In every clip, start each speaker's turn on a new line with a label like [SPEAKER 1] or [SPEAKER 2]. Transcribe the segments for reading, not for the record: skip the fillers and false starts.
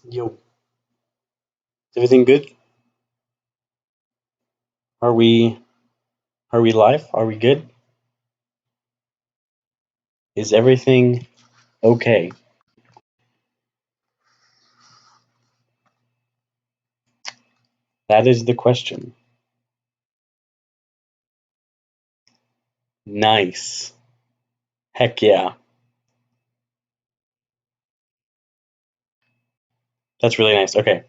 [SPEAKER 1] Yo, is everything good? Are we are we live? Are we good? Is everything okay? That is the question. Nice. Heck yeah. That's really nice. Okay,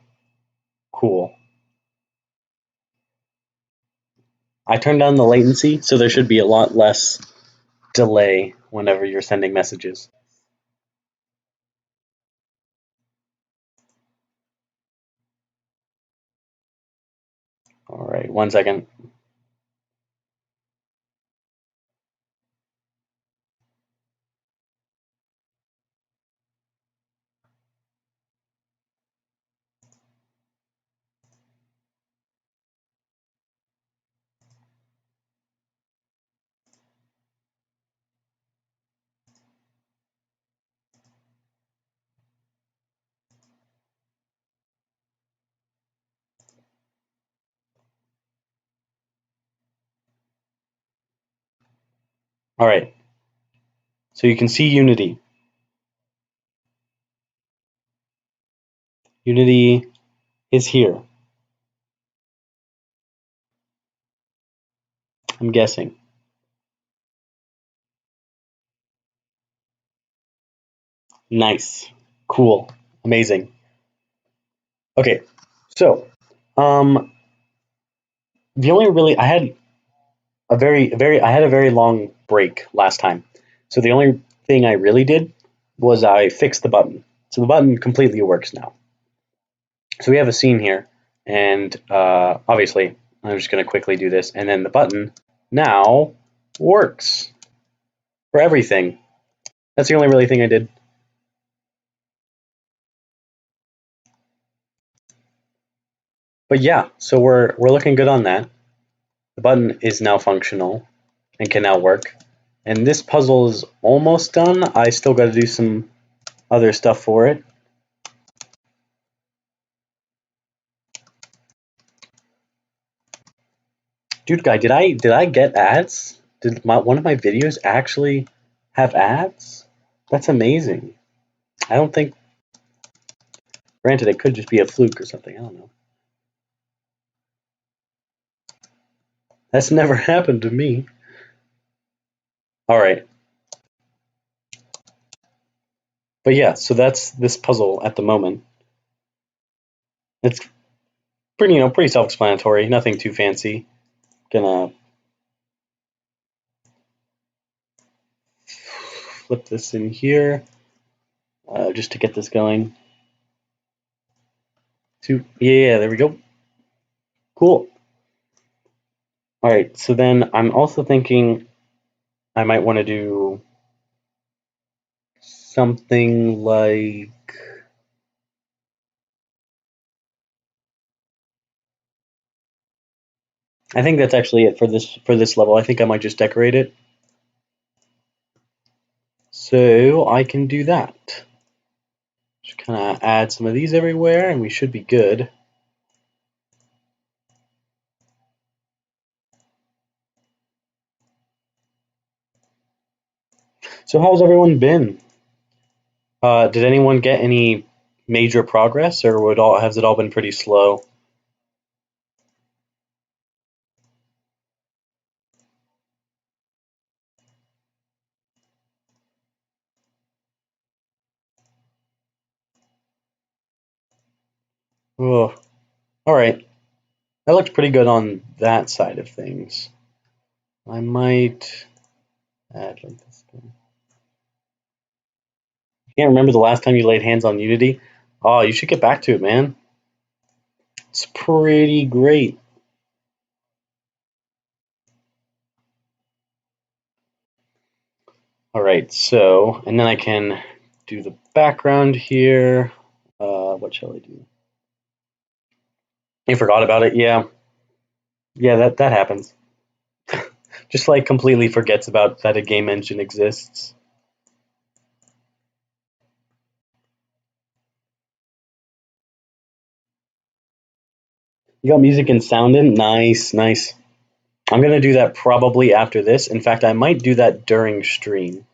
[SPEAKER 1] cool. I turned down the latency, so there should be a lot less delay whenever you're sending messages. All right, 1 second. All right, so you can see Unity. Unity is here, I'm guessing. Nice. Cool. Amazing. Okay, so the only really I had I had a very long break last time. So the only thing I really did was I fixed the button. So the button completely works now. So we have a scene here, and obviously I'm just going to quickly do this, and then the button now works for everything. That's the only really thing I did. But yeah, so we're looking good on that. The button is now functional and can now work. And this puzzle is almost done. I still got to do some other stuff for it. Dude, guy, did I get ads? Did one of my videos actually have ads? That's amazing. I don't think. Granted, it could just be a fluke or something. I don't know. That's never happened to me. All right, but yeah, so that's this puzzle at the moment. It's pretty, pretty self-explanatory. Nothing too fancy. Gonna flip this in here just to get this going. Yeah, there we go. Cool. All right, so then I'm also thinking I might want to do something like I think that's actually it for this level. I think I might just decorate it. So I can do that. Just kind of add some of these everywhere and we should be good. So how's everyone been? Did anyone get any major progress or has it all been pretty slow? Oh, all right. That looked pretty good on that side of things. I might add like this. Can't remember the last time you laid hands on Unity. Oh, you should get back to it, man. It's pretty great. All right, so, and then I can do the background here. What shall I do? You forgot about it? Yeah. Yeah, that happens. Just like completely forgets about that a game engine exists. You got music and sound in? Nice, nice. I'm gonna do that probably after this. In fact, I might do that during stream.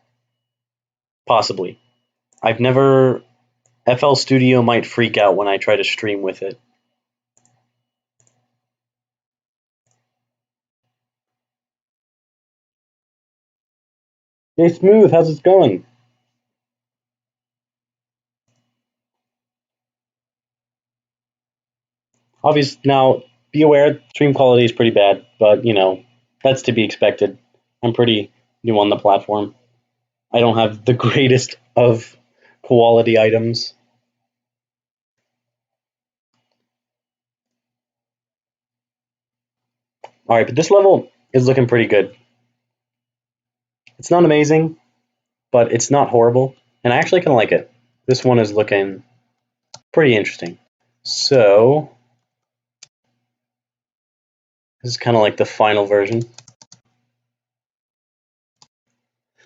[SPEAKER 1] Possibly. I've never. FL Studio might freak out when I try to stream with it. Hey, Smooth, how's it going? Obviously, now be aware stream quality is pretty bad, but that's to be expected. I'm pretty new on the platform. I don't have the greatest of quality items. All right, but this level is looking pretty good. It's not amazing, but it's not horrible, and I actually kind of like it. This one is looking pretty interesting. So this is kind of like the final version.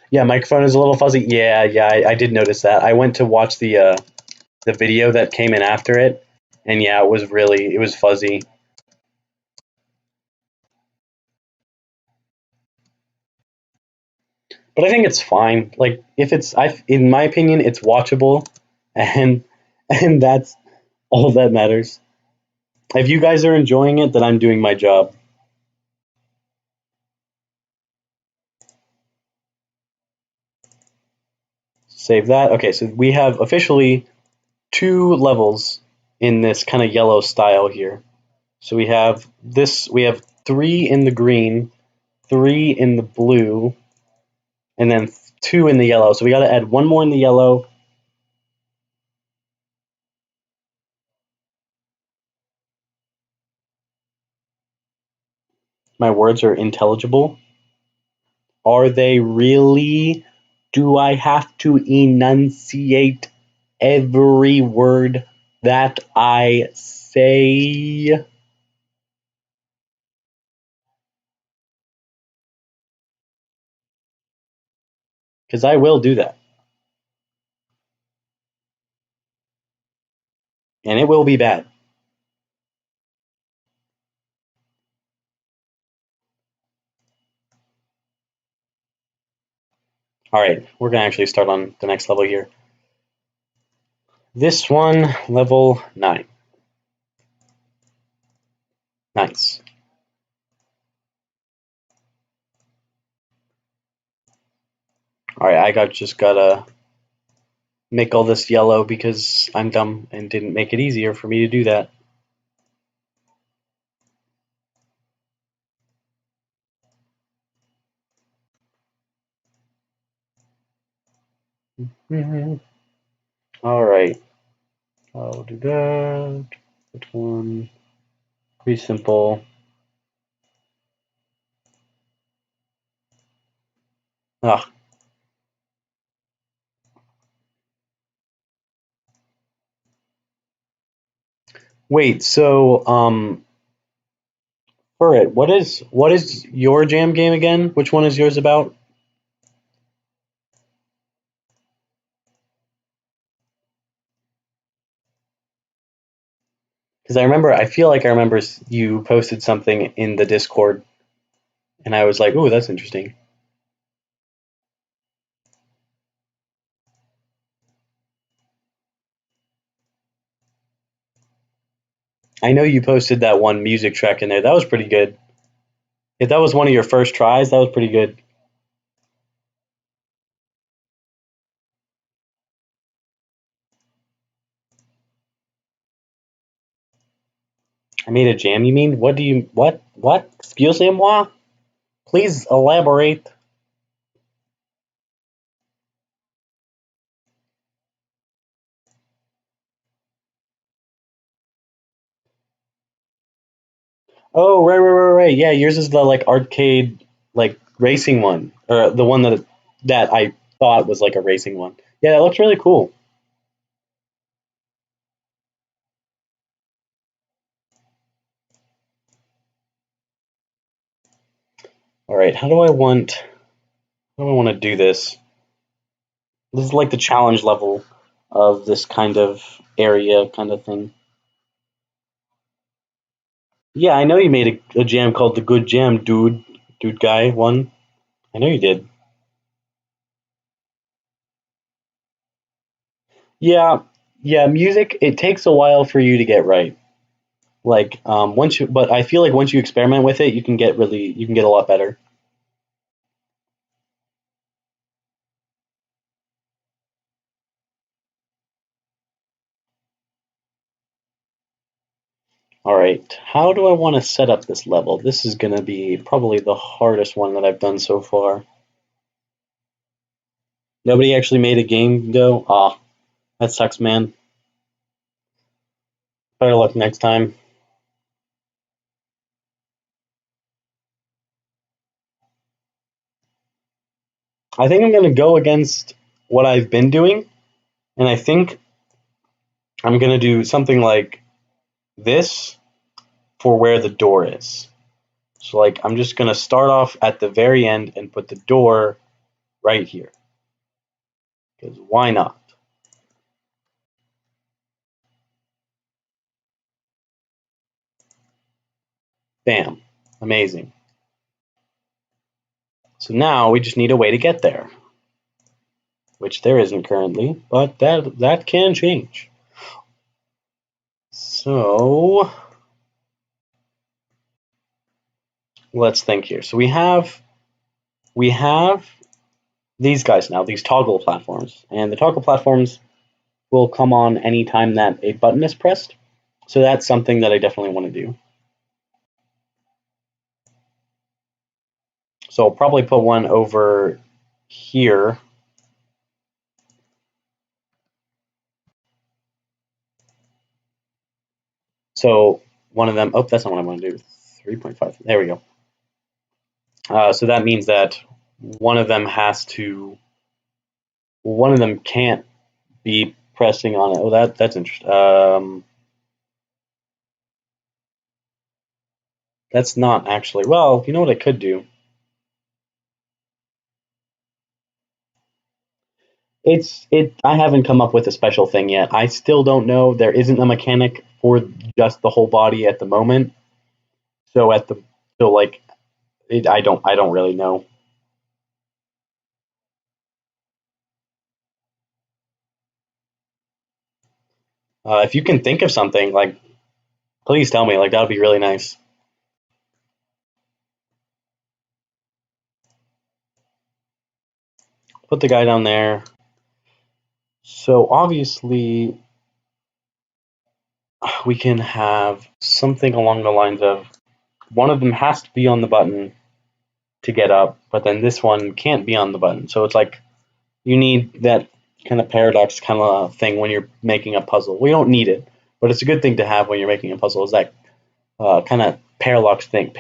[SPEAKER 1] Yeah, microphone is a little fuzzy. Yeah, I did notice that. I went to watch the video that came in after it, and yeah, it was fuzzy. But I think it's fine. Like if it's, in my opinion, it's watchable, and and that's all that matters. If you guys are enjoying it, then I'm doing my job. Save that. Okay, so we have officially two levels in this kind of yellow style here. So we have this. We have three in the green, three in the blue, and then two in the yellow. So we got to add one more in the yellow. My words are intelligible. Are they really? Do I have to enunciate every word that I say? Because I will do that. And it will be bad. All right, we're going to actually start on the next level here. This one, level 9. Nice. All right, just gotta make all this yellow because I'm dumb and didn't make it easier for me to do that. All right, I'll do that. Which one? Pretty simple. Ah. Wait, so Furret, what is your jam game again? Which one is yours about? Because I feel like I remember you posted something in the Discord, and I was like, "Ooh, that's interesting." I know you posted that one music track in there. That was pretty good. If that was one of your first tries, that was pretty good. I made a jam, you mean? What? Excusez-moi? Please elaborate. Oh, right. Yeah, yours is the like arcade, like racing one, or the one that I thought was like a racing one. Yeah, that looks really cool. All right, how do I want to do this? This is like the challenge level of this kind of area kind of thing. Yeah, I know you made a jam called the Good Jam, dude guy one. I know you did. Yeah, yeah. Music, it takes a while for you to get right. Like once you, but I feel like once you experiment with it, you can get a lot better. All right, how do I want to set up this level? This is going to be probably the hardest one that I've done so far. Nobody actually made a game though. Ah, that sucks, man. Better luck next time. I think I'm going to go against what I've been doing, and I think I'm going to do something like this for where the door is. So like I'm just going to start off at the very end and put the door right here. Because why not? Bam. Amazing. So now we just need a way to get there, which there isn't currently, but that can change. So let's think here. So we have these guys now, these toggle platforms, and the toggle platforms will come on anytime that a button is pressed. So that's something that I definitely want to do. So I'll probably put one over here. So one of them, oh, that's not what I want to do. 3.5. There we go. So that means that one of them has to, one of them can't be pressing on it. Oh, that's interesting. That's not actually. Well, you know what I could do? I haven't come up with a special thing yet. I still don't know. There isn't a mechanic for just the whole body at the moment. So at the so like I don't really know. If you can think of something, like please tell me. Like that would be really nice. Put the guy down there. So obviously we can have something along the lines of one of them has to be on the button to get up, but then this one can't be on the button. So it's like you need that kind of paradox kind of thing when you're making a puzzle. We don't need it, but it's a good thing to have when you're making a puzzle. Is that kind of paradox thing.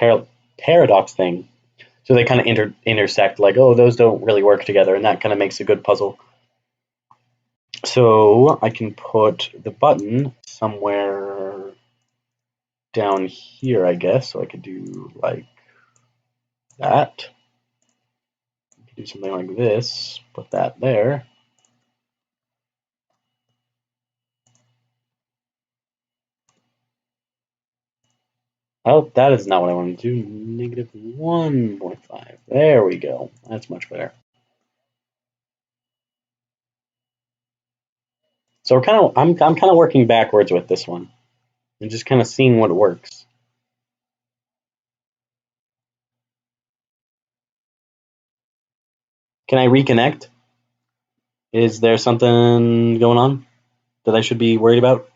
[SPEAKER 1] So they kind of intersect. Like, oh, those don't really work together, and that kind of makes a good puzzle. So I can put the button somewhere down here, I guess. So I could do like that. Do something like this. Put that there. Oh, that is not what I want to do. Negative 1.5. There we go. That's much better. So I'm kind of working backwards with this one and just kind of seeing what works. Can I reconnect? Is there something going on that I should be worried about?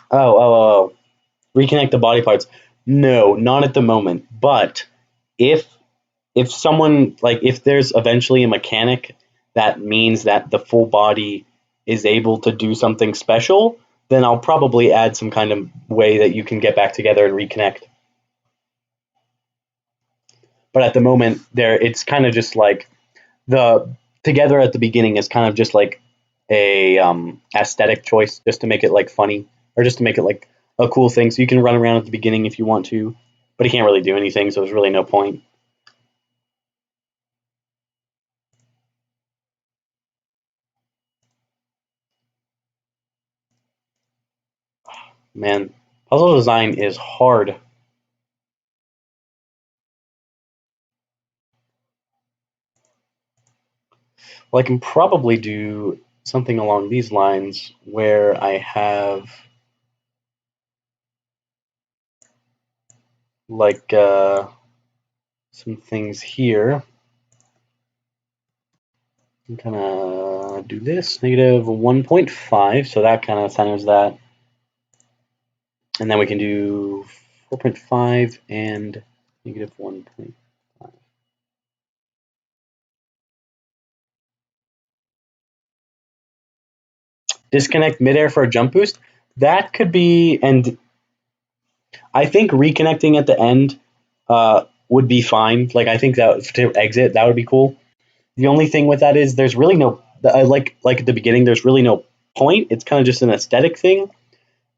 [SPEAKER 1] Oh. Reconnect the body parts. No, not at the moment. But if someone like if there's eventually a mechanic that means that the full body is able to do something special, then I'll probably add some kind of way that you can get back together and reconnect. But at the moment, there it's kind of just like the together at the beginning is kind of just like a aesthetic choice, just to make it like funny, or just to make it like a cool thing. So you can run around at the beginning if you want to, but you can't really do anything, so there's really no point. Man, puzzle design is hard. Well, I can probably do something along these lines where I have like some things here. I'm gonna do this negative 1.5, so that kind of centers that, and then we can do 4.5 and negative 1.5. Disconnect midair for a jump boost. That could be, and I think reconnecting at the end would be fine. Like I think that to exit that would be cool. The only thing with that is there's really no like at the beginning there's really no point. It's kind of just an aesthetic thing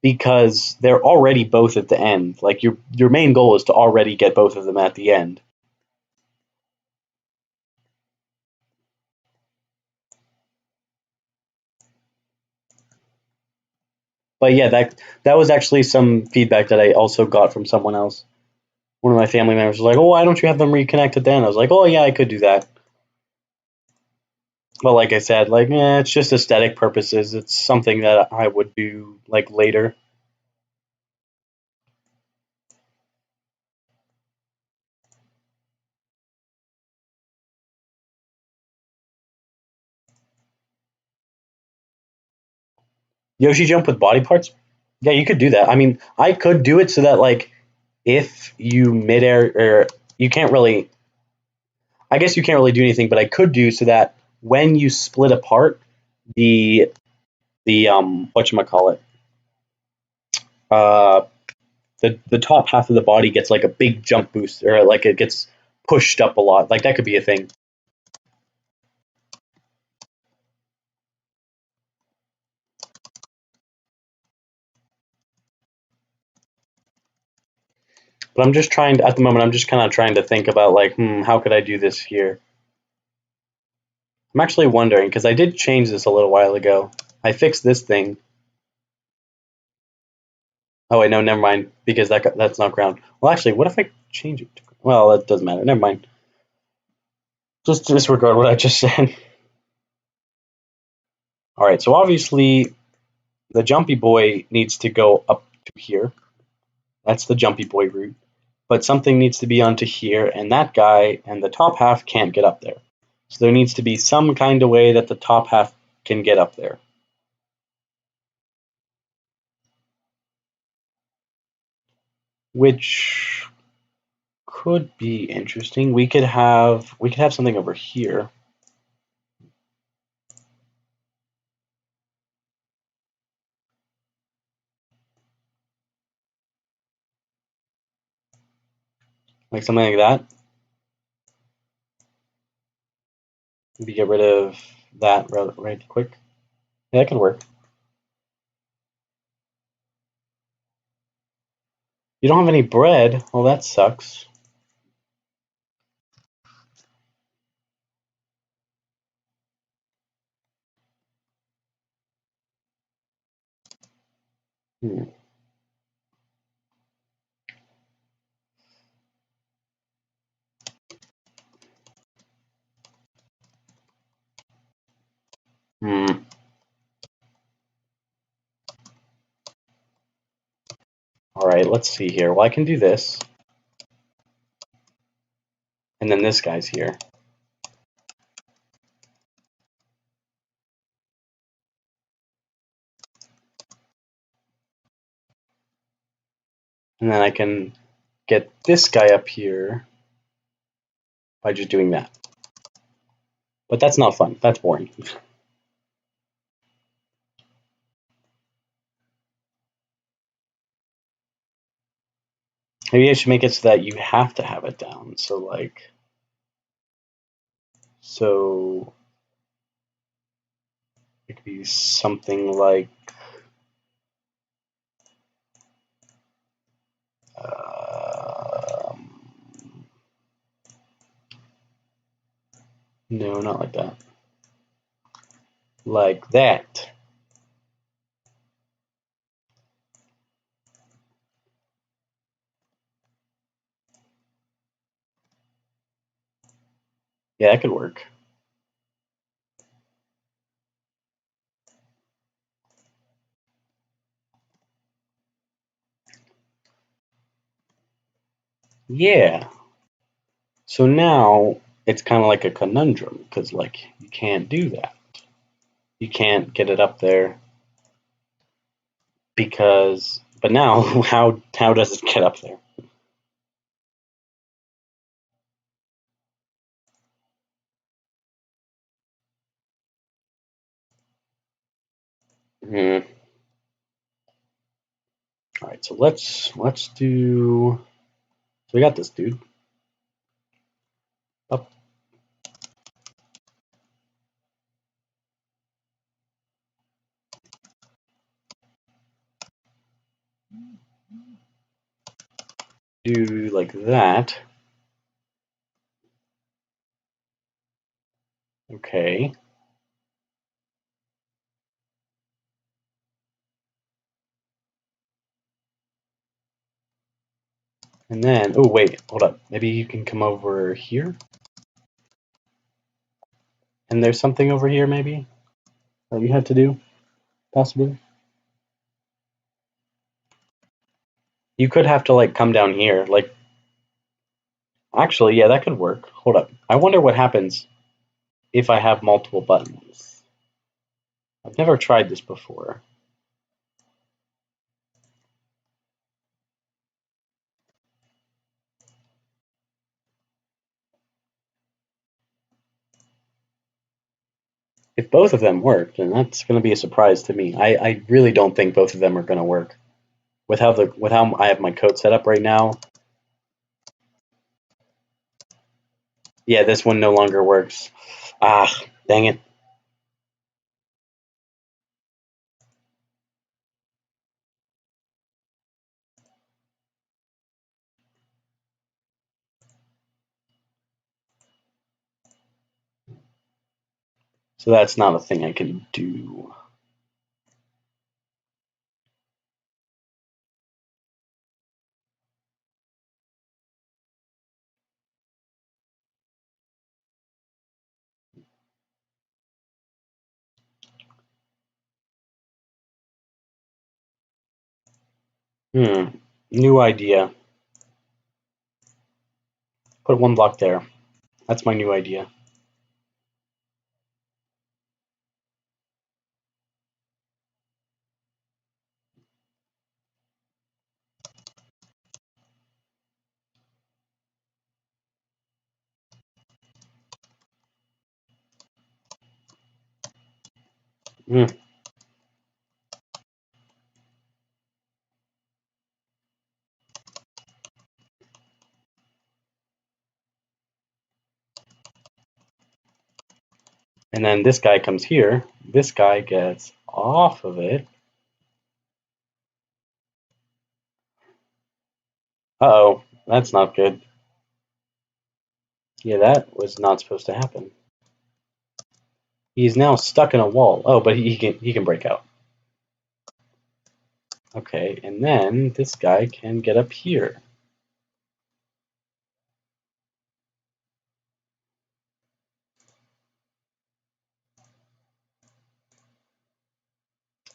[SPEAKER 1] because they're already both at the end. Like your main goal is to already get both of them at the end. But yeah, that was actually some feedback that I also got from someone else. One of my family members was like, "Oh, why don't you have them reconnect at the end?" I was like, "Oh yeah, I could do that." But like I said, like it's just aesthetic purposes. It's something that I would do like later. Yoshi jump with body parts? Yeah, you could do that. I mean, I could do it so that like if you midair or you can't really, I guess you can't really do anything, but I could do so that when you split apart the whatchamacallit, uh the top half of the body gets like a big jump boost or like it gets pushed up a lot. Like that could be a thing. But I'm just trying to, at the moment I'm just kind of trying to think about like, how could I do this here? I'm actually wondering because I did change this a little while ago. I fixed this thing. Oh wait, no, never mind because that's not ground. Well, actually, what if I change it? Well, that doesn't matter. Never mind. Just disregard what I just said. All right, so obviously the jumpy boy needs to go up to here. That's the jumpy boy route. But something needs to be onto here, and that guy and the top half can't get up there. So there needs to be some kind of way that the top half can get up there. Which could be interesting. We could have something over here. Like something like that. Maybe get rid of that right quick. Yeah, that can work. You don't have any bread? Well, that sucks. Hmm. Hmm. All right, let's see here. Well, I can do this. And then this guy's here. And then I can get this guy up here by just doing that. But that's not fun. That's boring. Maybe I should make it so that you have to have it down. So like, so It could be something like no, not like that. Like that. Yeah, that could work. Yeah. So now it's kind of like a conundrum because, like, you can't do that. You can't get it up there because. But now, how does it get up there? Hmm. All right, so let's do. So we got this dude up. Do like that. Okay. And then, oh wait, hold up. Maybe you can come over here. And there's something over here maybe that you have to do, possibly. You could have to like come down here. Like, actually, yeah, that could work. Hold up. I wonder what happens if I have multiple buttons. I've never tried this before. If both of them work, then that's going to be a surprise to me. I really don't think both of them are going to work. With how I have my code set up right now, yeah, this one no longer works. Ah, dang it. So that's not a thing I can do. New idea. Put one block there. That's my new idea. Hmm. And then this guy comes here. This guy gets off of it. Uh-oh, that's not good. Yeah, that was not supposed to happen. He's now stuck in a wall. Oh, but he can break out. Okay, and then this guy can get up here.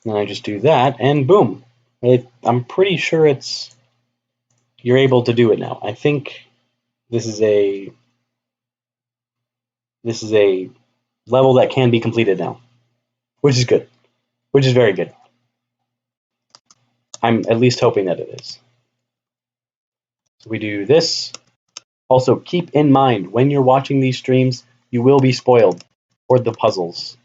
[SPEAKER 1] And I just do that, and boom. I'm pretty sure you're able to do it now. I think this is a this is a level that can be completed now, which is good, which is very good. I'm at least hoping that it is. So we do this. Also, keep in mind when you're watching these streams, you will be spoiled for the puzzles.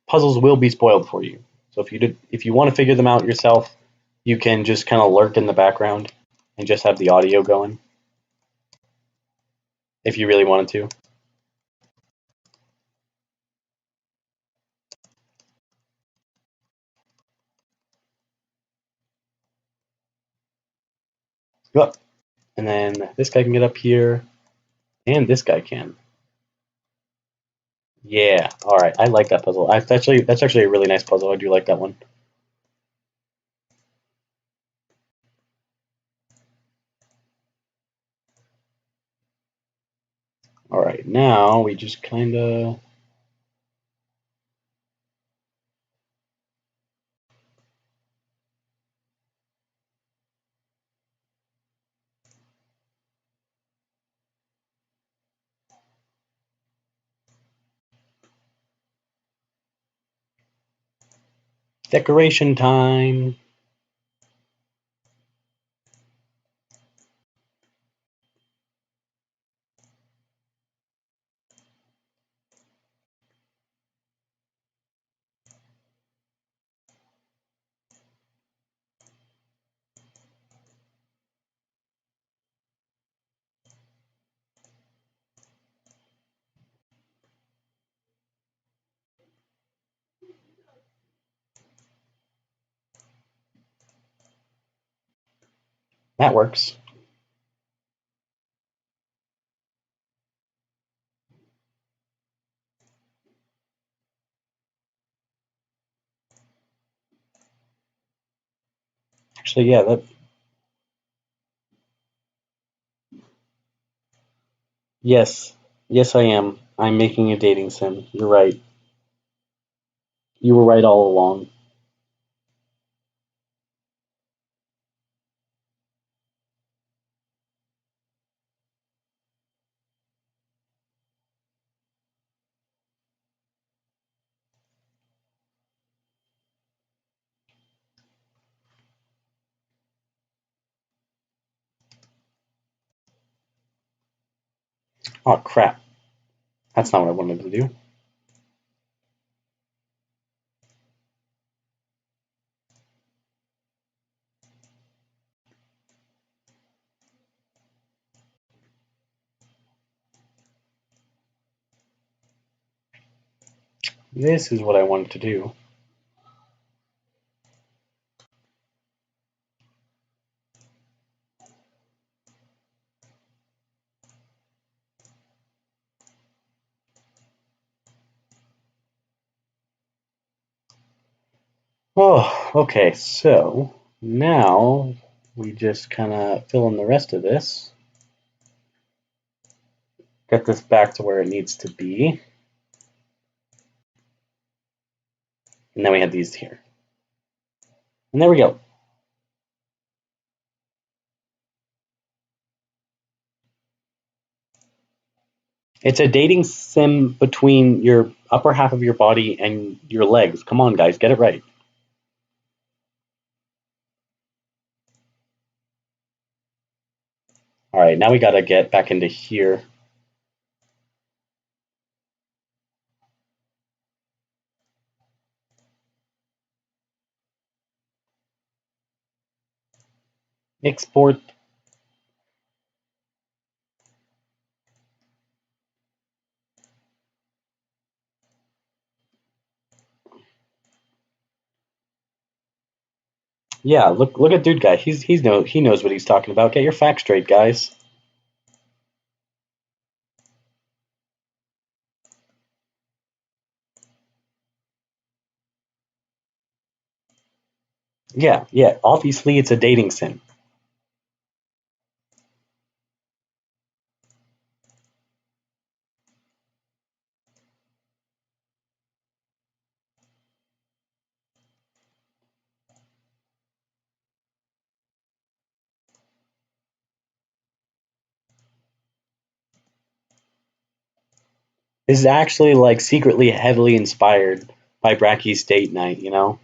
[SPEAKER 1] Puzzles will be spoiled for you. So if you want to figure them out yourself, you can just kind of lurk in the background and just have the audio going if you really wanted to. Yup. And then this guy can get up here, and this guy can. Yeah. All right. I like that puzzle. That's actually a really nice puzzle. I do like that one. All right. Now we just kind of. Decoration time. That works. Actually, yeah. That. Yes. Yes, I am. I'm making a dating sim. You're right. You were right all along. Oh crap. That's not what I wanted to do. This is what I wanted to do. Oh, okay. So now we just kind of fill in the rest of this. Get this back to where it needs to be. And then we have these here. And there we go. It's a dating sim between your upper half of your body and your legs. Come on, guys, get it right. All right, now we got to get back into here. Export. Yeah, look at dude guy. He knows what he's talking about. Get your facts straight, guys. Yeah, yeah. Obviously, it's a dating sim. This is actually like secretly heavily inspired by Bracky's Date Night. You know.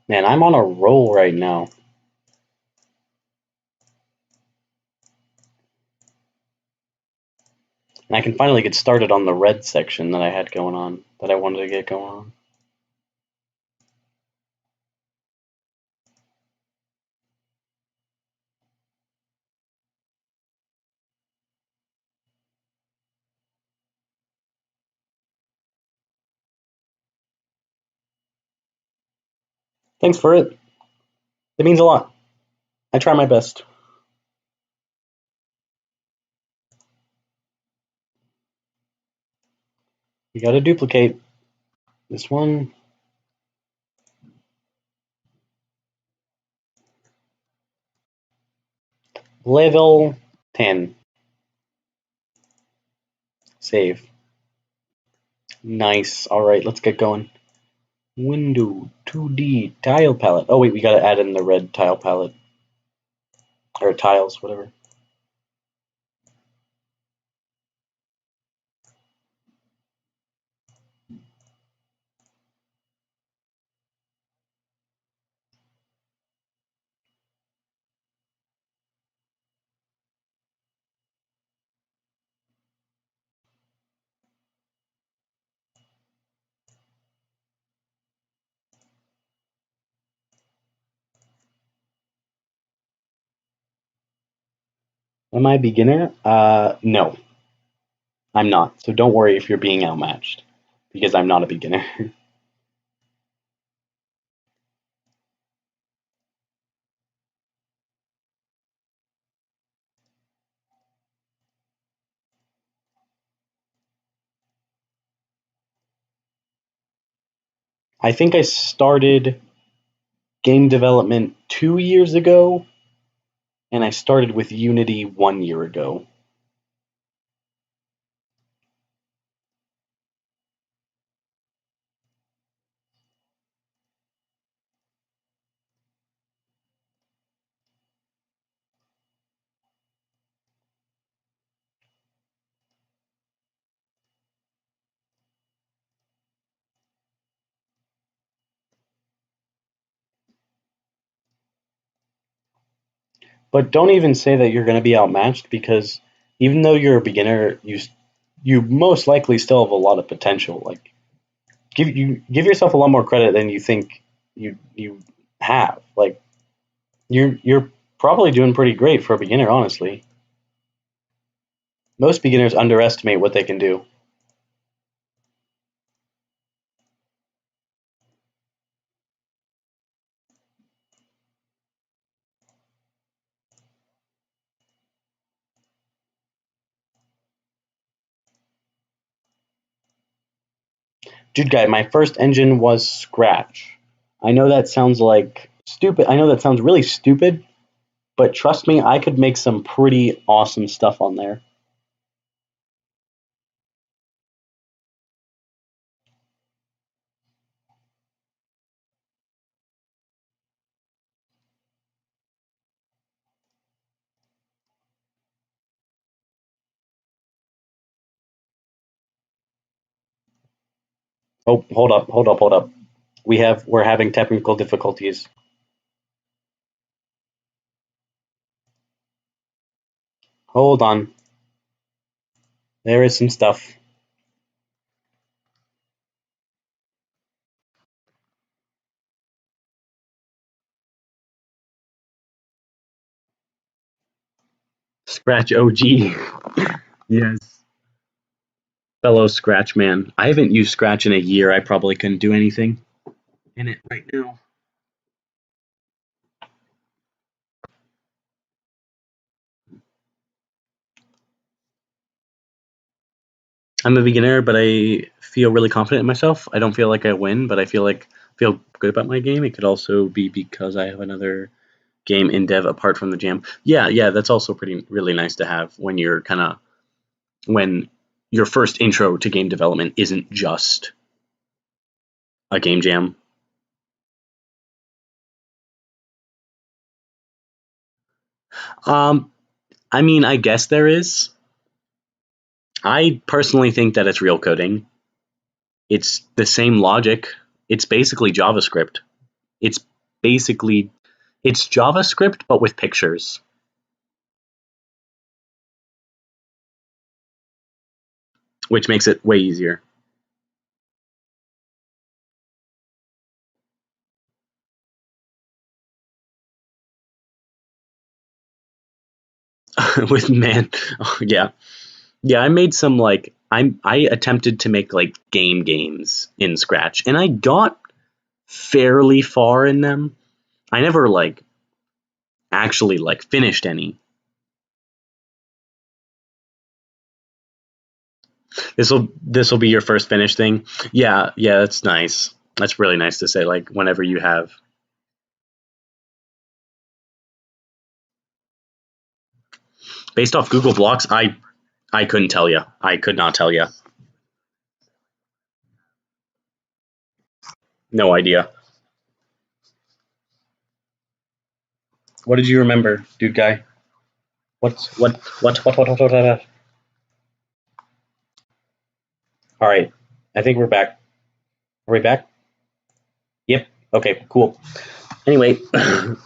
[SPEAKER 1] Man, I'm on a roll right now. And I can finally get started on the red section that I had going on, that I wanted to get going on. Thanks for it. It means a lot. I try my best. We gotta duplicate this one. Level 10. Save. Nice. Alright, let's get going. Window 2D tile palette. Oh wait, we gotta add in the red tile palette. Or tiles, whatever. Am I a beginner? No, I'm not. So don't worry if you're being outmatched, because I'm not a beginner. I think I started game development 2 years ago, and I started with Unity 1 year ago. But don't even say that you're going to be outmatched, because even though you're a beginner, you most likely still have a lot of potential. Like give yourself a lot more credit than you think you have. Like you're probably doing pretty great for a beginner, honestly. Most beginners underestimate what they can do. Dude, guy, my first engine was Scratch. I know that sounds like stupid. I know that sounds really stupid, but trust me, I could make some pretty awesome stuff on there. Oh, hold up. We're having technical difficulties. Hold on. There is some stuff. Scratch OG. Yes. Fellow Scratch man. I haven't used Scratch in a year. I probably couldn't do anything in it right now. I'm a beginner, but I feel really confident in myself. I don't feel like I win, but I feel good about my game. It could also be because I have another game in dev apart from the jam. Yeah, that's also pretty really nice to have when you're kind of when your first intro to game development isn't just a game jam. Um, I mean, I guess there is. I personally think that it's real coding. It's the same logic. It's basically JavaScript. It's basically it's JavaScript but with pictures. which makes it way easier. With man, oh, yeah, yeah. I made some like I attempted to make like games in Scratch, and I got fairly far in them. I never like actually like finished any. This will be your first finished thing. Yeah, yeah, that's nice. That's really nice to say. Like whenever you have based off Google Blocks, I couldn't tell you. I could not tell you. No idea. What did you remember, dude guy? What's what? All right, I think we're back. Are we back? Yep. Okay. Cool. Anyway,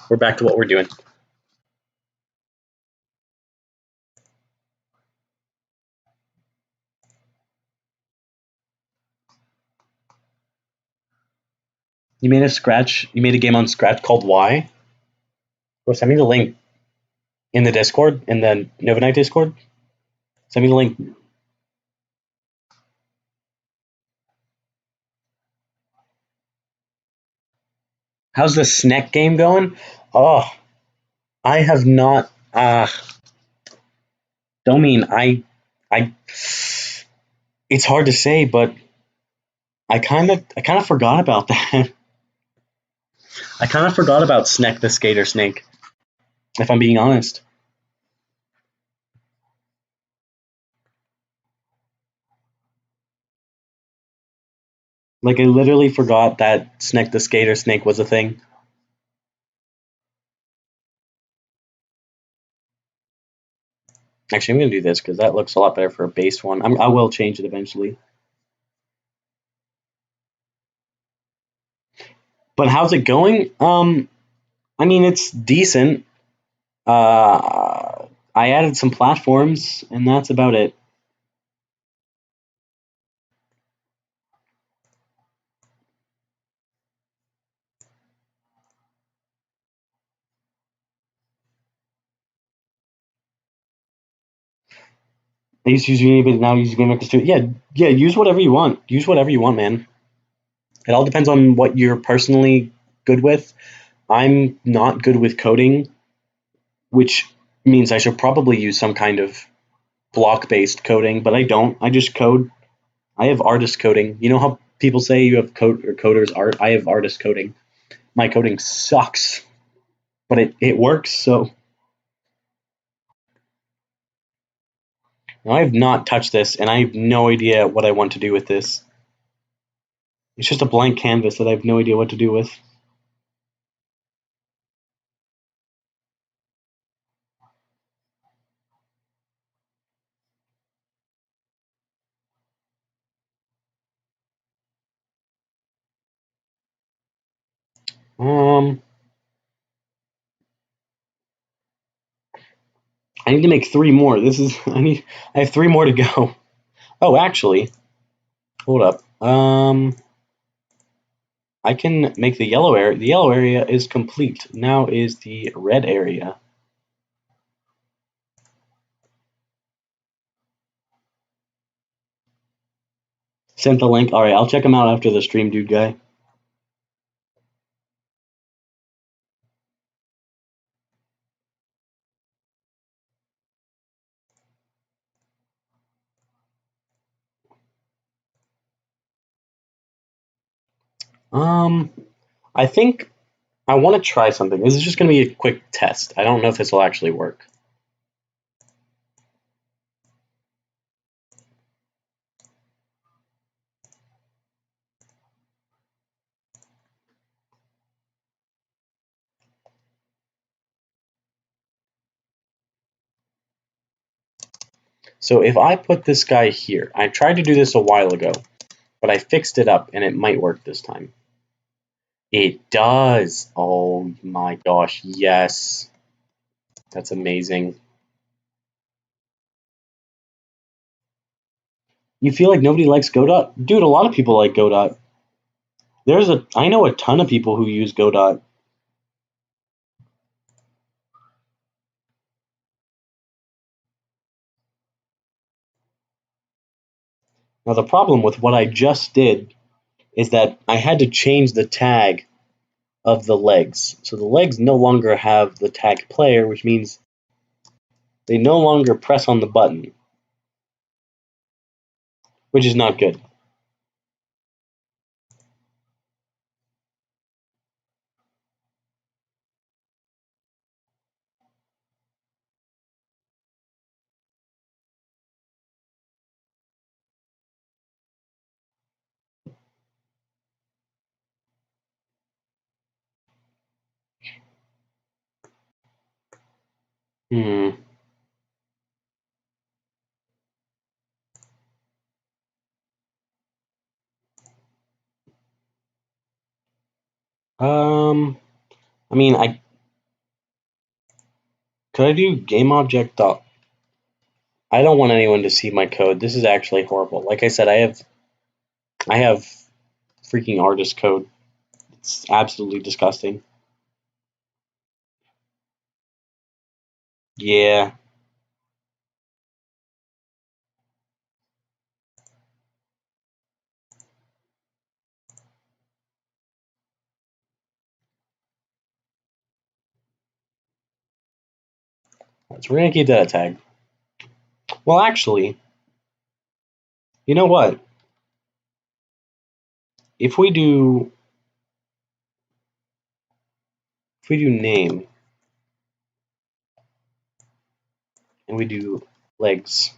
[SPEAKER 1] we're back to what we're doing. You made a Scratch. You made a game on Scratch called Y. Well, send me the link in the Discord, in the Novanite Discord. Send me the link. How's the Sneck game going? Oh, I have not. Don't mean I. It's hard to say, but I kind of forgot about that. I kind of forgot about Sneck the Skater Snake. If I'm being honest, like I literally forgot that Sneck the Skater Snake was a thing. Actually, I'm gonna do this because that looks a lot better for a base one. I will change it eventually. But how's it going? I mean, it's decent. I added some platforms, and that's about it. I used to use Unity, but now I use GameMaker Studio. Yeah, yeah. Use whatever you want. Use whatever you want, man. It all depends on what you're personally good with. I'm not good with coding, which means I should probably use some kind of block-based coding, but I don't. I just code. I have artist coding. You know how people say you have code or coders art? I have artist coding. My coding sucks, but it works. So I have not touched this, and I have no idea what I want to do with this. It's just a blank canvas that I have no idea what to do with. Um, I need to make three more. This is I have three more to go. Oh, actually, hold up. I can make the yellow area. The yellow area is complete. Now is the red area. Sent the link. All right, I'll check them out after the stream, dude guy. Um, I think I want to try something. This is just going to be a quick test. I don't know if this will actually work. So if I put this guy here, I tried to do this a while ago, but I fixed it up and it might work this time. It does. Oh my gosh, yes. That's amazing. You feel like nobody likes Godot? Dude, a lot of people like Godot. I know a ton of people who use Godot. Now the problem with what I just did is that I had to change the tag of the legs. So the legs no longer have the tag player, which means they no longer press on the button, which is not good. Hmm. I mean, could I do game object dot? I don't want anyone to see my code. This is actually horrible. Like I said, I have freaking artist code. It's absolutely disgusting. Yeah. So we're gonna keep that a tag. Well, actually, you know what? If we do name and we do legs,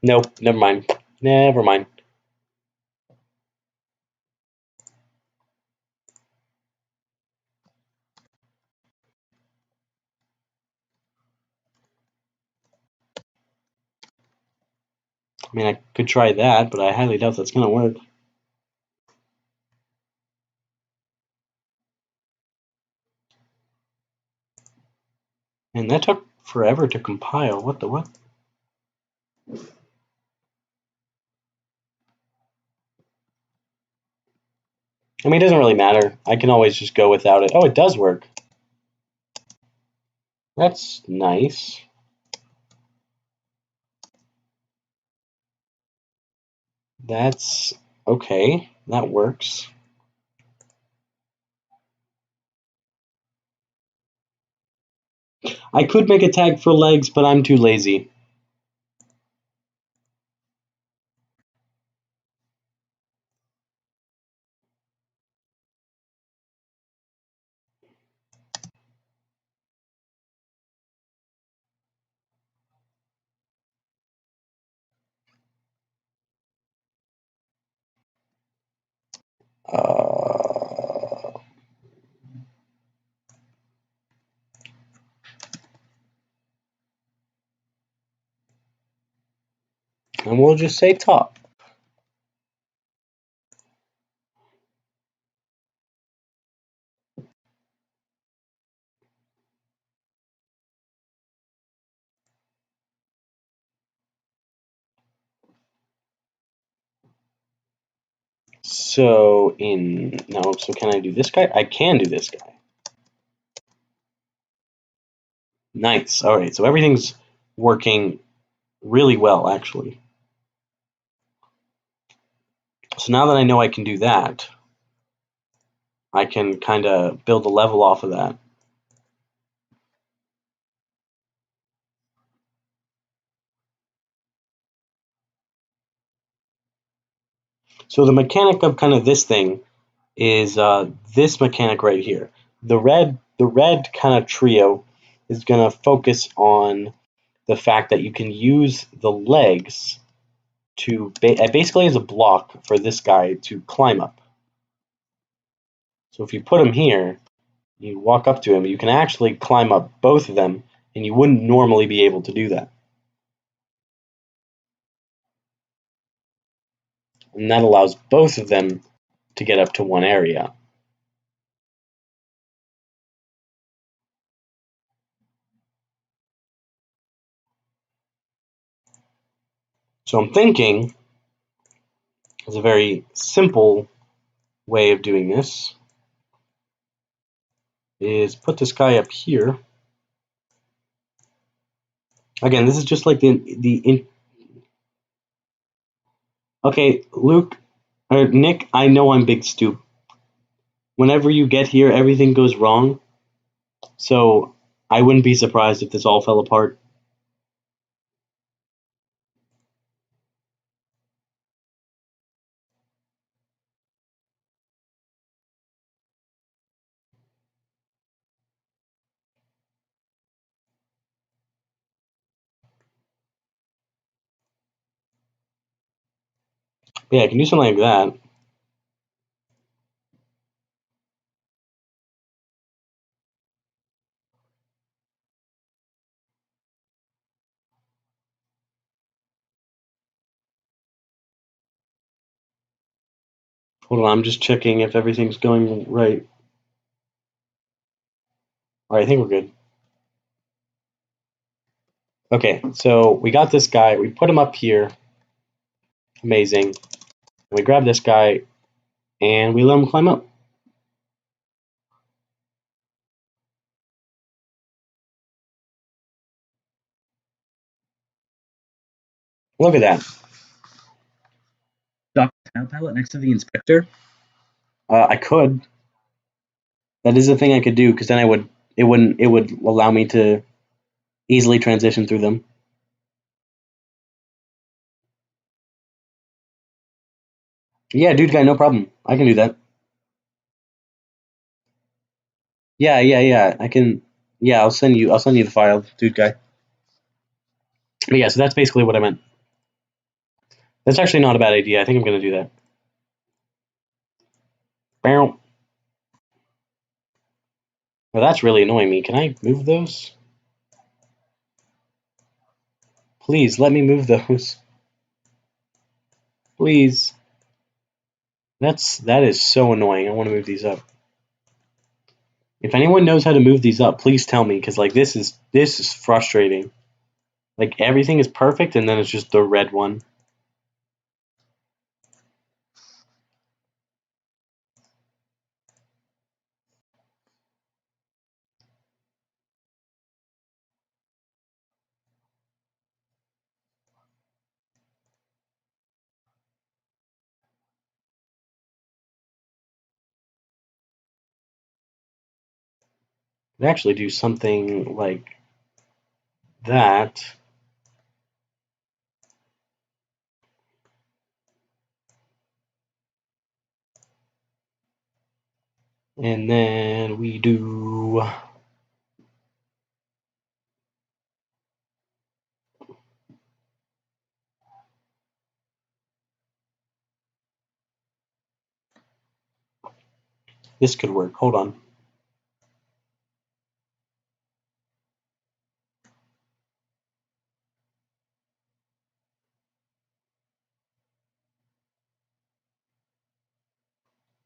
[SPEAKER 1] nope, never mind. Never mind. I mean, I could try that, but I highly doubt that's gonna work. And that took forever to compile. What the what? I mean, it doesn't really matter. I can always just go without it. Oh, it does work. That's nice. That's okay. That works. I could make a tag for legs, but I'm too lazy. Uh, and we'll just say top. So so can I do this guy? I can do this guy. Nice. All right. So everything's working really well, actually. So now that I know I can do that, I can kind of build a level off of that. So the mechanic of kind of this thing is this mechanic right here. The red kind of trio is going to focus on the fact that you can use the legs to basically as a block for this guy to climb up. So if you put him here, You walk up to him. You can actually climb up both of them, and you wouldn't normally be able to do that. And that allows both of them to get up to one area. So I'm thinking it's a very simple way of doing this is put this guy up here. Again, this is just like okay, Luke or Nick, I know I'm Big Stoop. Whenever you get here, everything goes wrong. So I wouldn't be surprised if this all fell apart. But yeah, I can do something like that. Hold on, I'm just checking if everything's going right. All right, I think we're good. Okay, so we got this guy. We put him up here. Amazing. We grab this guy and we let him climb up. Look at that. Dock pilot next to the inspector. I could. That is a thing I could do because then I would. It would allow me to easily transition through them. Yeah, dude guy, no problem. I can do that. Yeah. I can. Yeah, I'll send you. I'll send you the file, dude guy. But yeah, so that's basically what I meant. That's actually not a bad idea. I think I'm gonna do that. Bow. Well, that's really annoying me. Can I move those? Please let me move those. Please. That is so annoying. I want to move these up. If anyone knows how to move these up, please tell me because like this is frustrating. Like everything is perfect and then it's just the red one. Could actually do something like that. And then we do this could work. Hold on.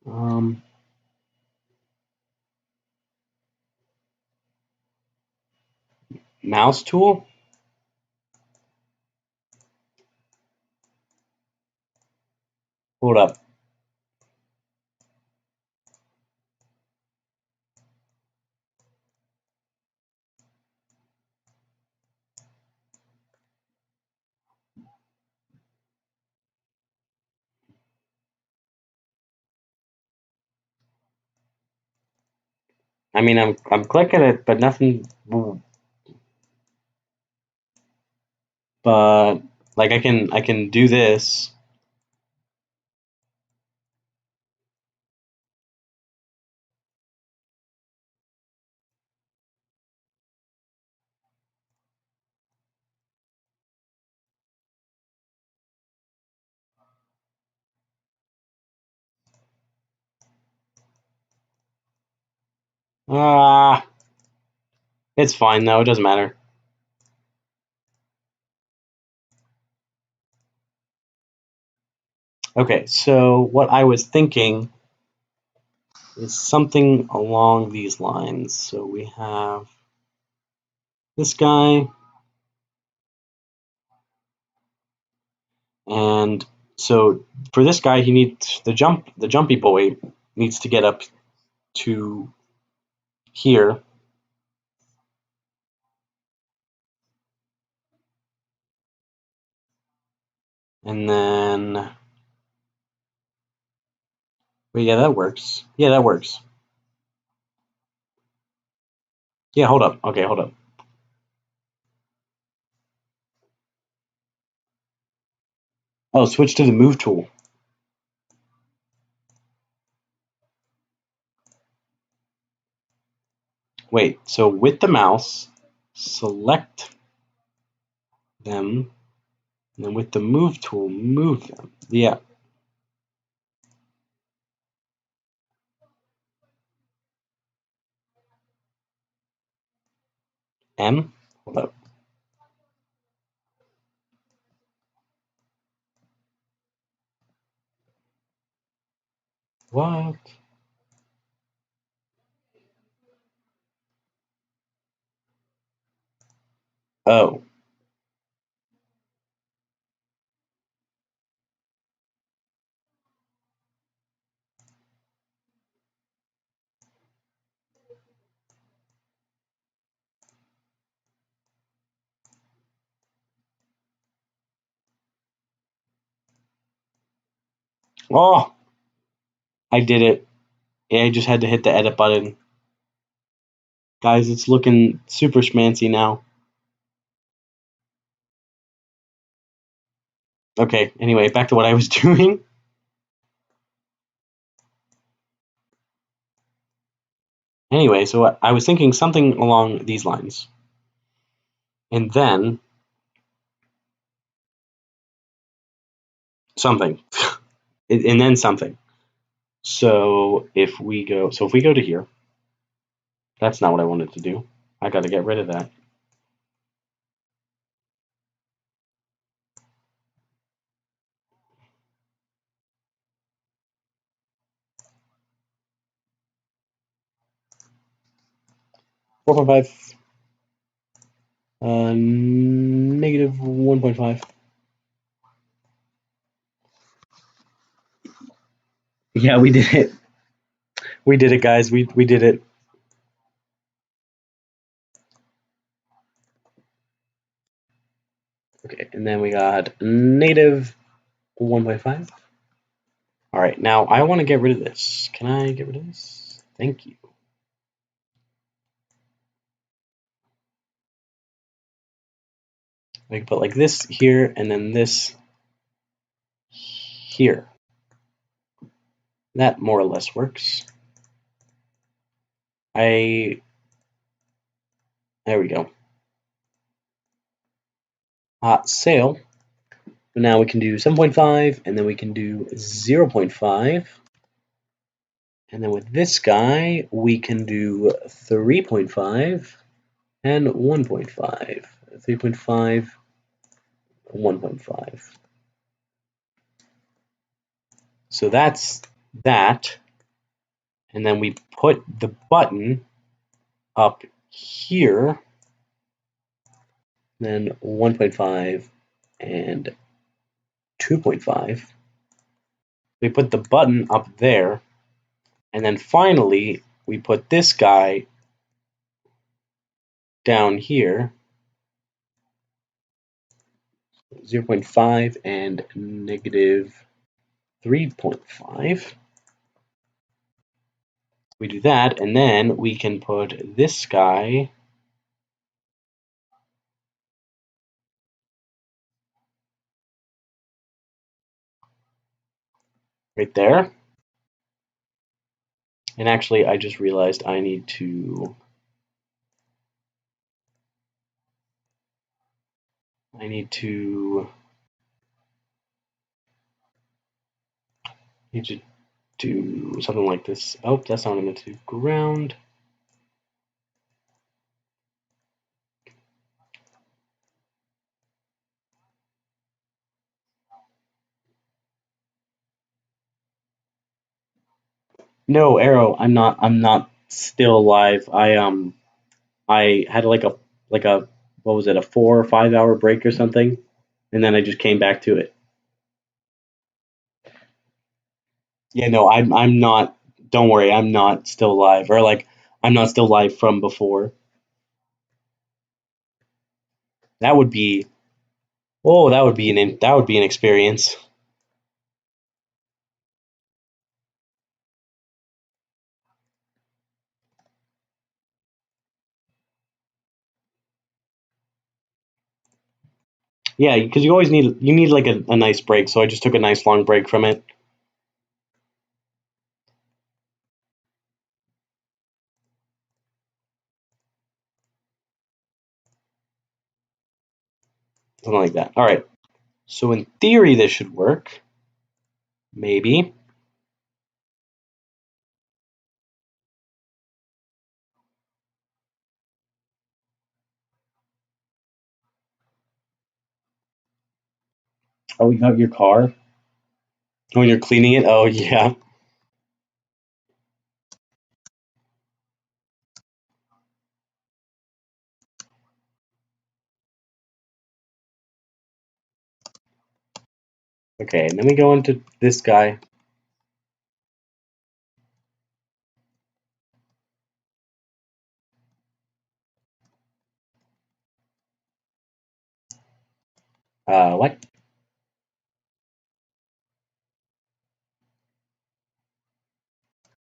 [SPEAKER 1] Um, Mouse tool. Hold up. I mean, I'm clicking it, but nothing. But like I can do this. Ah, it's fine though. It doesn't matter. Okay, so what I was thinking is something along these lines. So we have this guy, and so for this guy, he needs the jumpy boy needs to get up to here, and then wait, yeah, that works. Yeah, that works. Yeah, hold up. Okay, hold up. Oh, switch to the move tool. Wait, so with the mouse, select them, and then with the move tool, move them. Yeah. M? Hold up. What? Oh. Oh, I did it. Yeah, I just had to hit the edit button. Guys, it's looking super schmancy now. Okay, anyway, back to what I was doing. Anyway, so I was thinking something along these lines. And then something. And then something. So if we go to here, that's not what I wanted to do. I got to get rid of that. -4.5, -1.5. Yeah, we did it. We did it, guys. We did it. Okay, and then we got -1.5. All right, now I want to get rid of this. Can I get rid of this? Thank you. I can put like this here and then this here. That more or less works. There we go. Hot sale. Now we can do 7.5 and then we can do 0.5. And then with this guy, we can do 3.5 and 1.5. 3.5, 1.5. So that's that. And then we put the button up here, then 1.5 and 2.5. We put the button up there, and then finally we put this guy down here, 0.5 and -3.5. We do that, and then we can put this guy right there. And actually, I just realized I need to need to do something like this. Oh, that's not enough to ground. No, Arrow, I'm not still alive. I had like a what was it, a 4 or 5 hour break or something, and then I just came back to it. Yeah, no, I'm not. Don't worry, I'm not still alive, or like I'm not still alive from before. That would be that would be that would be an experience. Yeah, because you need like a nice break. So I just took a nice long break from it. Something like that. All right. So in theory, this should work. Maybe. Oh, you got your car? When you're cleaning it? Oh, yeah. Okay, and then we go into this guy. What?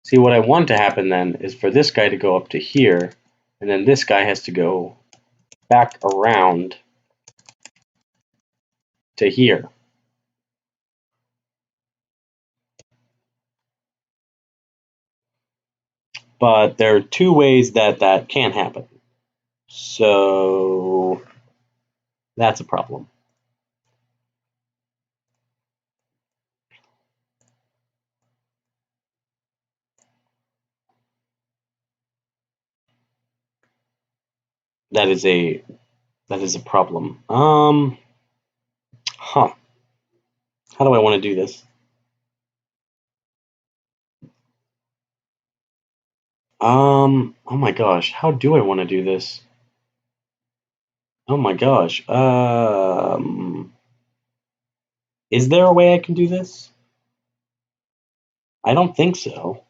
[SPEAKER 1] See, what I want to happen then is for this guy to go up to here, and then this guy has to go back around to here. But there are two ways that that can happen. So that's a problem. That is a problem. Huh. How do I want to do this? Oh my gosh, how do I want to do this? Oh my gosh. Is there a way I can do this? I don't think so.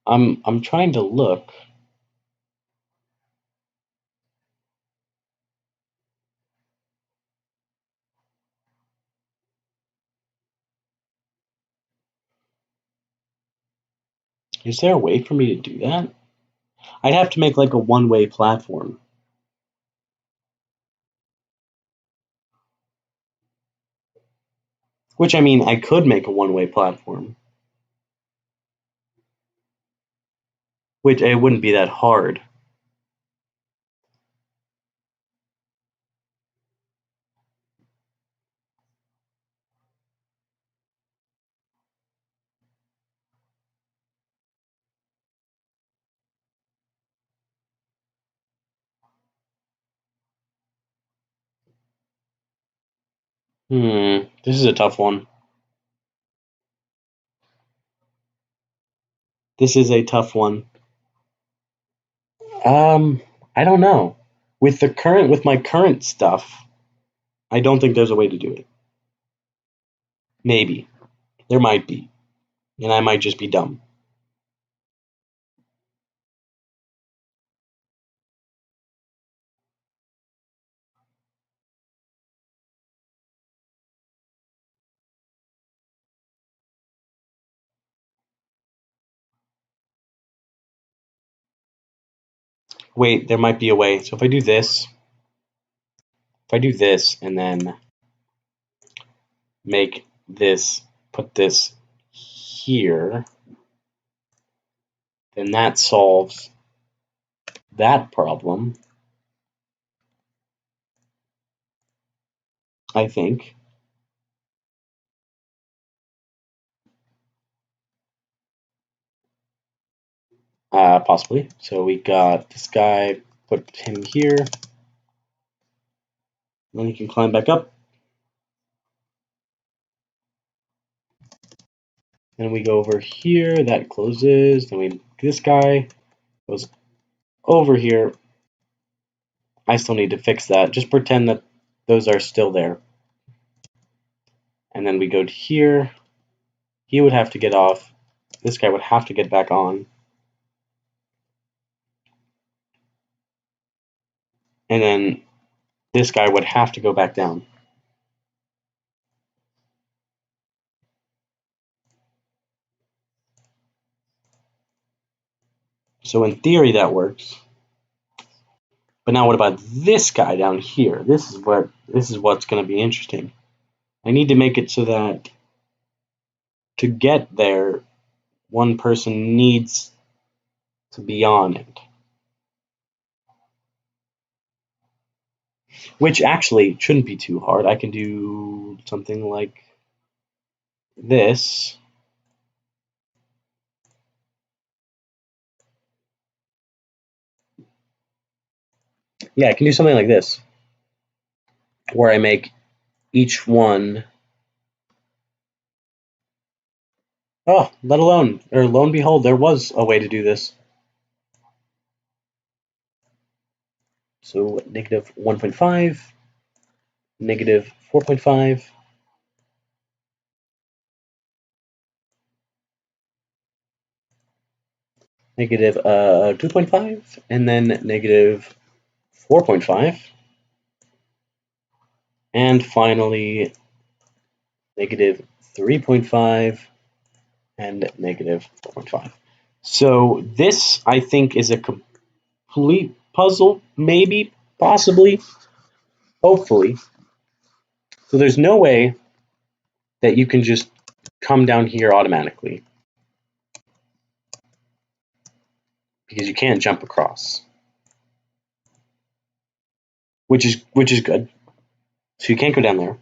[SPEAKER 1] I'm trying to look. Is there a way for me to do that? I'd have to make like a one-way platform. Which I mean, I could make a one-way platform. Which it wouldn't be that hard. This is a tough one. This is a tough one. Um, I don't know. With my current stuff, I don't think there's a way to do it. Maybe. There might be. And I might just be dumb. Wait, there might be a way. So if I do this and then make this, put this here, then that solves that problem, I think. Possibly. So we got this guy, put him here, and then he can climb back up. Then we go over here, that closes. Then this guy goes over here. I still need to fix that. Just pretend that those are still there. And then we go to here. He would have to get off. This guy would have to get back on. And then this guy would have to go back down. So in theory that works. But now what about this guy down here? This is what's going to be interesting. I need to make it so that to get there, one person needs to be on it. Which actually shouldn't be too hard. I can do something like this. Yeah, I can do something like this, where I make each one. Oh, lo and behold, there was a way to do this. So negative 1.5, negative 4.5, negative 2.5, and then negative 4.5, and finally negative 3.5 and negative 4.5. So this, I think, is a complete puzzle, maybe, possibly, hopefully. So there's no way that you can just come down here automatically, because you can't jump across, which is good. So you can't go down there.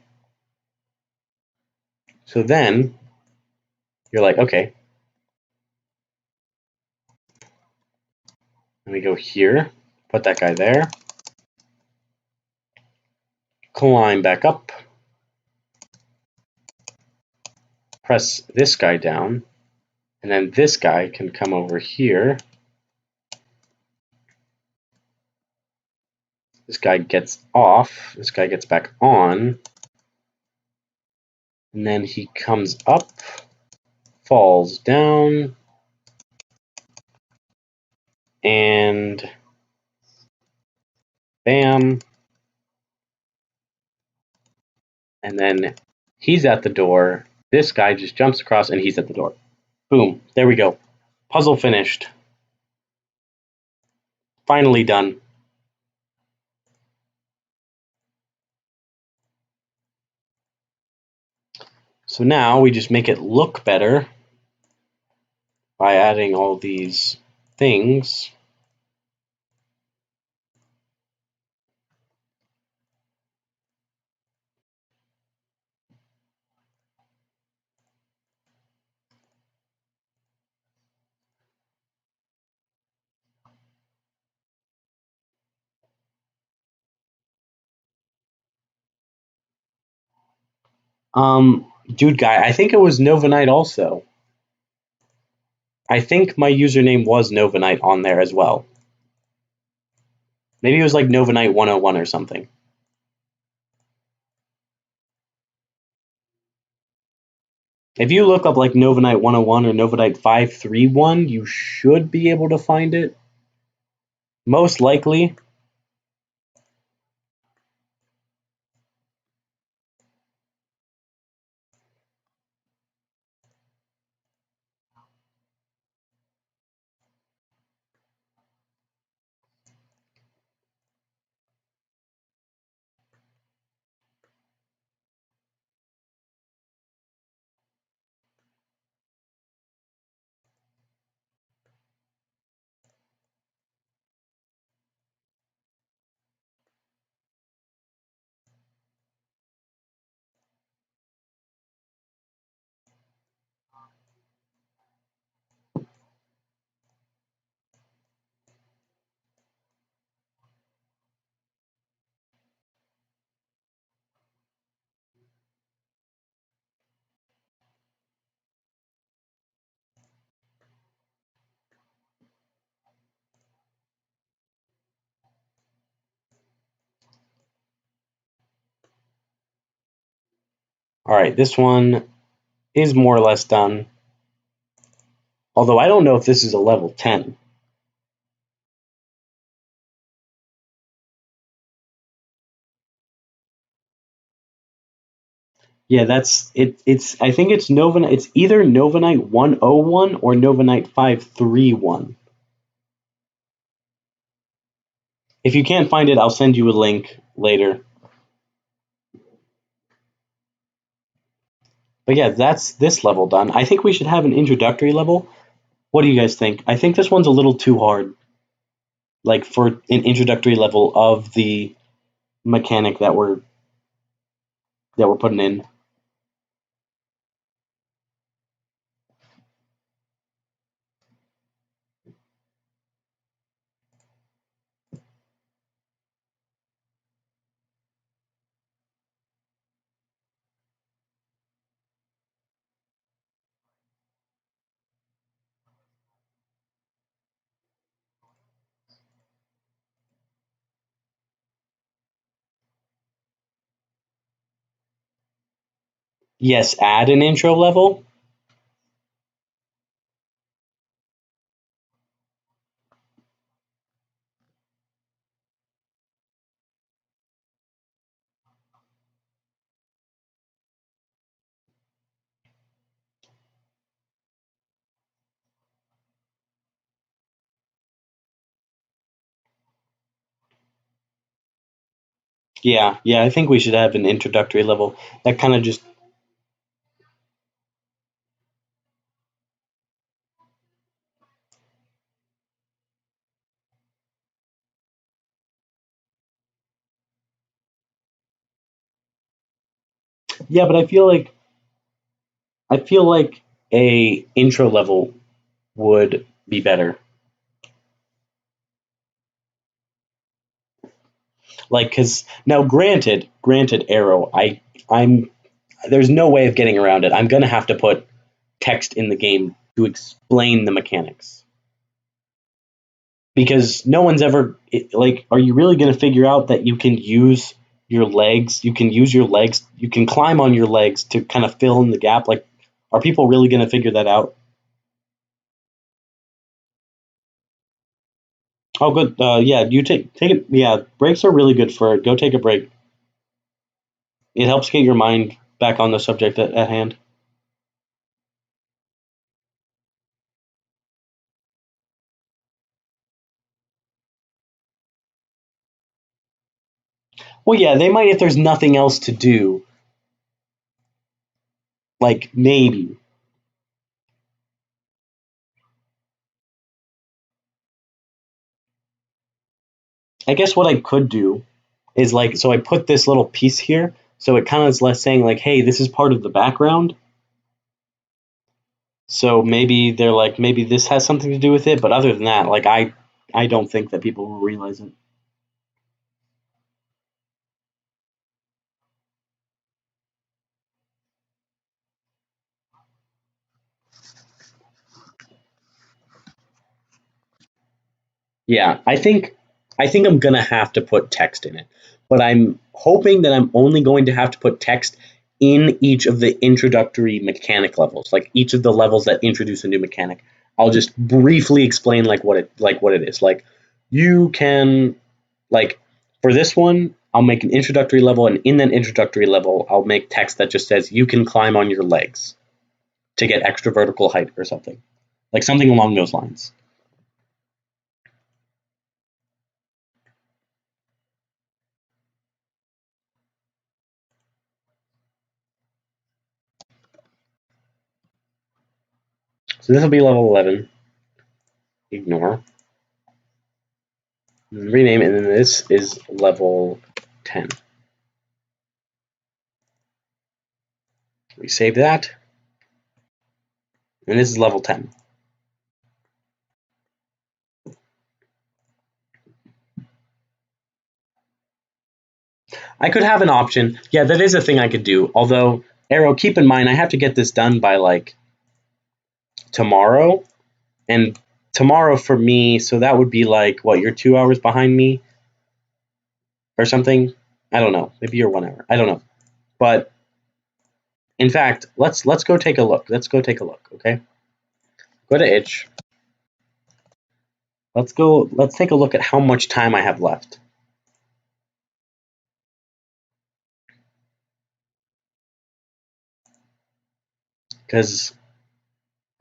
[SPEAKER 1] So then you're like, okay, let me go here, put that guy there, climb back up, press this guy down, and then this guy can come over here. This guy gets off, this guy gets back on, and then he comes up, falls down, and bam, and then he's at the door. This guy just jumps across and he's at the door. Boom, there we go. Puzzle finished. Finally done. So now we just make it look better by adding all these things. Dude guy, I think it was Nova Knight also. I think my username was Nova Knight on there as well. Maybe it was like Nova Knight 101 or something. If you look up like Nova Knight 101 or Nova Knight 531, you should be able to find it. Most likely. All right, this one is more or less done. Although I don't know if this is a level 10. Yeah, that's it. I think it's Nova. It's either Nova Knight 101 or Nova Knight 531. If you can't find it, I'll send you a link later. But yeah, that's this level done. I think we should have an introductory level. What do you guys think? I think this one's a little too hard, like for an introductory level of the mechanic that we're putting in. Yes, add an intro level. Yeah, I think we should have an introductory level. That kind of just yeah, but I feel like a intro level would be better. Like, because now, granted, Arrow, I'm there's no way of getting around it. I'm gonna have to put text in the game to explain the mechanics because no one's ever like. Are you really gonna figure out that you can use your legs? You can use your legs. You can climb on your legs to kind of fill in the gap. Like, are people really gonna figure that out? Oh, good. Yeah, you take it. Yeah, breaks are really good for it. Go take a break. It helps get your mind back on the subject at hand. Well, yeah, they might if there's nothing else to do. Like maybe. I guess what I could do is like so I put this little piece here, so it kind of is less saying like, hey, this is part of the background. So maybe they're like, maybe this has something to do with it, but other than that, like I don't think that people will realize it. Yeah, I think I'm gonna have to put text in it, but I'm hoping that I'm only going to have to put text in each of the introductory mechanic levels, like each of the levels that introduce a new mechanic. I'll just briefly explain like what it is. Like you can like for this one, I'll make an introductory level, and in that introductory level, I'll make text that just says you can climb on your legs to get extra vertical height or something, like something along those lines. So this will be level 11. Ignore. Rename it, and then this is level 10. We save that, and this is level 10. I could have an option. Yeah, that is a thing I could do. Although, Arrow, keep in mind, I have to get this done by like tomorrow, and tomorrow for me, so that would be like what, you're 2 hours behind me or something. I don't know. Maybe you're 1 hour. I don't know. But In fact, let's go take a look. Let's go take a look, okay? Go to itch. Let's take a look at how much time I have left. Because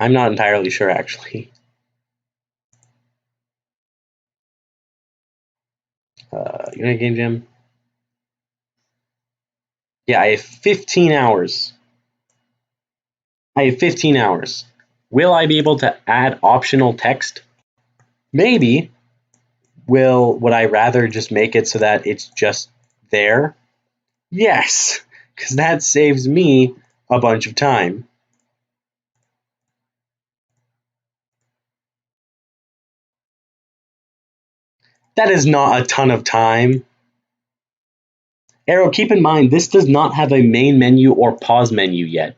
[SPEAKER 1] I'm not entirely sure actually. Unit Game Jam. Yeah, I have 15 hours. I have 15 hours. Will I be able to add optional text? Maybe. Would I rather just make it so that it's just there? Yes, because that saves me a bunch of time. That is not a ton of time. Arrow, keep in mind, this does not have a main menu or pause menu yet.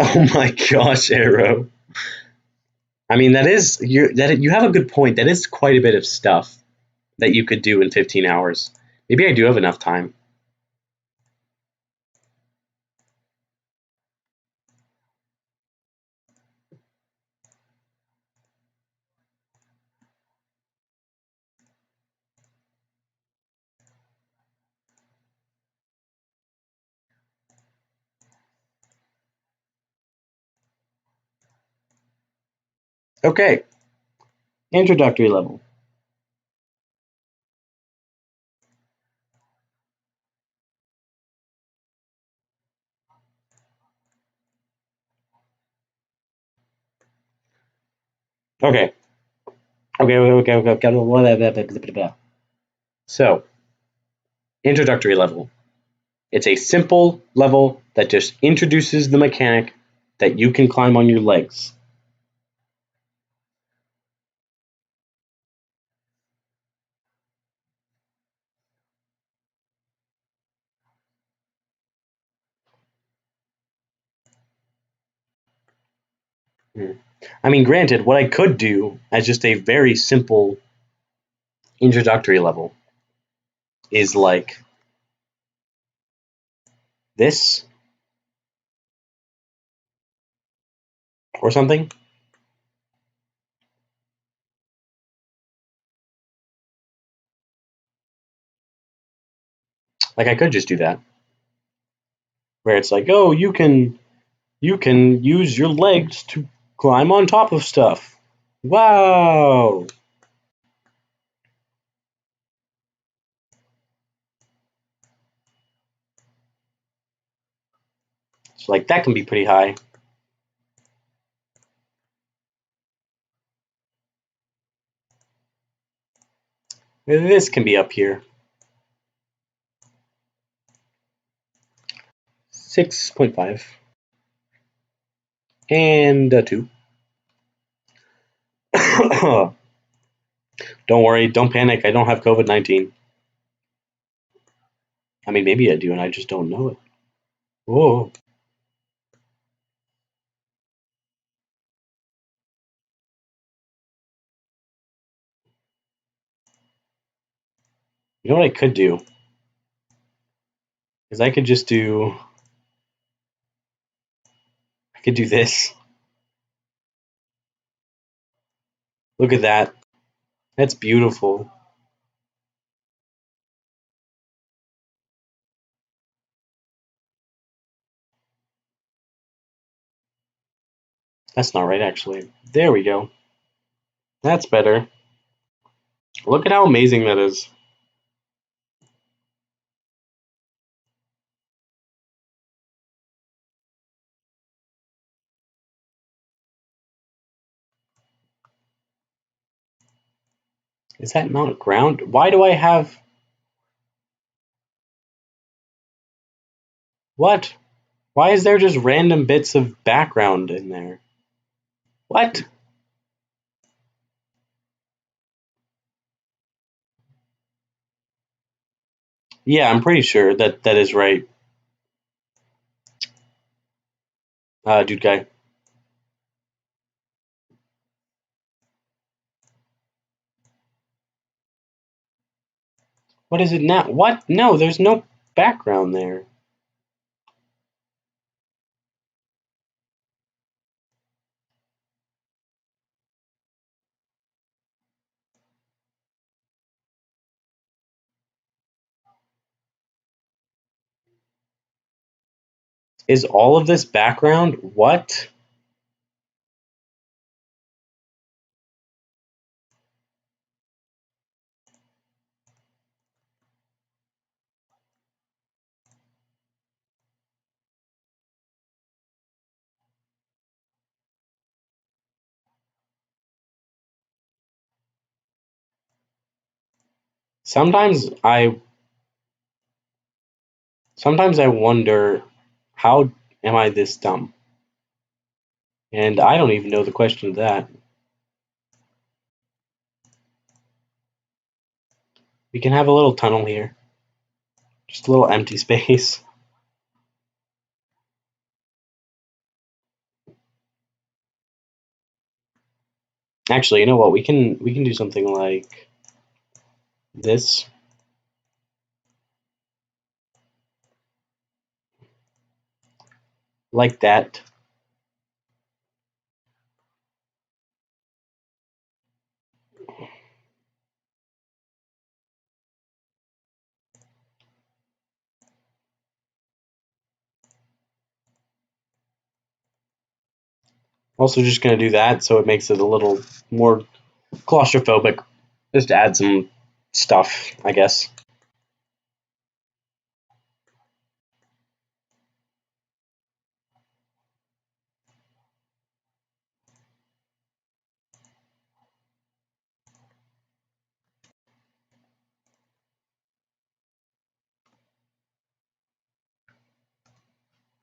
[SPEAKER 1] Oh my gosh, Arrow. I mean, you have a good point. That is quite a bit of stuff that you could do in 15 hours. Maybe I do have enough time. Okay, introductory level. Okay. Okay. So, introductory level. It's a simple level that just introduces the mechanic that you can climb on your legs. I mean, granted, what I could do as just a very simple introductory level is like this or something. Like I could just do that, where it's like, oh, you can use your legs to climb on top of stuff. Wow. So like that can be pretty high. This can be up here. 6.5 and 2. Don't worry, don't panic. I don't have COVID-19. I mean, maybe I do, and I just don't know it. Whoa. You know what I could do? Is I could do this. Look at that. That's beautiful. That's not right, actually. There we go. That's better. Look at how amazing that is. Is that not ground? Why do I have... What? Why is there just random bits of background in there? What? Yeah, I'm pretty sure that is right. Dude guy. What is it now? What? No, there's no background there. Is all of this background? What? Sometimes I sometimes I wonder how am I this dumb? And I don't even know the question to that. We can have a little tunnel here. Just a little empty space. Actually, you know what? We can do something like this. Like that. Also just gonna do that so it makes it a little more claustrophobic. Just add some stuff, I guess.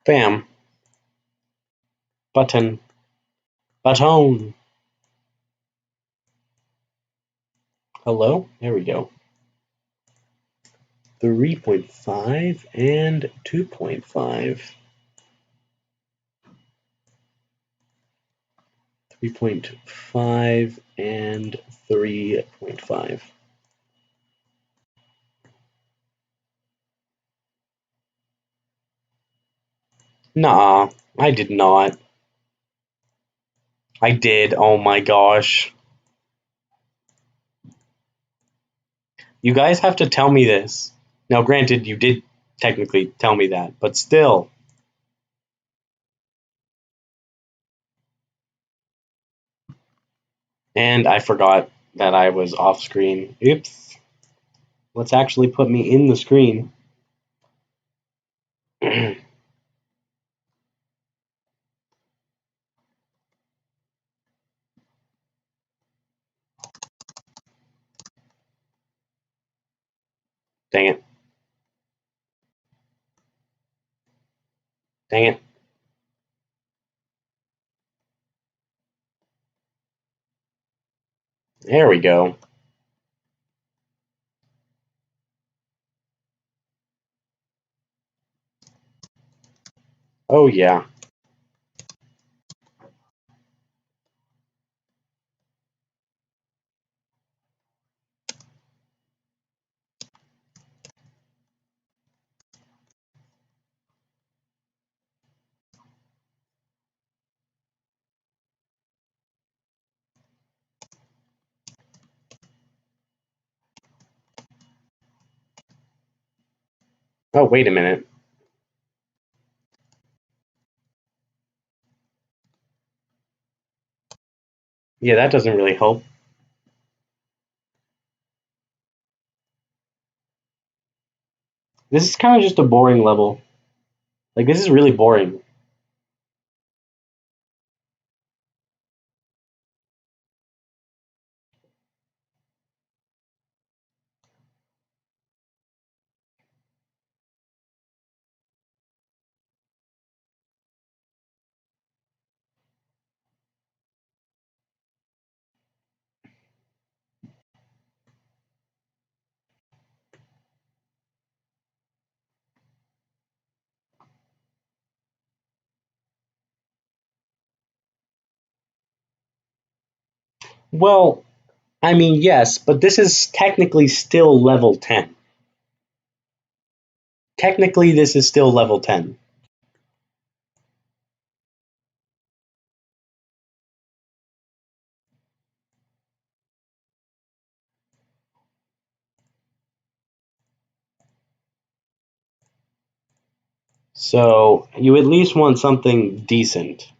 [SPEAKER 1] Bam. Button. Button. Hello? There we go. 3.5 and 2.5. 3.5 and 3.5. Nah, I did not. I did. Oh my gosh. You guys have to tell me this. Now, granted, you did technically tell me that, but still. And I forgot that I was off screen. Oops. Let's actually put me in the screen. Dang it. Dang it. There we go. Oh, yeah. Oh, wait a minute. Yeah, that doesn't really help. This is kind of just a boring level. Like, this is really boring. Well, I mean, yes, but this is technically still level 10. Technically, this is still level 10. So you at least want something decent.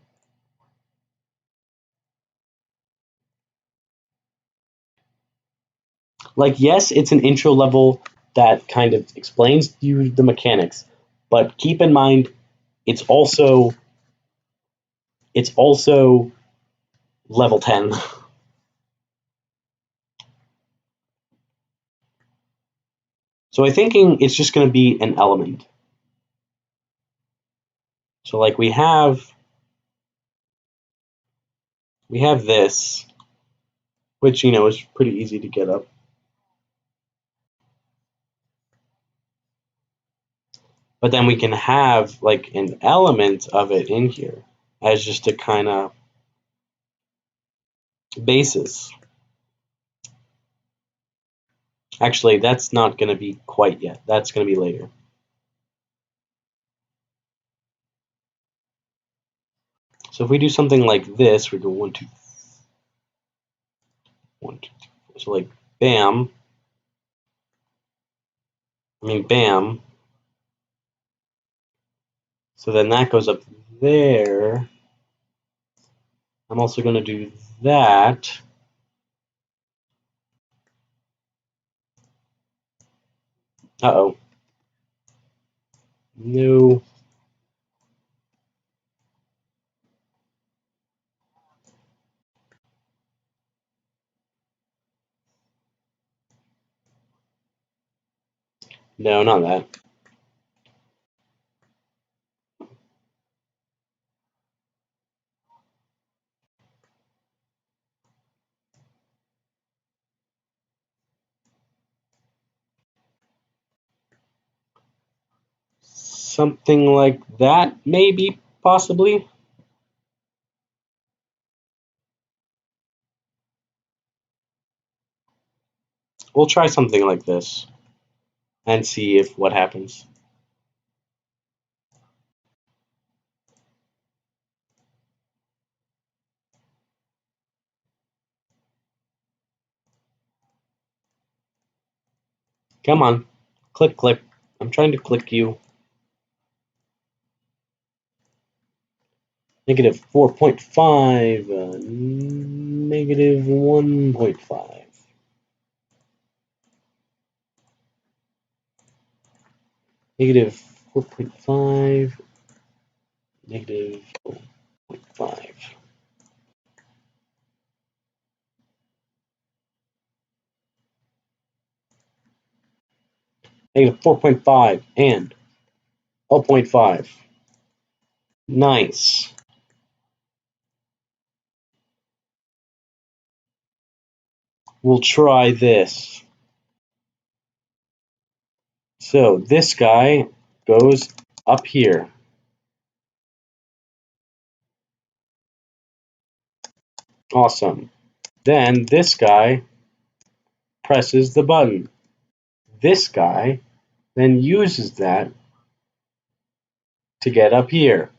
[SPEAKER 1] Like, yes, it's an intro level that kind of explains you the mechanics, but keep in mind it's also it's also level 10. So I'm thinking it's just going to be an element. So like we have this, which is pretty easy to get up. But then we can have like an element of it in here as just a kind of basis. Actually, that's not going to be quite yet. That's going to be later. So if we do something like this, we go 1, 2, 1, 2, 3. So like bam. I mean bam. So then that goes up there. I'm also going to do that. Uh-oh. No. No, not that. Something like that, maybe, possibly. We'll try something like this and see if what happens. Come on. Click, click. I'm trying to click you. Negative 4.5, negative 1.5. Negative 4.5, negative 0.5. Negative 4.5 and 0.5. Nice. We'll try this. So this guy goes up here. Awesome. Then this guy presses the button. This guy then uses that to get up here.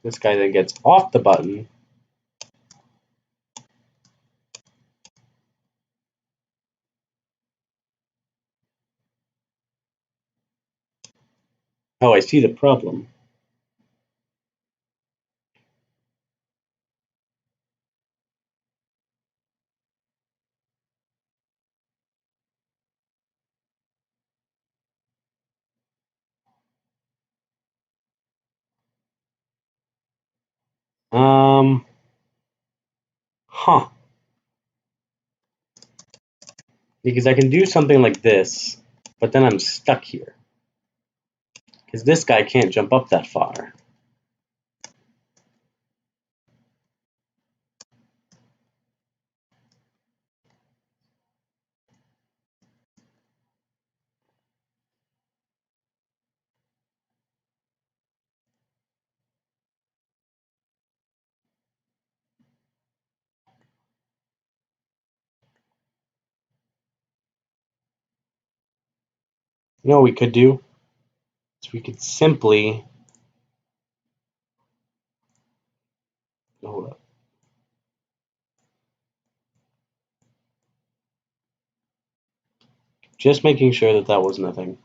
[SPEAKER 1] This guy then gets off the button. Oh, I see the problem. Um, huh. Because I can do something like this, but then I'm stuck here. Because this guy can't jump up that far. You know what we could do? So we could simply hold up. Just making sure that that wasn't a thing.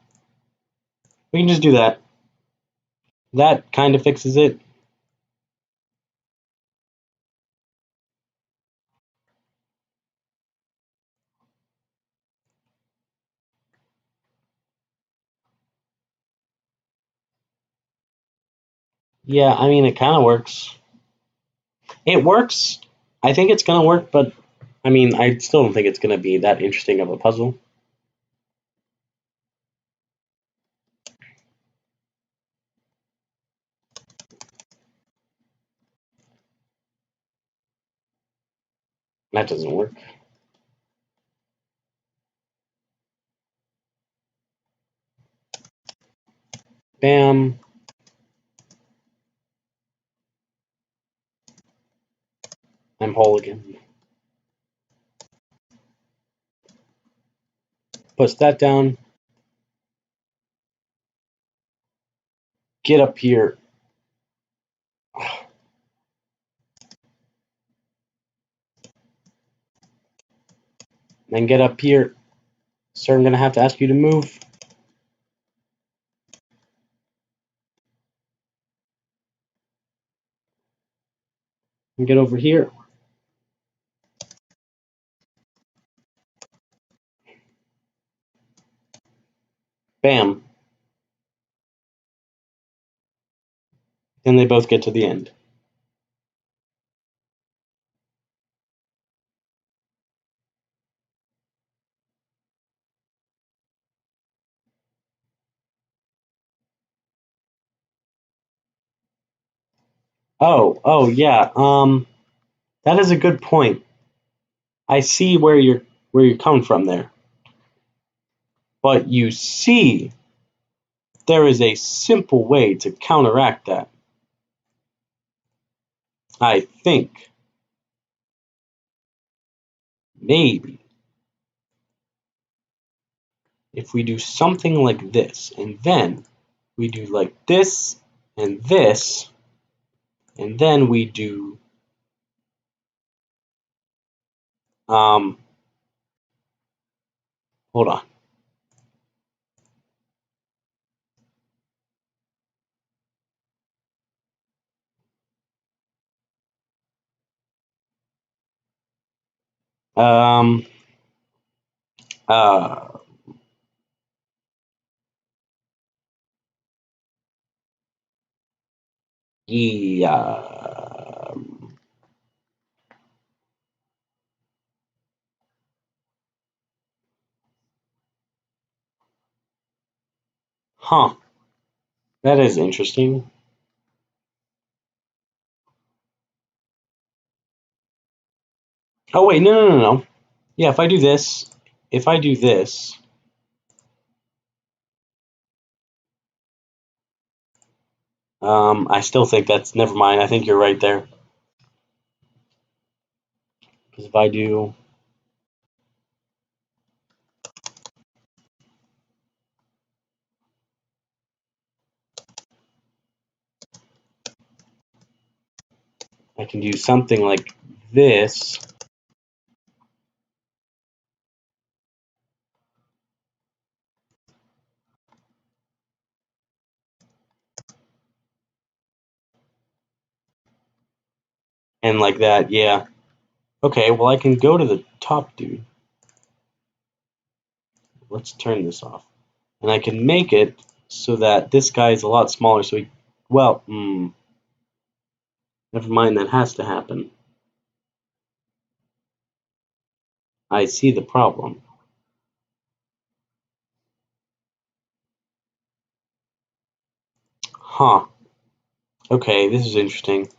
[SPEAKER 1] We can just do that. That kind of fixes it. Yeah, I mean, it kind of works. It works. I think it's gonna work, but I mean, I still don't think it's gonna be that interesting of a puzzle. That doesn't work. Bam. I'm whole again. Push that down. Get up here. Then get up here. Sir, I'm gonna have to ask you to move. And get over here. Bam. Then they both get to the end. Oh yeah. That is a good point. I see where you're coming from there. But you see, there is a simple way to counteract that. I think maybe if we do something like this, and then we do like this, and this, and then we do um hold on. Um uh yeah. Huh. That is interesting. Oh wait, no. Yeah, if I do this, I still think that's never mind. I think you're right there. Because if I do, I can do something like this, and like that. Yeah. Okay. Well, I can go to the top, dude. Let's turn this off, and I can make it so that this guy is a lot smaller. So he, well, never mind. That has to happen. I see the problem. Huh. Okay. This is interesting.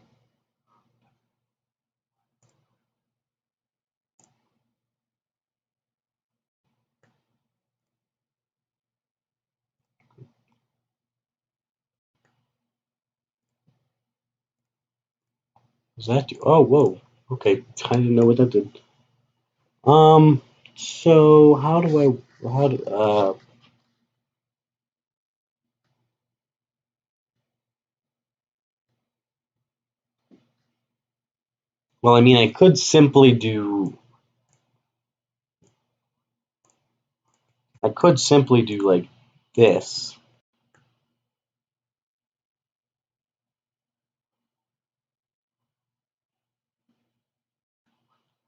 [SPEAKER 1] Does that do? Oh, whoa. Okay. I didn't know what that did. Um. So how do I? How do? Well, I mean, I could simply do... I could simply do like this.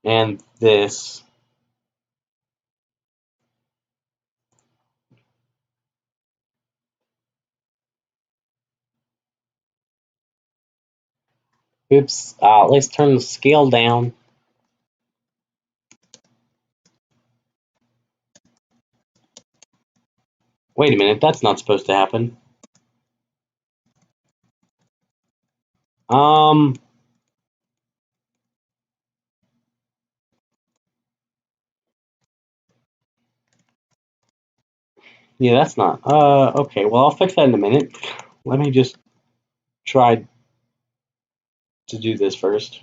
[SPEAKER 1] And this. Oops. Let's turn the scale down. Wait a minute, that's not supposed to happen. Yeah, that's not. Okay, well, I'll fix that in a minute. Let me just try to do this first.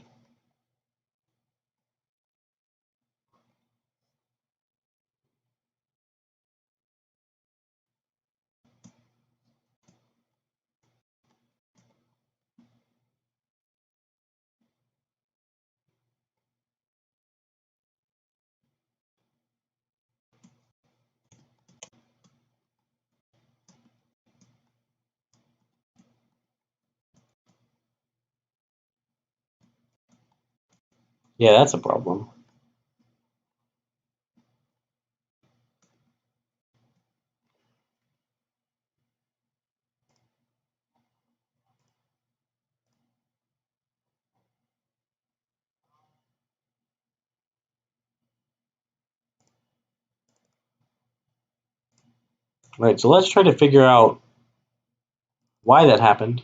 [SPEAKER 1] Yeah, that's a problem. Right, so let's try to figure out why that happened.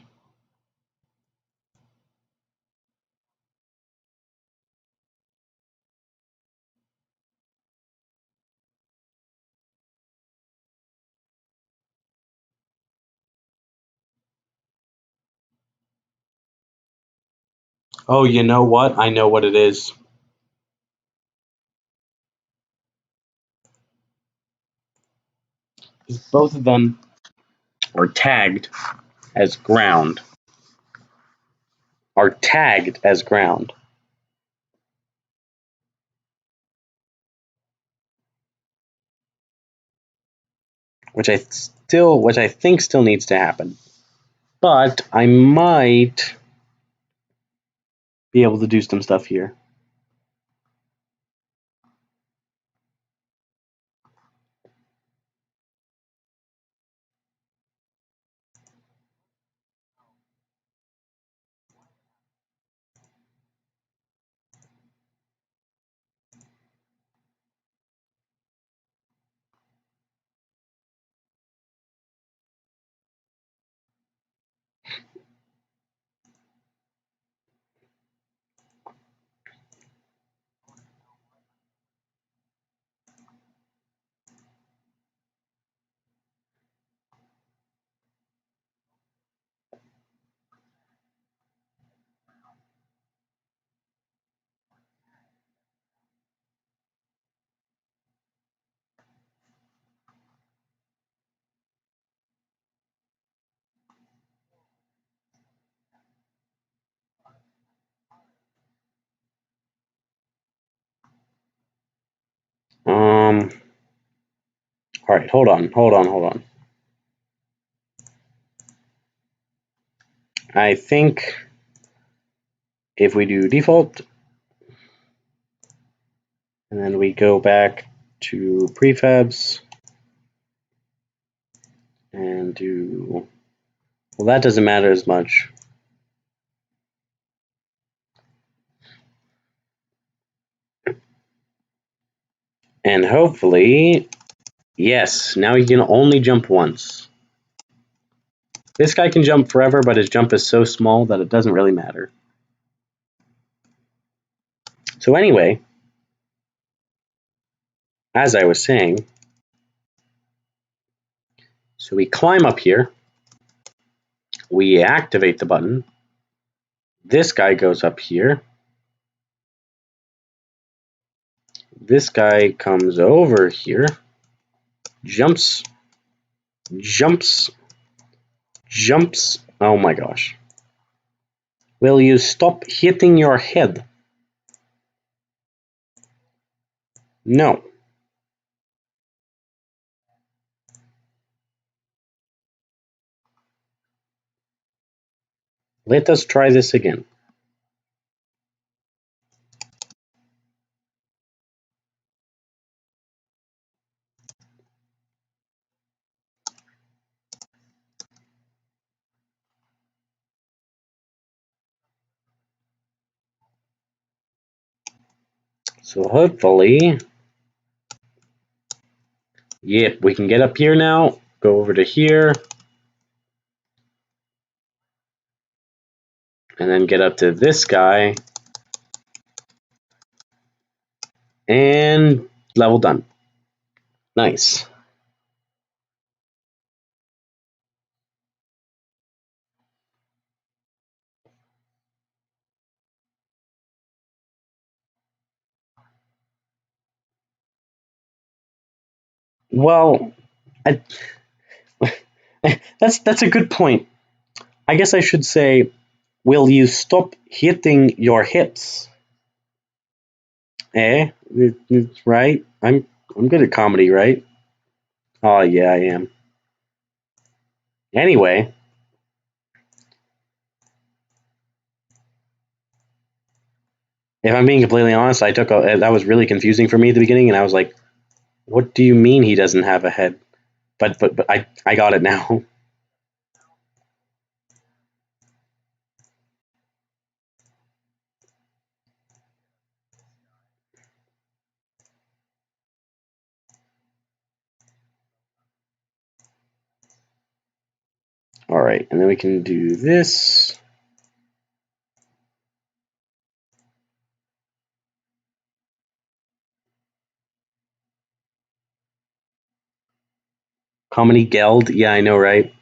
[SPEAKER 1] Oh, you know what? I know what it is. Both of them are tagged as ground. Are tagged as ground. Which I think still needs to happen. But I might be able to do some stuff here. All right, hold on. I think if we do default, and then we go back to prefabs and do, well, that doesn't matter as much. And hopefully, yes, now he can only jump once. This guy can jump forever, but his jump is so small that it doesn't really matter. So anyway, as I was saying, so we climb up here, we activate the button, this guy goes up here, this guy comes over here, jumps, oh my gosh. Will you stop hitting your head? No. Let us try this again. So hopefully, yep, we can get up here now, go over to here, and then get up to this guy, and level done. Nice. Well, I, that's a good point. I guess I should say, will you stop hitting your hips? Eh? Right? I'm good at comedy, right? Oh yeah, I am. Anyway, if I'm being completely honest, that was really confusing for me at the beginning, and I was like, "What do you mean he doesn't have a head?" But I got it now. All right, and then we can do this. Comedy Geld. Yeah, I know, right?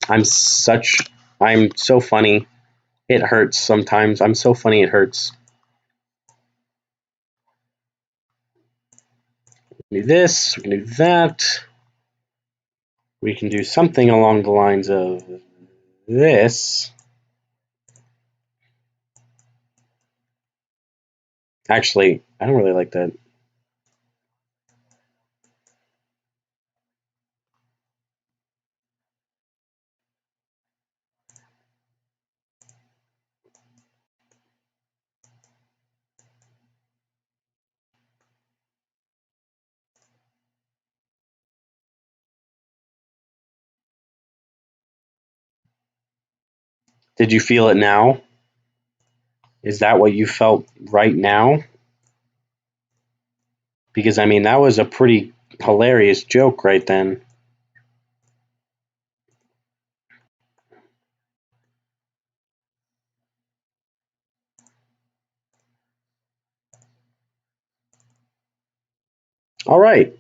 [SPEAKER 1] I'm such. I'm so funny. It hurts sometimes. I'm so funny. It hurts. We can do this. We can do that. We can do something along the lines of this. Actually, I don't really like that. Did you feel it now? Is that what you felt right now? Because I mean, that was a pretty hilarious joke right then. All right.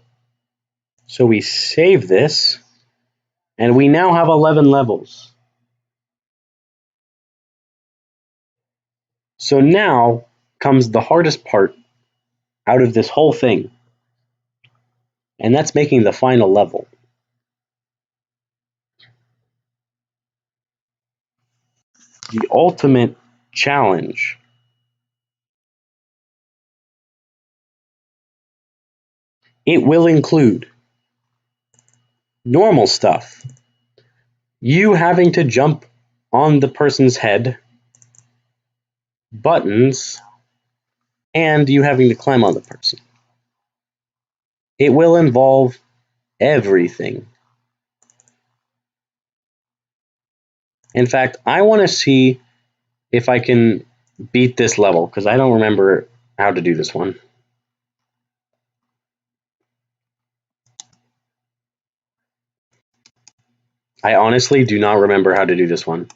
[SPEAKER 1] So we save this, and we now have 11 levels. So now comes the hardest part out of this whole thing, and that's making the final level. The ultimate challenge. It will include normal stuff. You having to jump on the person's head, buttons, and you having to climb on the person. It will involve everything. In fact, I want to see if I can beat this level because I don't remember how to do this one. I honestly do not remember how to do this one.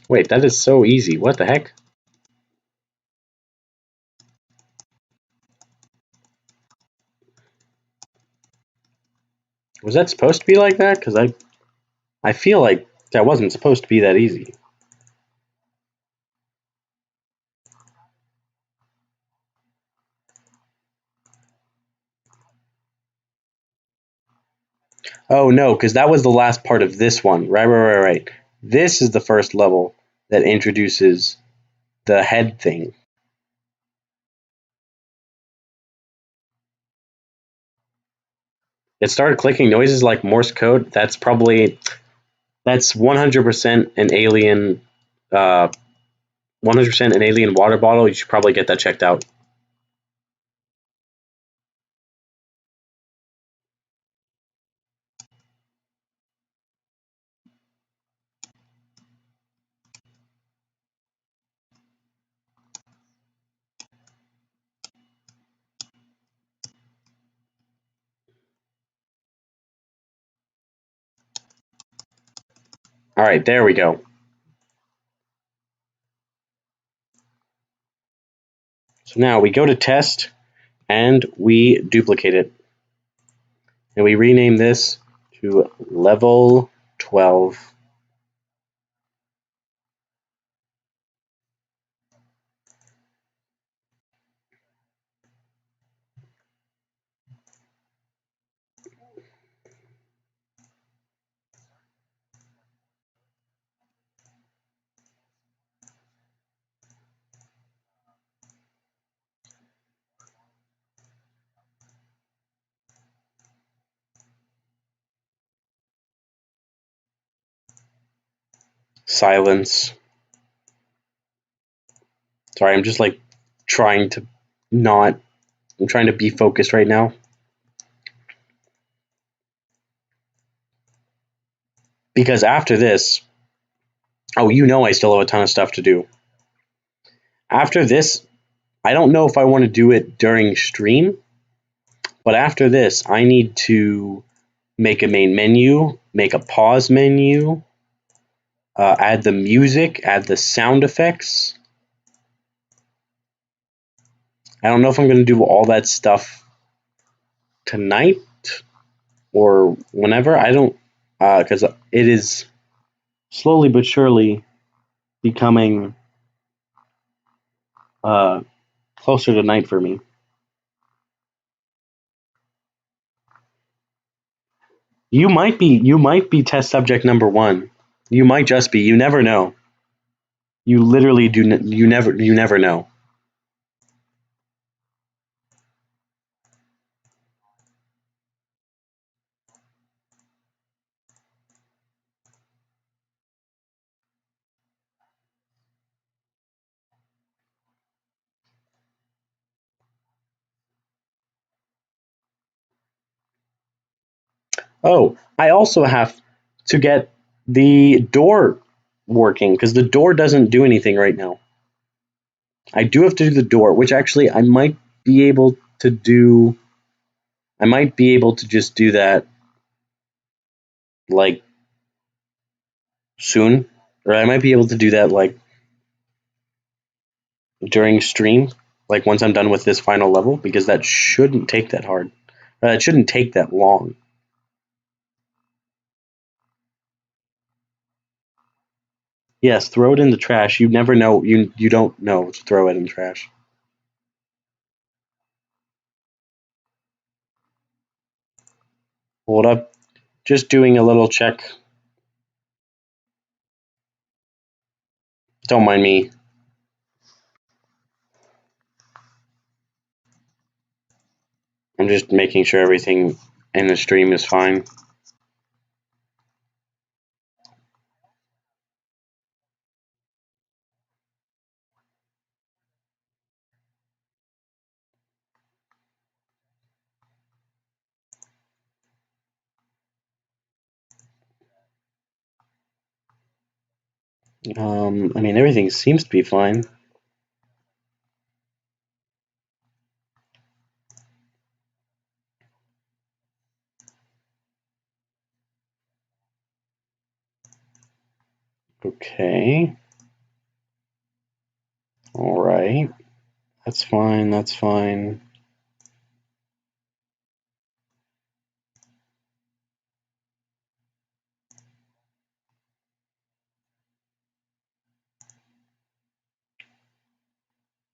[SPEAKER 1] Wait, that is so easy. What the heck? Was that supposed to be like that? Because I feel like that wasn't supposed to be that easy. Oh no, because that was the last part of this one. Right. This is the first level that introduces the head thing. It started clicking noises like Morse code. That's 100% an alien, 100% an alien water bottle. You should probably get that checked out. All right, there we go. So now we go to test and we duplicate it. And we rename this to level 12. Silence. Sorry, I'm just like trying to not, I'm trying to be focused right now. Because after this, oh, you know I still have a ton of stuff to do. After this, I don't know if I want to do it during stream, but after this, I need to make a main menu, make a pause menu, add the music, add the sound effects. I don't know if I'm going to do all that stuff tonight or whenever. I don't, because it is slowly but surely becoming closer to night for me. You might be test subject number one. You might just be. You never know. You literally do. You never know. Oh, I also have to get the door working because the door doesn't do anything right now. I do have to do the door, which actually I might be able to do. I might be able to just do that like soon, or I might be able to do that like during stream, like once I'm done with this final level, because that shouldn't take that hard. It shouldn't take that long. Yes, throw it in the trash. You never know. You don't know to throw it in the trash. Hold up. Just doing a little check. Don't mind me. I'm just making sure everything in the stream is fine. I mean, everything seems to be fine. Okay. All right. That's fine. That's fine.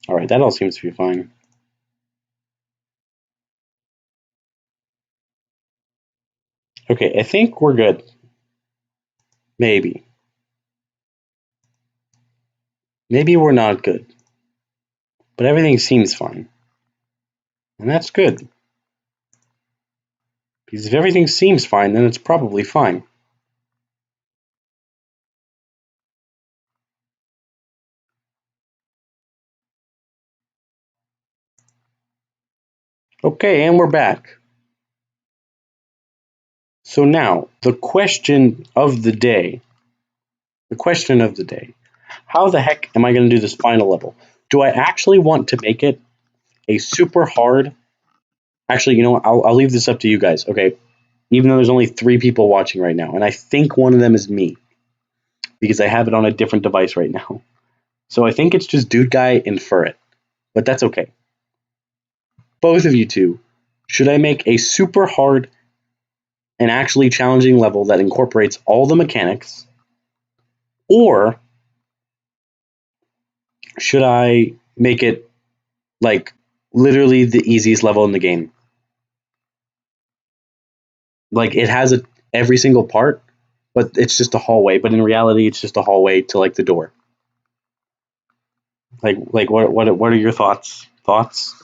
[SPEAKER 1] All right. That all seems to be fine. Okay, I think we're good. Maybe. Maybe we're not good. But everything seems fine. And that's good. Because if everything seems fine, then it's probably fine. Okay, and we're back. So now, the question of the day. The question of the day. How the heck am I going to do this final level? Do I actually want to make it a super hard? Actually, you know what? I'll leave this up to you guys, okay? Even though there's only 3 people watching right now, and I think one of them is me because I have it on a different device right now. So I think it's just Dude Guy and Furret, but that's okay. Both of you two, should I make a super hard and actually challenging level that incorporates all the mechanics, or should I make it like literally the easiest level in the game? Like it has every single part, but it's just a hallway. But in reality, it's just a hallway to like the door. Like what are your thoughts? Thoughts?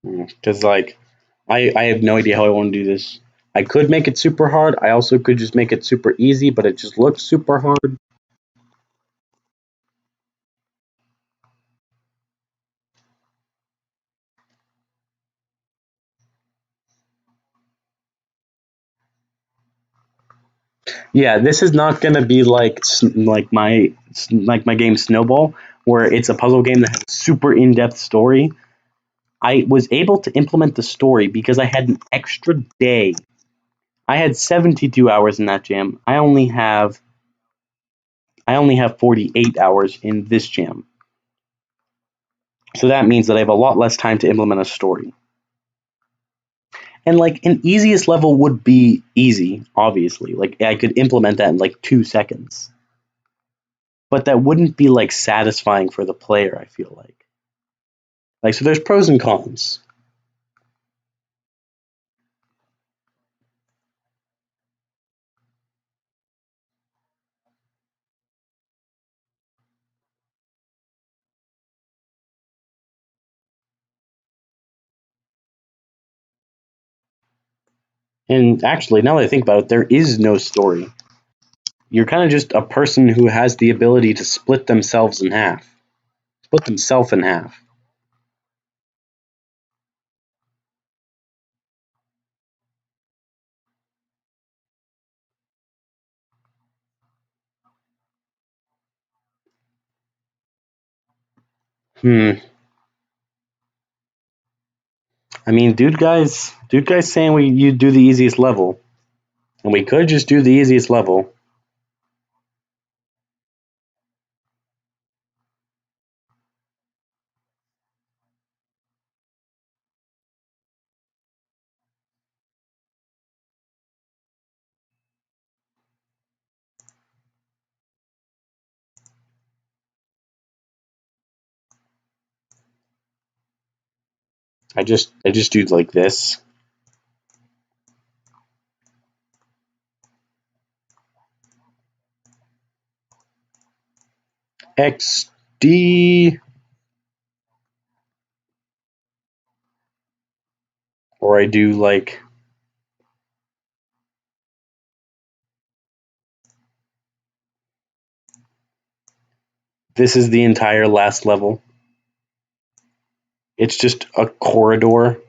[SPEAKER 1] Because like I have no idea how I want to do this. I could make it super hard. I also could just make it super easy, but it just looks super hard. Yeah, this is not gonna be like my game Snowball, where it's a puzzle game that has a super in-depth story. I was able to implement the story because I had an extra day. I had 72 hours in that jam. I only have 48 hours in this jam. So that means that I have a lot less time to implement a story. And like an easiest level would be easy, obviously. Like I could implement that in like 2 seconds. But that wouldn't be like satisfying for the player, I feel like. Like so there's pros and cons. And actually, now that I think about it, there is no story. You're kind of just a person who has the ability to split themselves in half. Split themselves in half. Hmm. I mean, dude guys saying you do the easiest level, and we could just do the easiest level. I just do like this. XD, or I do like this is the entire last level. It's just a corridor.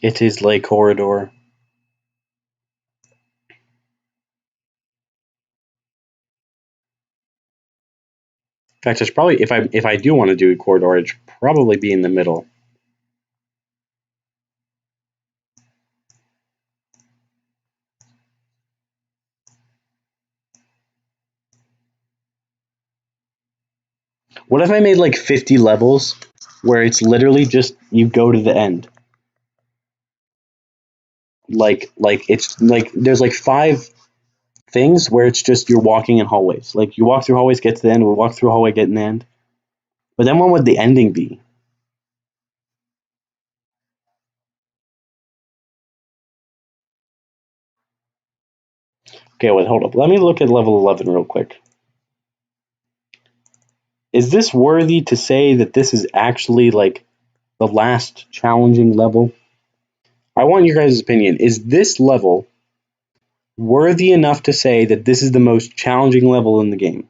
[SPEAKER 1] It is like corridor. In fact, it's probably if I do want to do a corridor, it should probably be in the middle. What if I made like 50 levels where it's literally just you go to the end? Like it's like there's like 5 things where it's just you're walking in hallways. Like you walk through hallways, get to the end, we walk through a hallway, get in the end. But then what would the ending be? Okay, wait, hold up. Let me look at level 11 real quick. Is this worthy to say that this is actually like the last challenging level? I want your guys' opinion. Is this level worthy enough to say that this is the most challenging level in the game?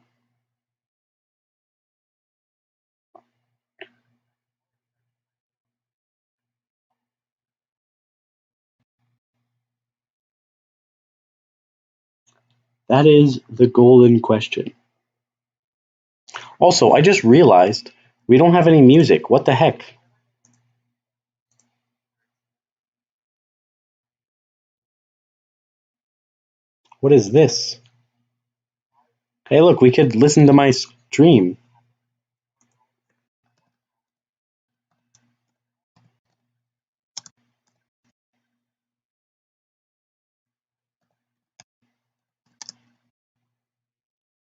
[SPEAKER 1] That is the golden question. Also, I just realized we don't have any music. What the heck? What is this? Hey, look, we could listen to my stream.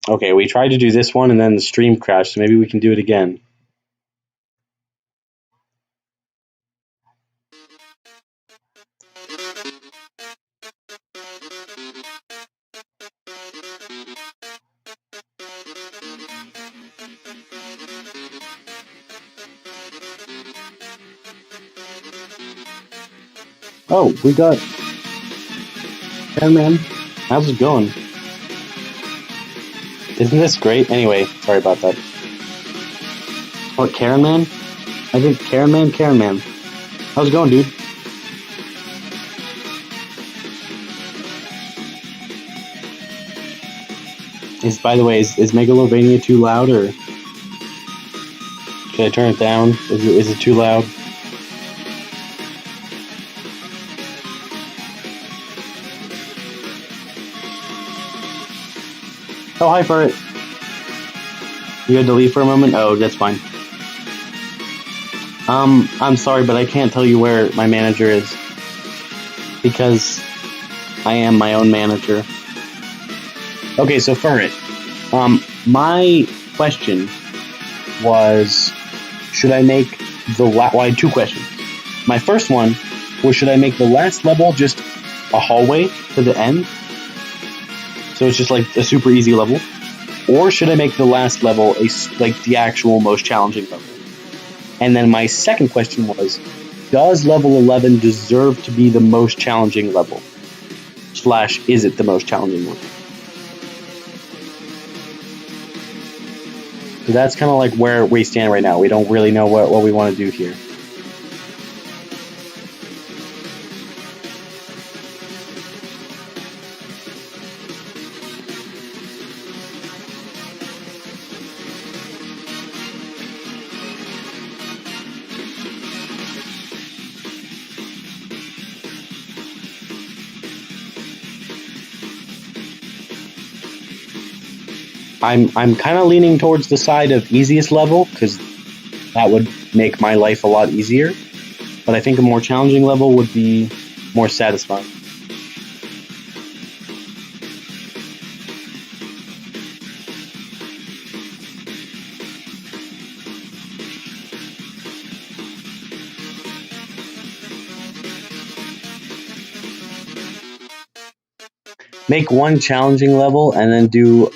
[SPEAKER 1] Okay, we tried to do this one and then the stream crashed, so maybe we can do it again. Oh, we got. Hey, man. How's it going? Isn't this great? Anyway, sorry about that. What, Karen Man? I think Karen Man, Karen Man. How's it going, dude? By the way, is Megalovania too loud, or should I turn it down? Is it too loud? Oh, hi, Furret. You had to leave for a moment? Oh, that's fine. I'm sorry, but I can't tell you where my manager is. Because I am my own manager. Okay, so Furret. My question was, should I make well, I had 2 questions. My first one was, should I make the last level just a hallway to the end? So it's just like a super easy level? Or should I make the last level like the actual most challenging level? And then my second question was, does level 11 deserve to be the most challenging level? / is it the most challenging level? So that's kind of like where we stand right now. We don't really know what we want to do here. I'm kind of leaning towards the side of easiest level because that would make my life a lot easier. But I think a more challenging level would be more satisfying. Make one challenging level and then do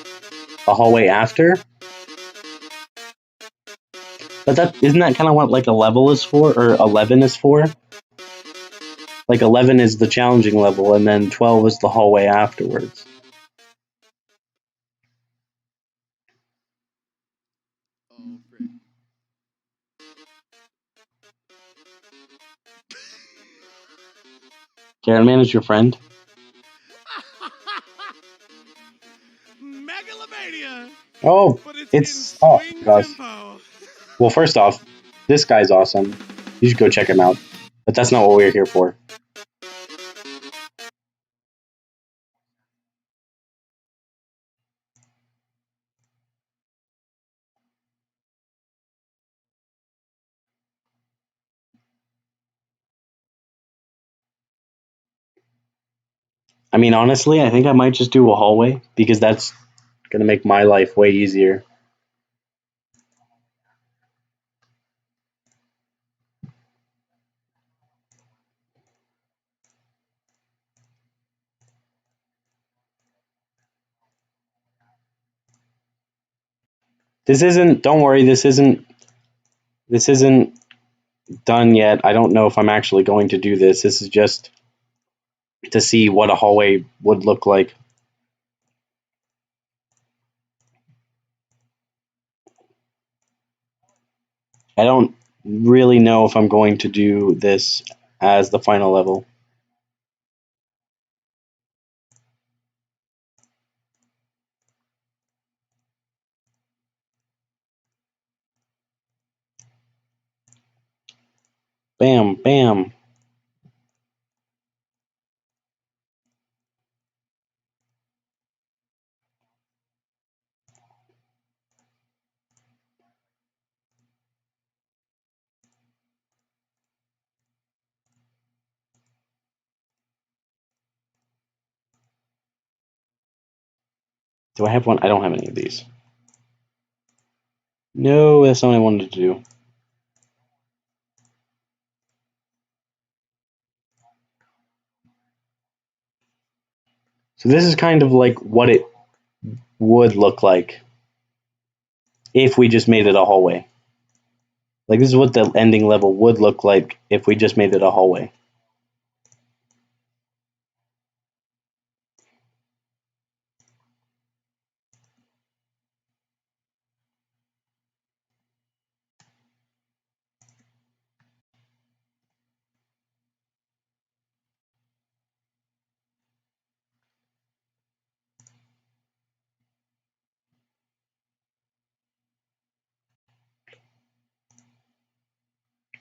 [SPEAKER 1] a hallway after. But that isn't that kind of what like a level is for, or 11 is for? Like 11 is the challenging level, and then 12 is the hallway afterwards.
[SPEAKER 2] Oh, great.
[SPEAKER 1] Karen Man is your friend?
[SPEAKER 2] Megalovania!
[SPEAKER 1] Oh,
[SPEAKER 2] But it's
[SPEAKER 1] it's
[SPEAKER 2] in
[SPEAKER 1] oh
[SPEAKER 2] swing
[SPEAKER 1] gosh.
[SPEAKER 2] tempo.
[SPEAKER 1] Well, first off, this guy's awesome. You should go check him out. But that's not what we're here for. I mean, honestly, I think I might just do a hallway because that's gonna make my life way easier. This isn't. Don't worry. This isn't. This isn't done yet. I don't know if I'm actually going to do this. This is just to see what a hallway would look like. I don't really know if I'm going to do this as the final level. Bam, bam. Do I have one? I don't have any of these. No, that's not what I wanted to do. So this is kind of like what it would look like if we just made it a hallway. Like this is what the ending level would look like if we just made it a hallway.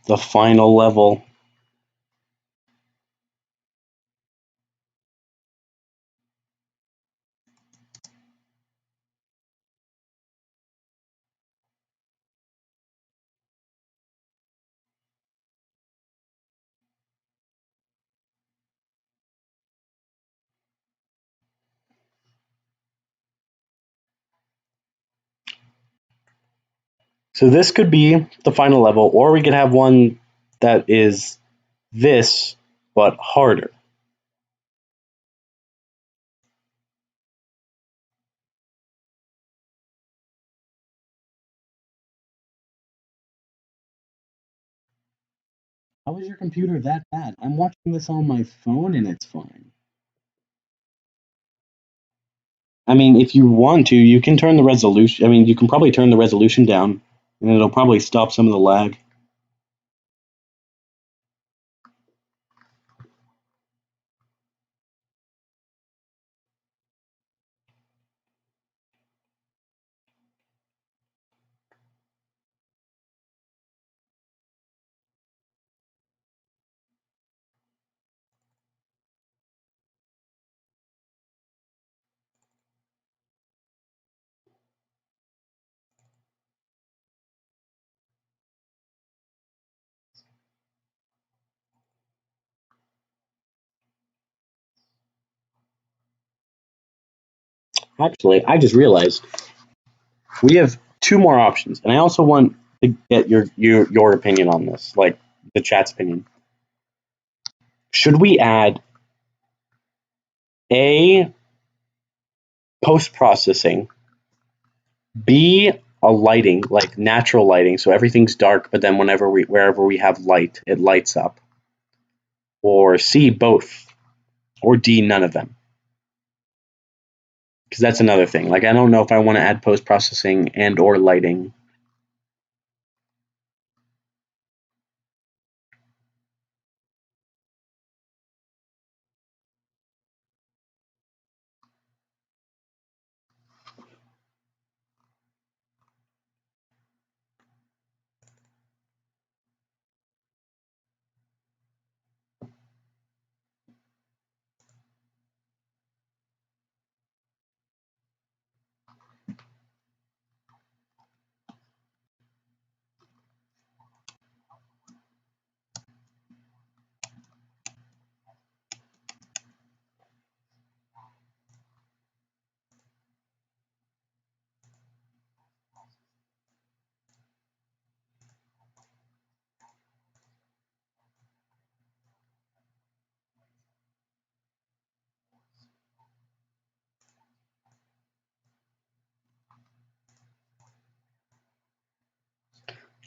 [SPEAKER 1] The final level. So this could be the final level, or we could have one that is this, but harder. How is your computer that bad? I'm watching this on my phone and it's fine. I mean, if you want to, you can turn the resolution. I mean, you can probably turn the resolution down and it'll probably stop some of the lag. Actually, I just realized we have two more options, and I also want to get your opinion on this, like the chat's opinion. Should we add A, post processing, B, a lighting, like natural lighting, so everything's dark, but then wherever we have light, it lights up, or C, both, or D, none of them? Because that's another thing. Like I don't know if I want to add post processing and or lighting.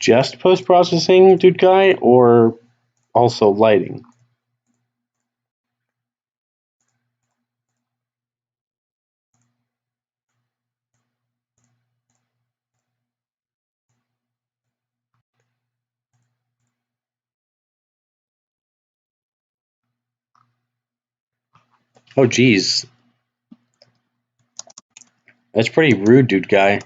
[SPEAKER 1] just post-processing, dude guy, or also lighting? Oh, geez. That's pretty rude, dude guy.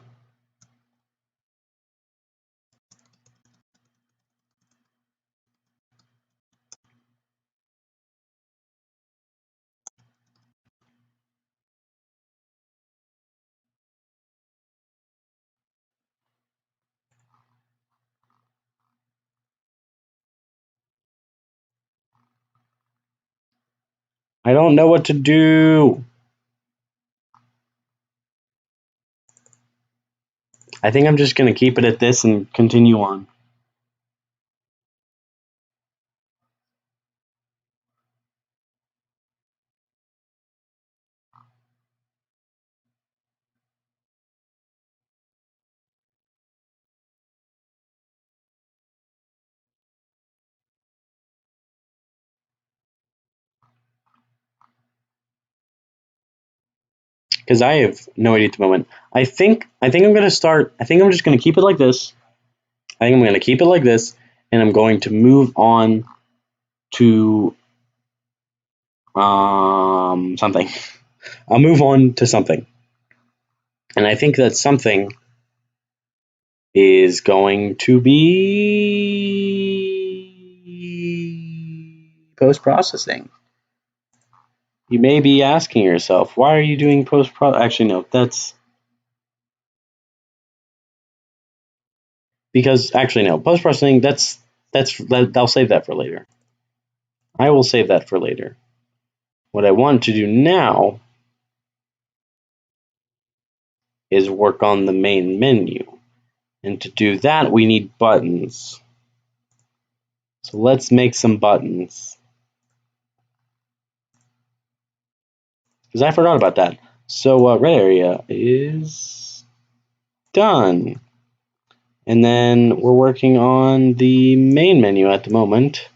[SPEAKER 1] I don't know what to do. I think I'm just going to keep it at this and continue on. Because I have no idea at the moment. I think I'm gonna start. I think I'm just gonna keep it like this. I think I'm gonna keep it like this, and I'm going to move on to something. I'll move on to something, and I think that something is going to be post processing. You may be asking yourself, why are you doing post processing? Actually, no, that's because actually no, post processing. I'll save that for later. I will save that for later. What I want to do now is work on the main menu. And to do that, we need buttons. So let's make some buttons. Because I forgot about that. So red area is done. And then we're working on the main menu at the moment.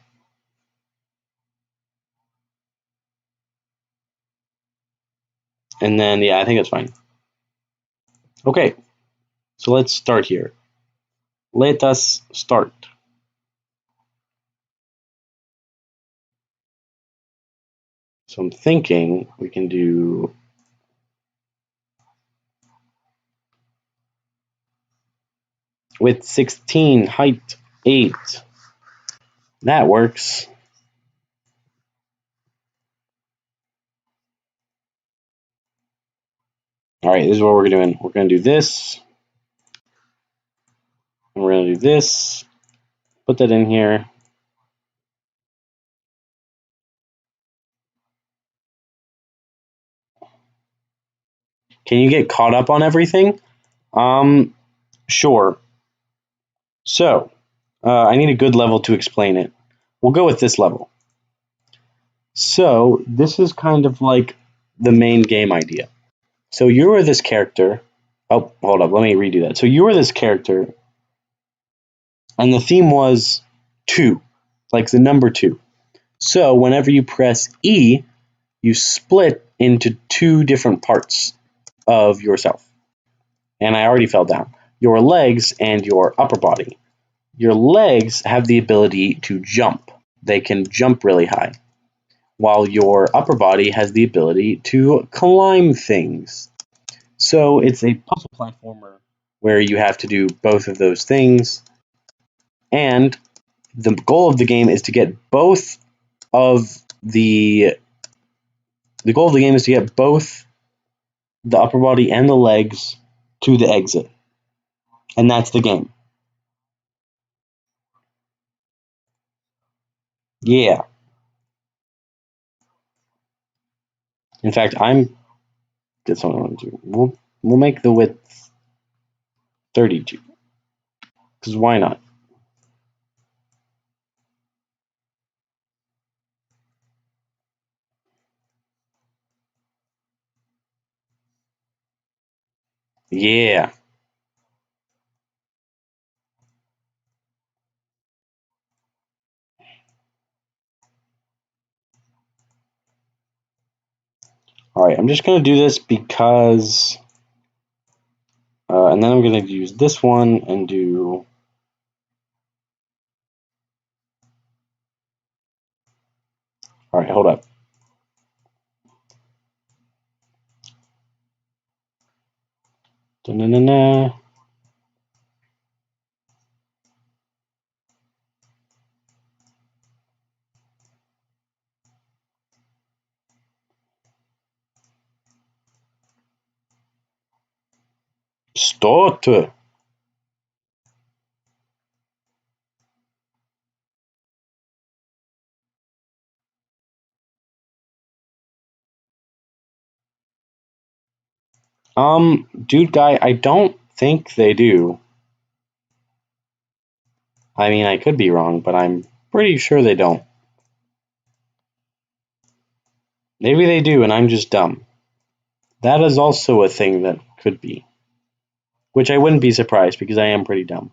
[SPEAKER 1] And then, yeah, I think it's fine. Okay, so let's start here. Let us start. So I'm thinking we can do width 16, height 8. That works. All right, this is what we're doing. We're going to do this. And we're going to do this. Put that in here. Can you get caught up on everything? Sure. So, I need a good level to explain it. We'll go with this level. So, this is kind of like the main game idea. So, you were this character. Oh, hold up. Let me redo that. So, you were this character, and the theme was 2, like the number 2. So, whenever you press E, you split into 2 different parts of yourself. And I already fell down. Your legs and your upper body. Your legs have the ability to jump. They can jump really high. While your upper body has the ability to climb things. So it's a puzzle platformer where you have to do both of those things. And the goal of the game is to get both of the goal of the game is to get both the upper body and the legs to the exit. And that's the game. Yeah. In fact, that's what I want to do. We'll make the width 32. Because why not? Yeah. Alright, I'm just going to do this because... and then I'm going to use this one and do... Alright, hold up. Da-na-na-na. Start. Dude guy, I don't think they do. I mean, I could be wrong, but I'm pretty sure they don't. Maybe they do, and I'm just dumb. That is also a thing that could be. Which I wouldn't be surprised, because I am pretty dumb.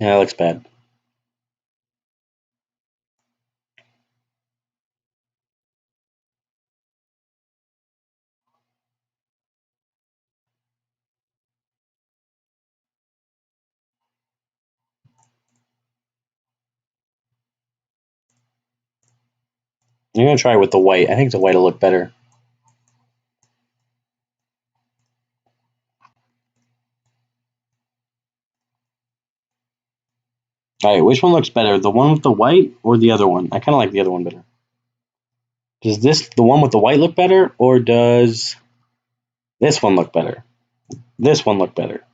[SPEAKER 1] Yeah, that looks bad. I'm going to try it with the white. I think the white will look better. Alright, which one looks better? The one with the white or the other one? I kind of like the other one better. Does the one with the white look better, or does this one look better? This one look better.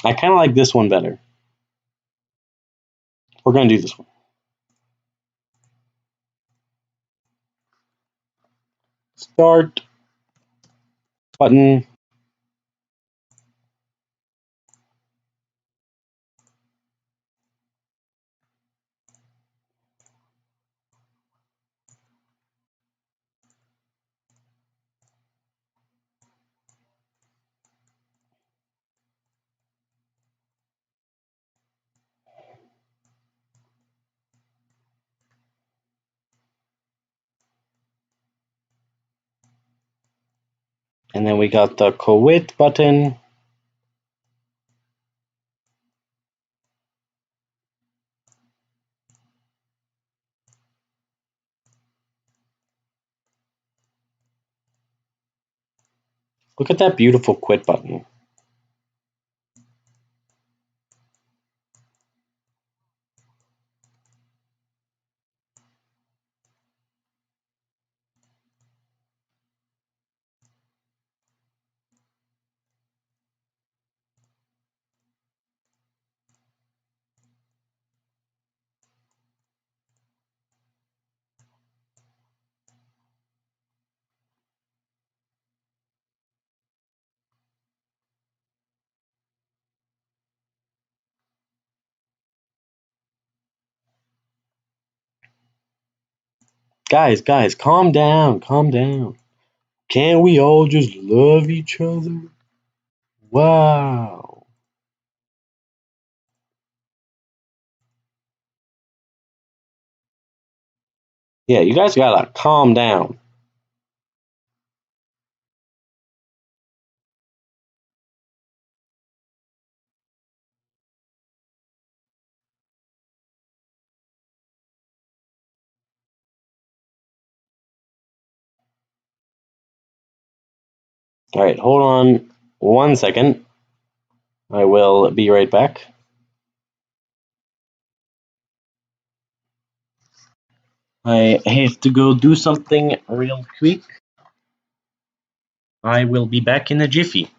[SPEAKER 1] I kind of like this one better. We're going to do this one. Start. Button. And then we got the quit button. Look at that beautiful quit button. Guys, calm down, calm down. Can't we all just love each other? Wow. Yeah, you guys gotta calm down.
[SPEAKER 3] Alright, hold on 1 second. I will be right back. I have to go do something real quick. I will be back in a jiffy.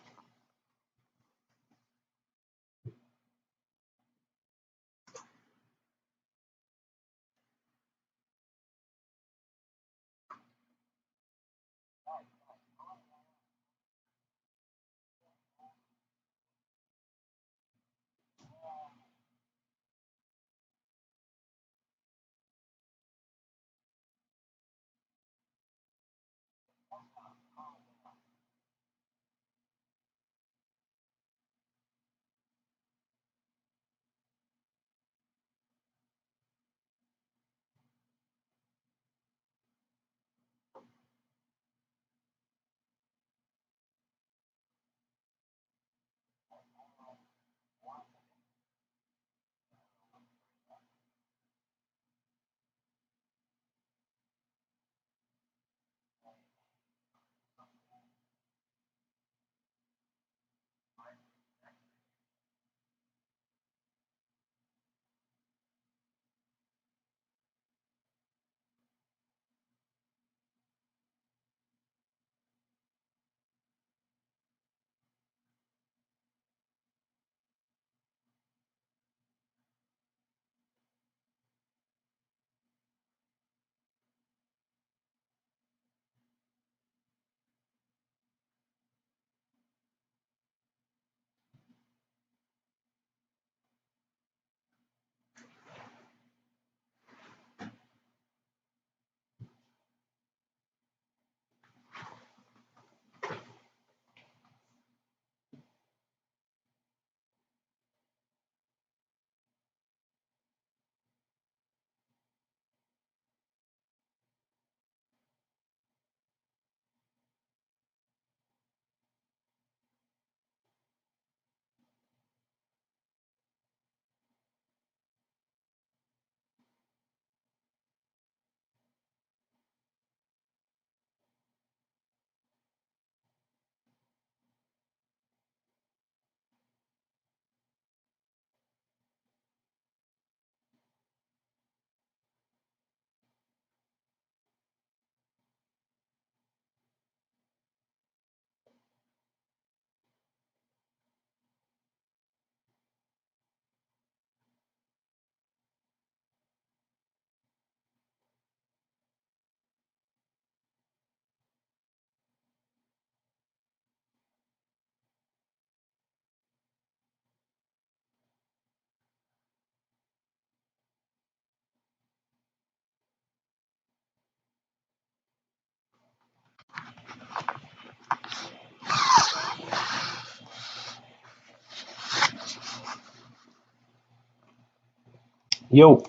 [SPEAKER 3] Yo,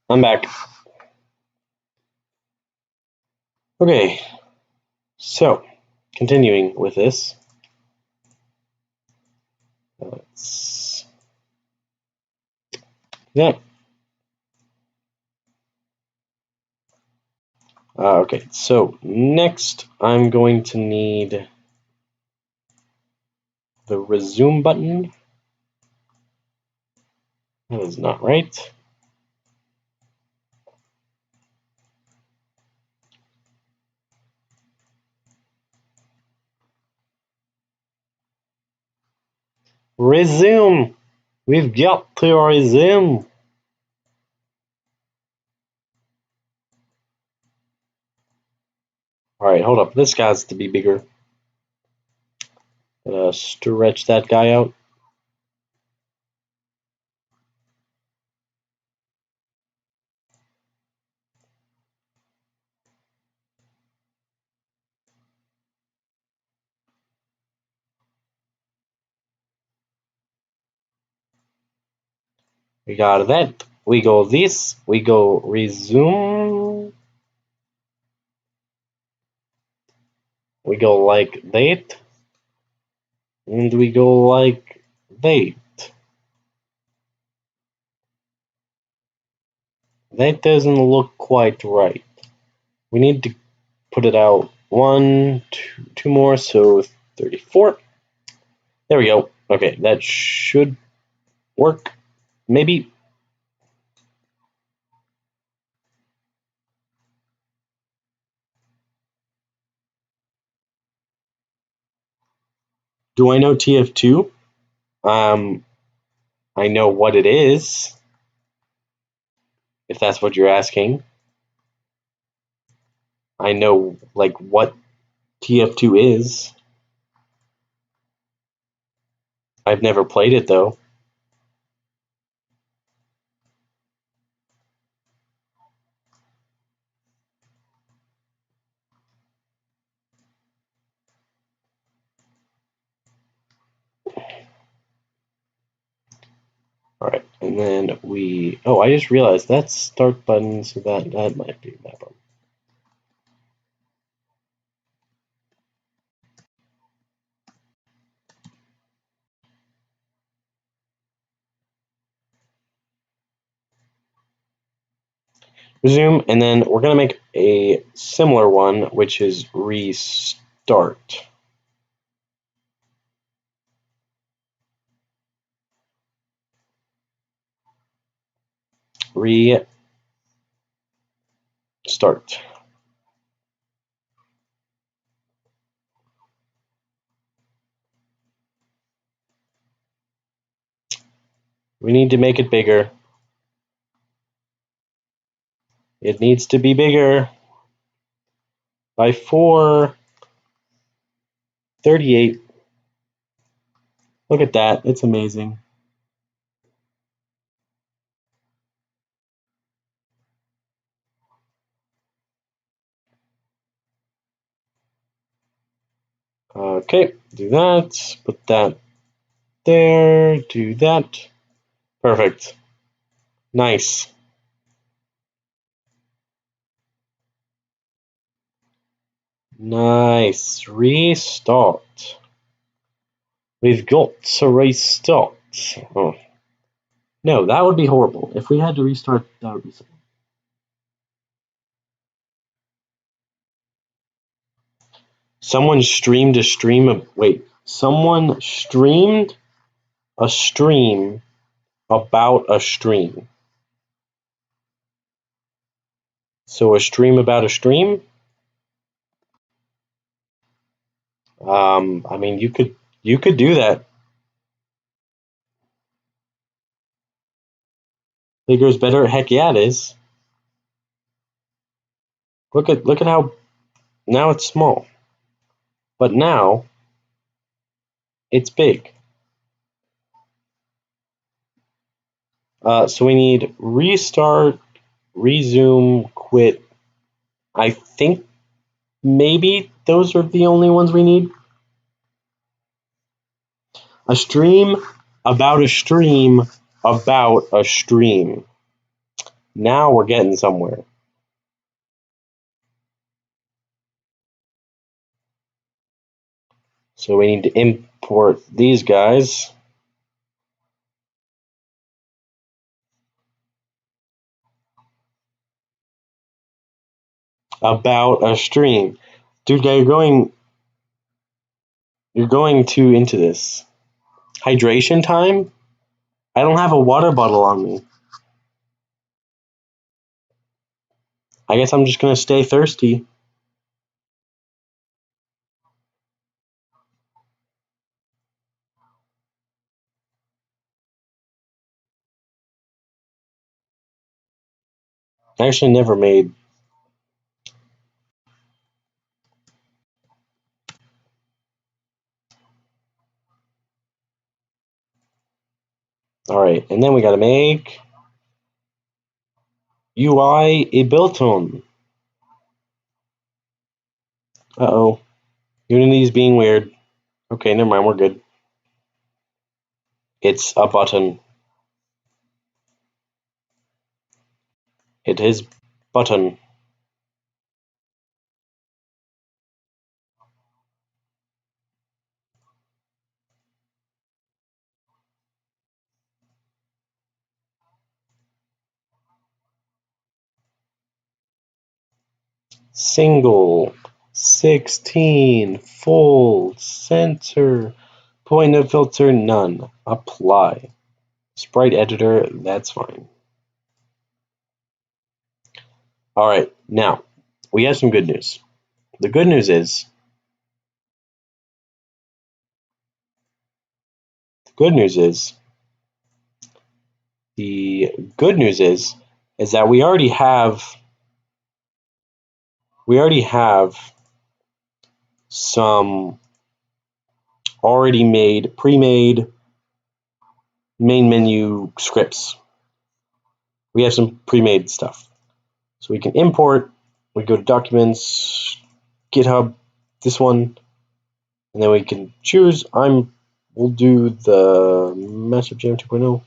[SPEAKER 3] I'm back. Okay, so continuing with this. Let's. Yeah. Okay, so next I'm going to need the resume button. That is not right. Resume! We've got to resume! Alright, hold up. This guy's to be bigger. Stretch that guy out. We got that. We go this. We go resume. We go like that. And we go like that. That doesn't look quite right. We need to put it out one, two more, so 34. There we go. Okay, that should work. Maybe. Do I know TF2? I know what it is, if that's what you're asking. I know, like, what TF2 is. I've never played it, though. Alright, and then we... Oh, I just realized that's start button, so that might be that button. Resume, and then we're going to make a similar one, which is restart. Restart. We need to make it bigger. It needs to be bigger by 4. 38. Look at that. It's amazing. Okay, do that. Put that there. Do that. Perfect. Nice. Nice. Restart. We've got to restart. Oh. No, that would be horrible. If we had to restart, that would be so. Someone streamed a stream of. Wait. Someone streamed a stream about a stream. So a stream about a stream? I mean, you could do that. Bigger is better. Heck yeah, it is. Look at how now it's small, but now it's big. So we need restart, resume, quit. I think maybe those are the only ones we need. A stream about a stream about a stream. Now we're getting somewhere. So we need to import these guys. About a stream. Dude, guy, you're going too into this. Hydration time? I don't have a water bottle on me. I guess I'm just gonna stay thirsty. I actually never made. Alright, and then we gotta make UI Ableton. Uh-oh. Unity's being weird. Okay, never mind, we're good. It's a button. It is button. Single. 16. Full. Center. Point of filter, none. Apply. Sprite editor, that's fine. Alright, now, we have some good news. The good news is that we already have some pre-made main menu scripts. We have some pre-made stuff. So we can import, we go to Documents, GitHub, this one, and then we can choose, we'll do the Master Jam 2.0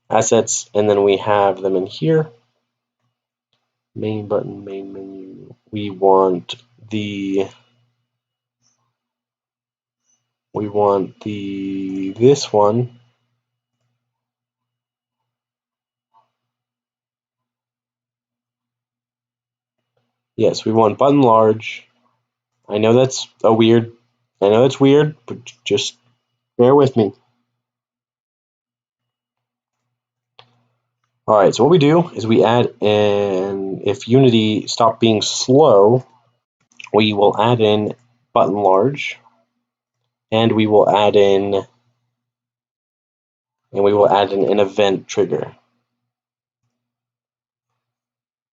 [SPEAKER 3] assets, and then we have them in here. Main button, main menu. We want this one. Yes, we want button large. I know that's weird, but just bear with me. Alright, so what we do is we add in, if Unity stopped being slow, we will add in button large, and we will add in an event trigger.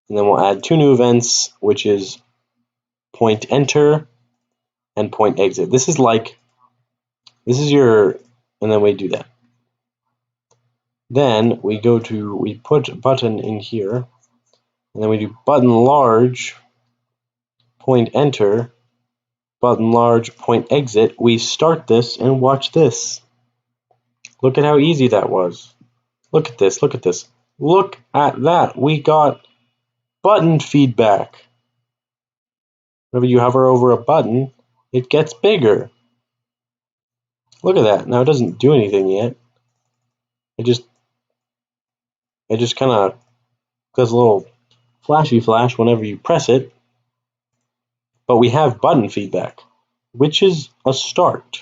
[SPEAKER 3] And then we'll add two new events, which is point enter and point exit. This is your, and then we do that. Then we put button in here, and then we do button large, point enter, button large, point exit. We start this and watch this. Look at how easy that was. Look at this, look at this. Look at that. We got button feedback. Whenever you hover over a button, it gets bigger. Look at that. Now it doesn't do anything yet. It just kind of does a little flashy flash whenever you press it. But we have button feedback, which is a start.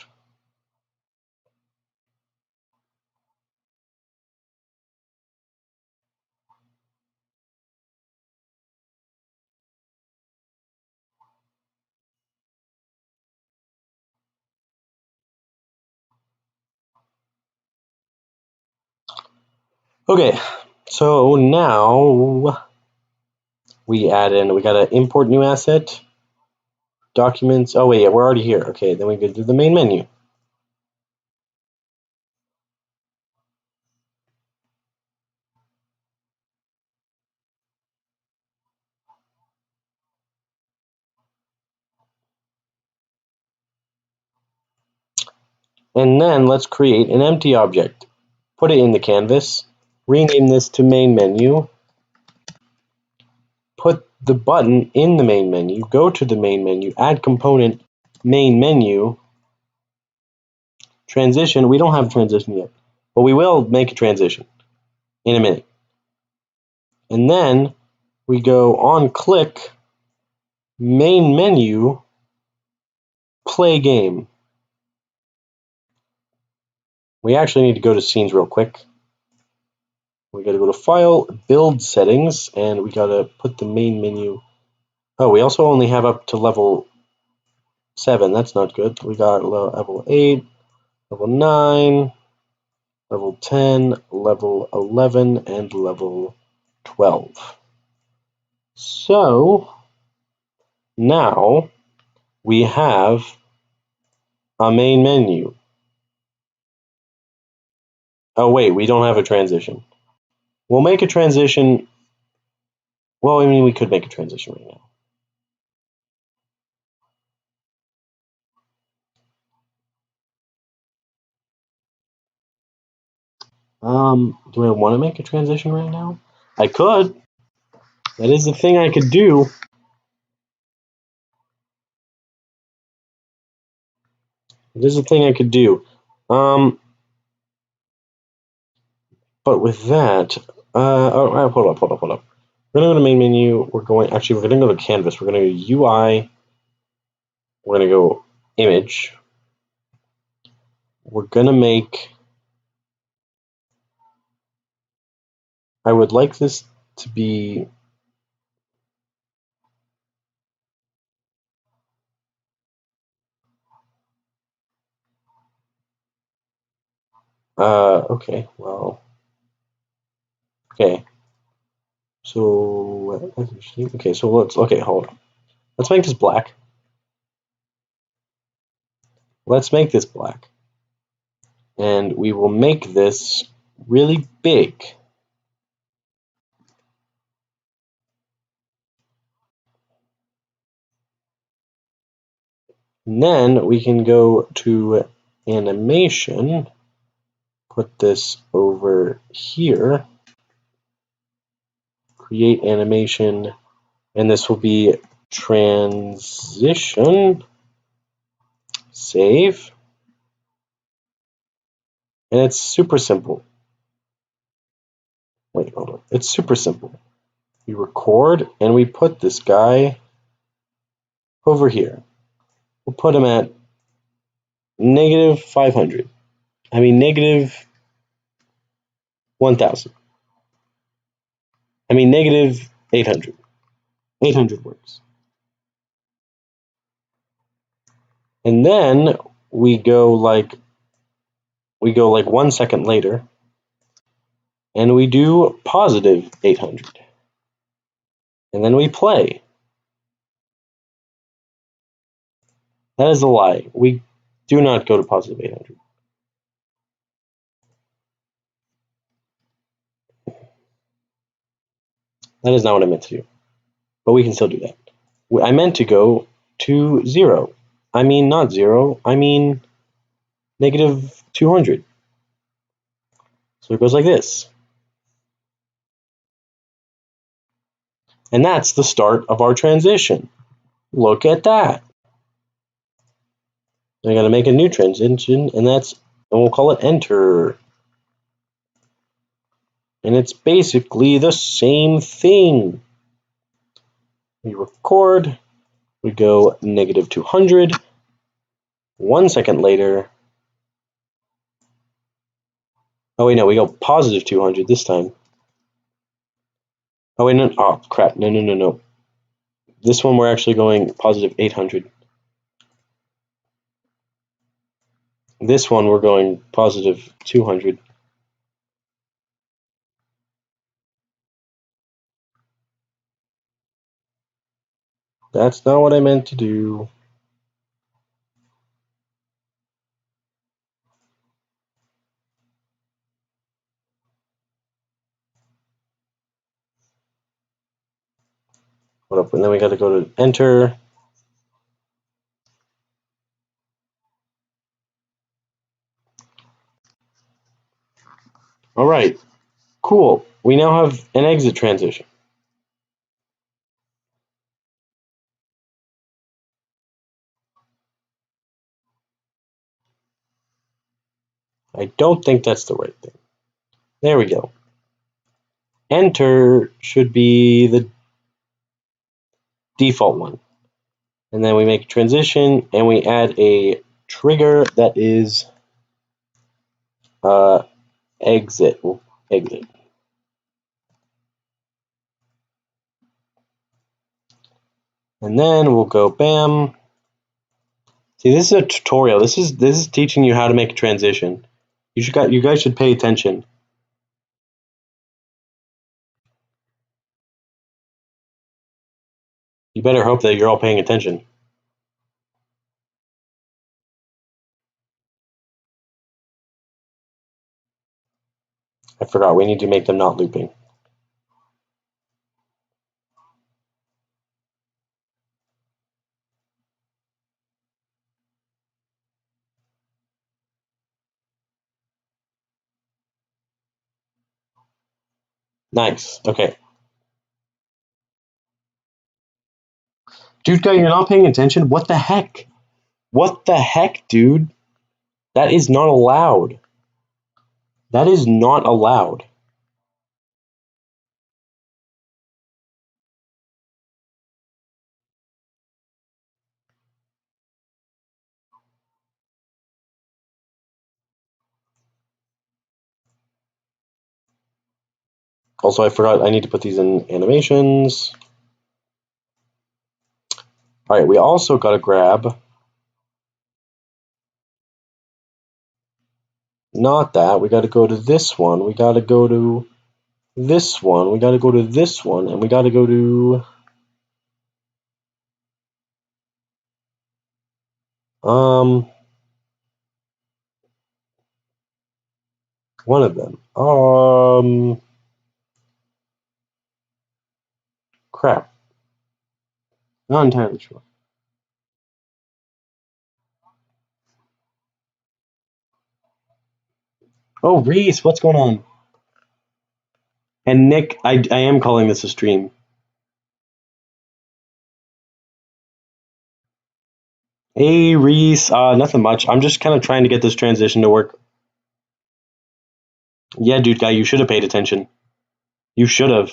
[SPEAKER 3] Okay, so now we gotta import new asset, documents. Oh wait, yeah, we're already here. Okay, then we go to the main menu. And then let's create an empty object. Put it in the canvas, rename this to main menu, put the button in the main menu, go to the main menu, add component, main menu, transition. We don't have a transition yet, but we will make a transition in a minute. And then we go on click, main menu, play game. We actually need to go to scenes real quick. We got to go to File, Build Settings, and we got to put the main menu. Oh, we also only have up to level 7. That's not good. We got level 8, level 9, level 10, level 11, and level 12. So now we have a main menu. Oh wait, we don't have a transition. We'll make a transition. Well, I mean, we could make a transition right now. Do I want to make a transition right now? I could. That is the thing I could do. This is the thing I could do. But with that, hold up. We're gonna go to main menu. We're gonna go to canvas. We're gonna go to UI, we're going to go image. We're going to make, I would like this to be, okay, well, okay. So, that's interesting. Okay, so okay, hold on. Let's make this black. Let's make this black. And we will make this really big. And then we can go to animation, put this over here, create animation, and this will be transition, save, and it's super simple. Wait, hold on. It's super simple. We record and we put this guy over here. We'll put him at negative 500. I mean negative 1000. I mean negative 800. 800 words. And then we go like 1 second later and we do positive 800. And then we play. That is a lie. We do not go to positive 800. That is not what I meant to do. But we can still do that. I meant to go to 0. I mean not 0. I mean negative 200. So it goes like this. And that's the start of our transition. Look at that. I gotta make a new transition, and we'll call it enter. And it's basically the same thing. We record, we go negative 200, 1 second later. Oh wait, no, we go positive 200 this time. Oh wait, no, oh crap, no. This one we're actually going positive 800. This one we're going positive 200. That's not what I meant to do. Hold up, and then we got to go to enter. All right, cool. We now have an exit transition. I don't think that's the right thing. There we go. Enter should be the default one. And then we make a transition and we add a trigger that is exit. Exit. And then we'll go bam. See, this is a tutorial. This is teaching you how to make a transition. You guys should pay attention. You better hope that you're all paying attention. I forgot, we need to make them not looping. Nice, okay. Dude, guy, you're not paying attention? What the heck? What the heck, dude? That is not allowed. That is not allowed. Also, I forgot I need to put these in animations. All right, we also got to grab, not that, we got to go to this one, we got to go to this one, we got to go to this one, and we got to go to one of them. Crap. Not entirely sure. Oh, Reese, what's going on? And Nick, I am calling this a stream. Hey, Reese, nothing much. I'm just kind of trying to get this transition to work. Yeah, dude, guy, you should have paid attention. You should have.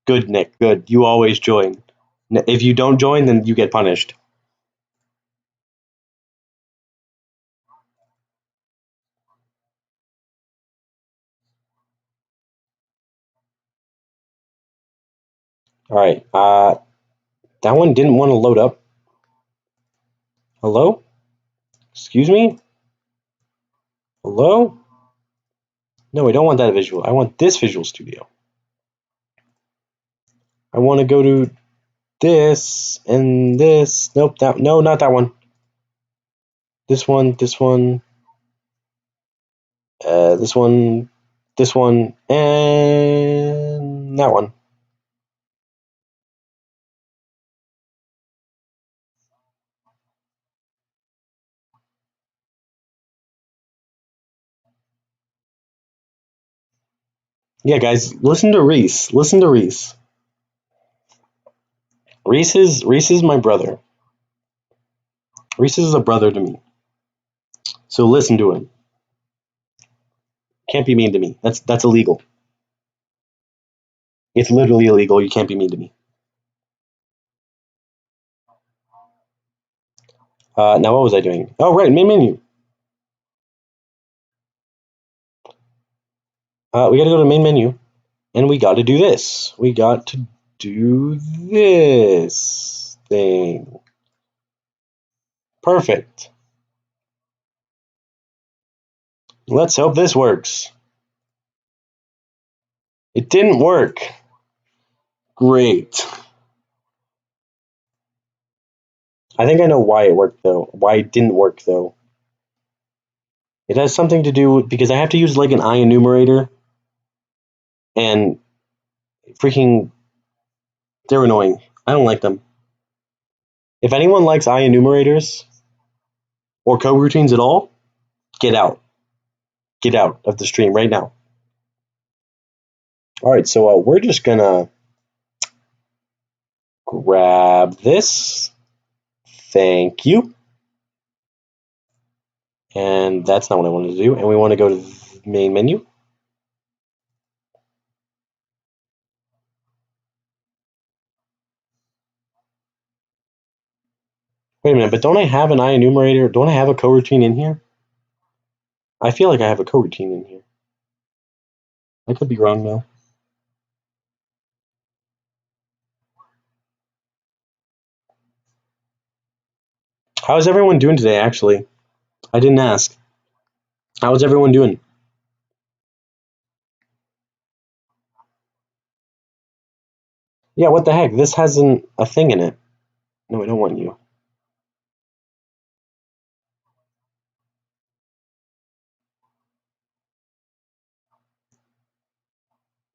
[SPEAKER 3] Good, Nick, good. You always join. If you don't join, then you get punished. All right, that one didn't want to load up. Hello? Excuse me? Hello? No, I don't want that visual. I want this Visual Studio. I want to go to this and this. Nope, no, not that one. This one, this one, this one, this one, and that one. Yeah, guys, listen to Reese. Listen to Reese. Reese is my brother. Reese is a brother to me. So listen to him. Can't be mean to me. That's illegal. It's literally illegal. You can't be mean to me. Now what was I doing? Oh, right, main menu. We got to go to main menu, and we got to do this. We got to do this thing. Perfect. Let's hope this works. It didn't work. Great. I think I know why it worked though. Why it didn't work though. It has something to do with, because I have to use like an IEnumerator, and freaking, they're annoying. I don't like them. If anyone likes IEnumerators or coroutines at all, get out. Get out of the stream right now. All right, so we're just gonna grab this. Thank you. And that's not what I wanted to do. And we want to go to the main menu. Wait a minute, but don't I have an IEnumerator? Don't I have a coroutine in here? I feel like I have a coroutine in here. I could be wrong though. How's everyone doing today, actually? I didn't ask. How's everyone doing? Yeah, what the heck? This hasn't a thing in it. No, I don't want you.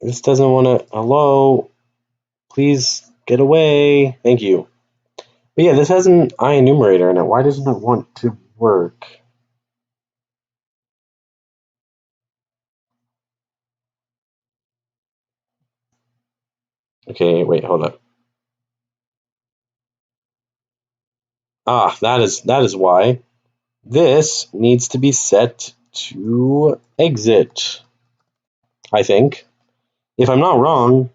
[SPEAKER 3] This doesn't want to. Hello? Please get away. Thank you. But yeah, this has an IEnumerator in it. Why doesn't it want to work? Okay, wait, hold up. Ah, that is why. This needs to be set to exit, I think. If I'm not wrong,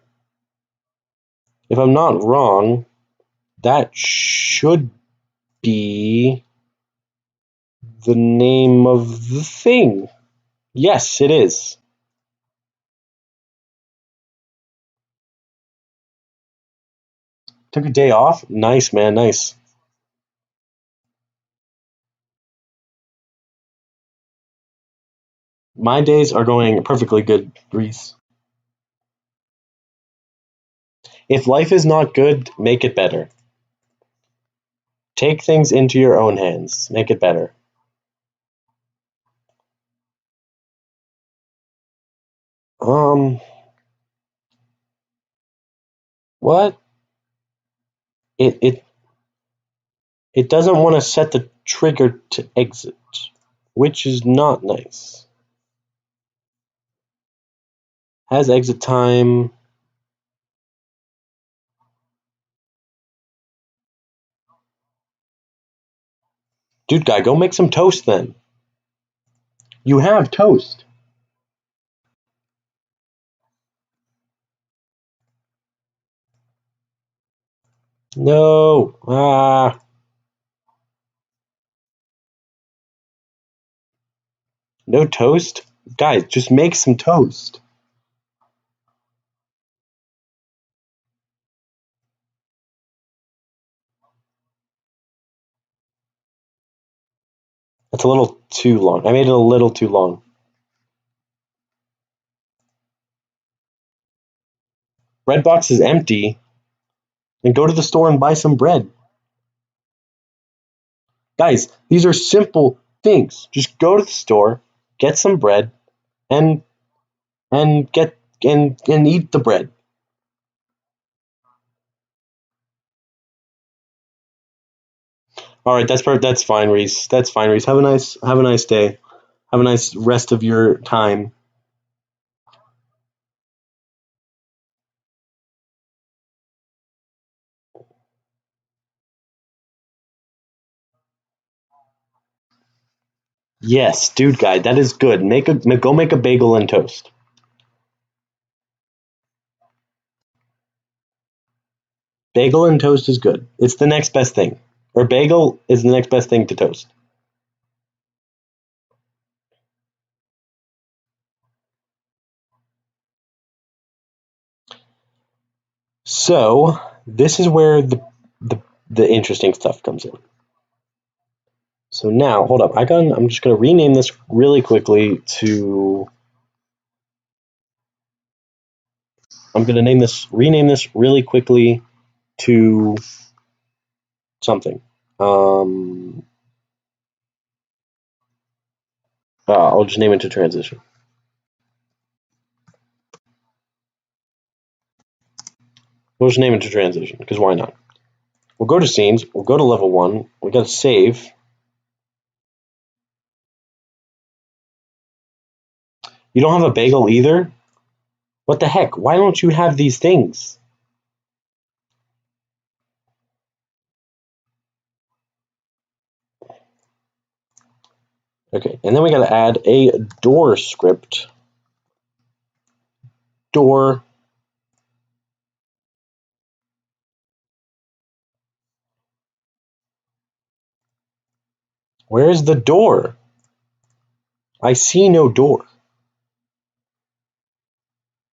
[SPEAKER 3] that should be the name of the thing. Yes, it is. Took a day off? Nice, man, nice. My days are going perfectly good, Reese. If life is not good, make it better. Take things into your own hands. Make it better. What? It doesn't want to set the trigger to exit, which is not nice. Has exit time. Dude guy, go make some toast then. You have toast. No. No toast? Guys, just make some toast. That's a little too long. I made it a little too long. Bread box is empty. Then go to the store and buy some bread. Guys, these are simple things. Just go to the store, get some bread, and get and eat the bread. All right, that's fine, Reese. That's fine, Reese. Have a nice day. Have a nice rest of your time. Yes, dude guy, that is good. Go make a bagel and toast. Bagel and toast is good. It's the next best thing. Or bagel is the next best thing to toast. So this is where the interesting stuff comes in. So now, hold up. I'm just gonna rename this really quickly to. I'm gonna rename this really quickly to something. I'll just name it to transition. We'll just name it to transition because why not? We'll go to scenes. We'll go to level 1. We got to save. You don't have a bagel either? What the heck? Why don't you have these things? Okay, and then we got to add a door script. Door. Where's the door? I see no door.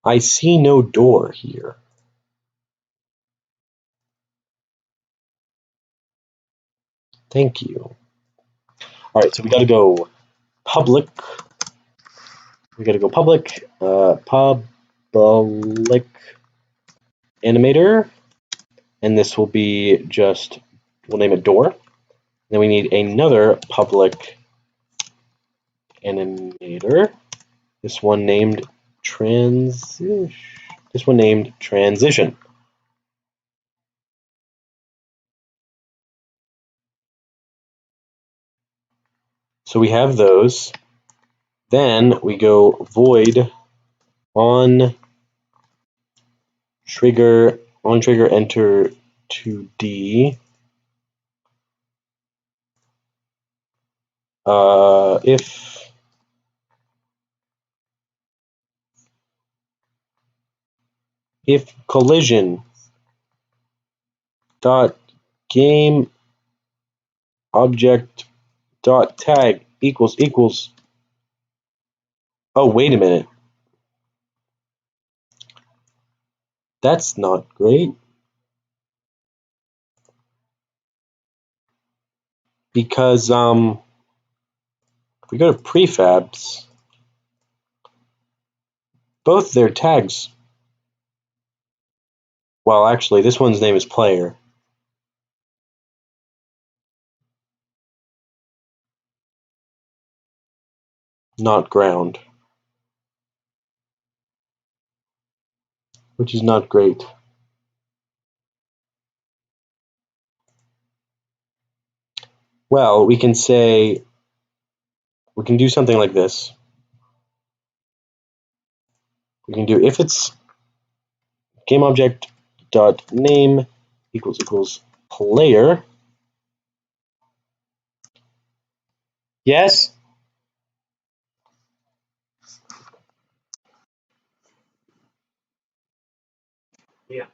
[SPEAKER 3] I see no door here. Thank you. All right, so we got to go public. We got to go public. Public animator. And this will be just, we'll name it door. Then we need another public animator. This one named transition. So we have those. Then we go void on trigger enter 2D. If collision dot game object dot tag equals. Oh, wait a minute. That's not great. Because if we go to prefabs, both their tags. Well, actually, this one's name is player. Not ground. Which is not great. Well, we can say, we can do something like this. We can do if it's GameObject.name equals player.
[SPEAKER 1] Yes? Yeah.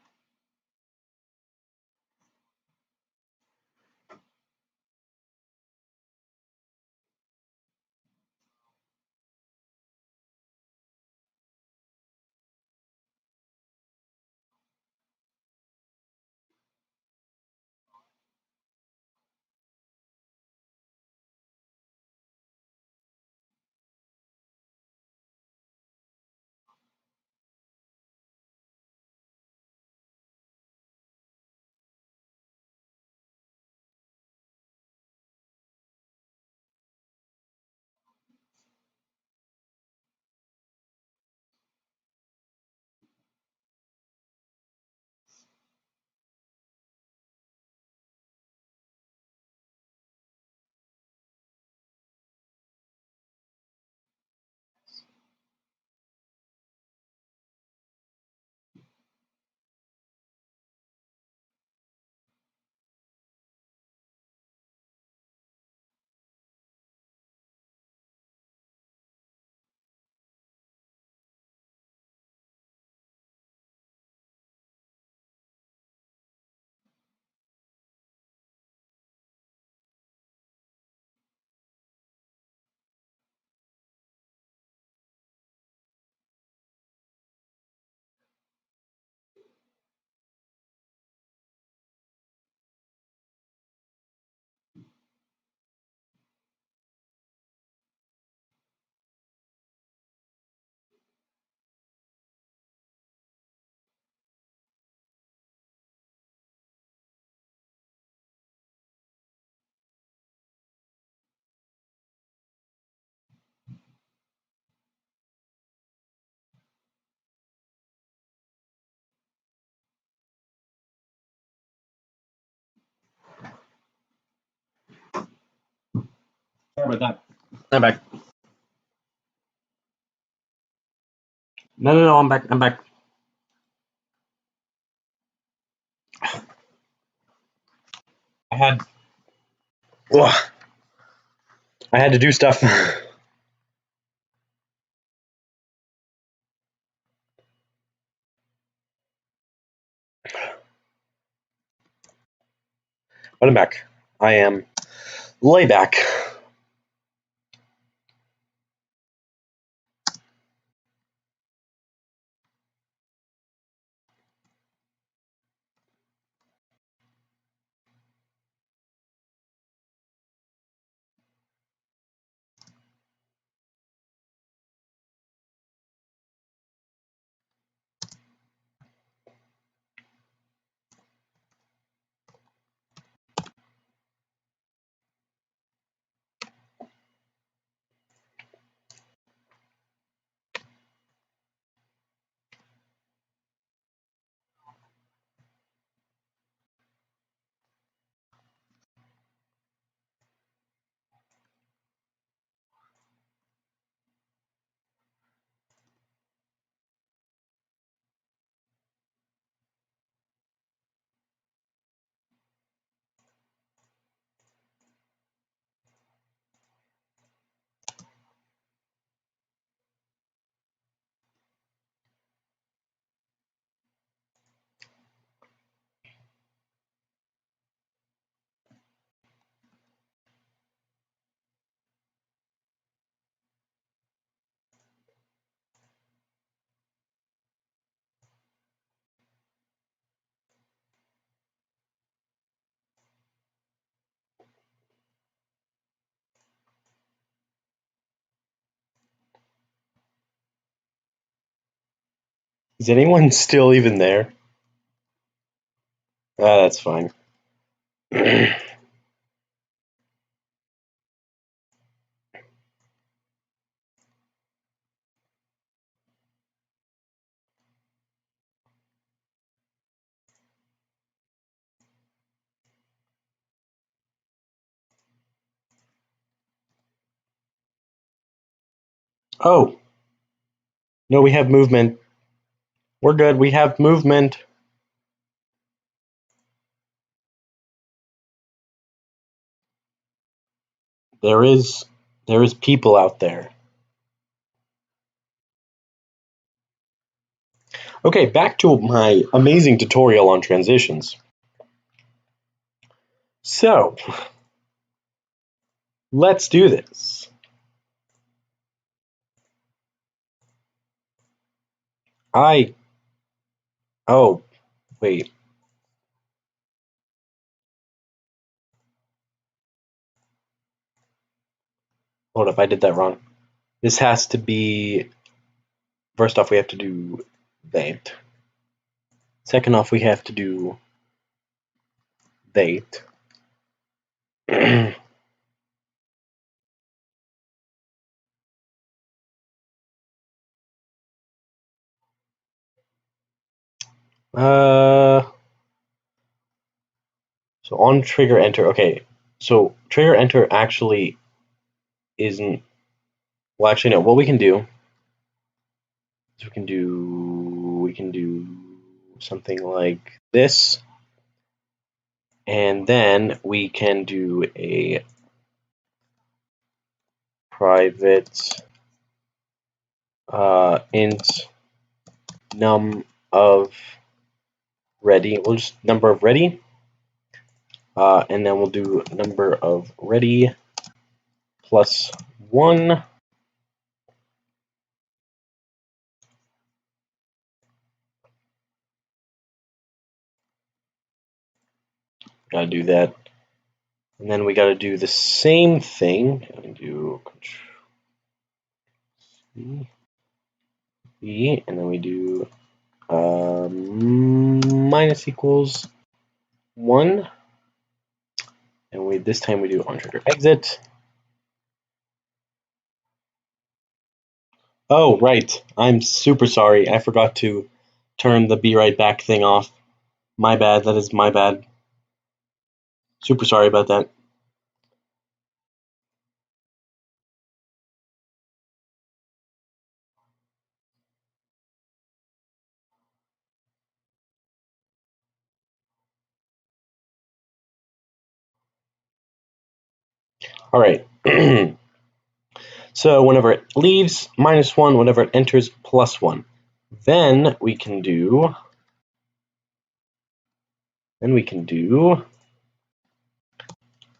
[SPEAKER 1] Sorry about that. I'm back. No, I'm back. I'm back. I had. Ugh, I had to do stuff. But I'm back. I am layback.
[SPEAKER 3] Is anyone still even there? Ah, that's fine. Oh, no, we have movement. We're good. We have movement. There is people out there. Okay, back to my amazing tutorial on transitions. So, let's do this. Oh, wait. Hold up, I did that wrong. This has to be, first off, we have to do that. Second off, we have to do that. So on trigger enter, okay. So trigger enter actually isn't, well, actually no, what we can do is we can do something like this, and then we can do a private int num of ready. We'll just number of ready, and then we'll do number of ready plus 1. Gotta do that. And then we gotta do the same thing. Gotta do Control C, and then we do minus equals 1. And this time we do on trigger exit. Oh, right. I'm super sorry. I forgot to turn the be right back thing off. My bad. That is my bad. Super sorry about that. All right. So whenever it leaves, -1. Whenever it enters, +1. Then we can do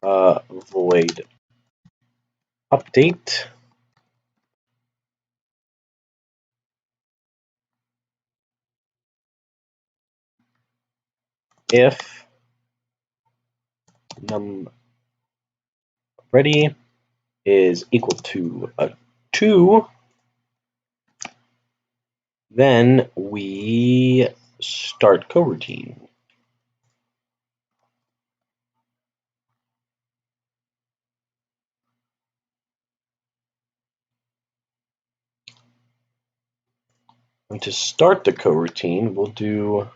[SPEAKER 3] void update if num ready is equal to 2. Then we start coroutine. And to start the coroutine, we'll do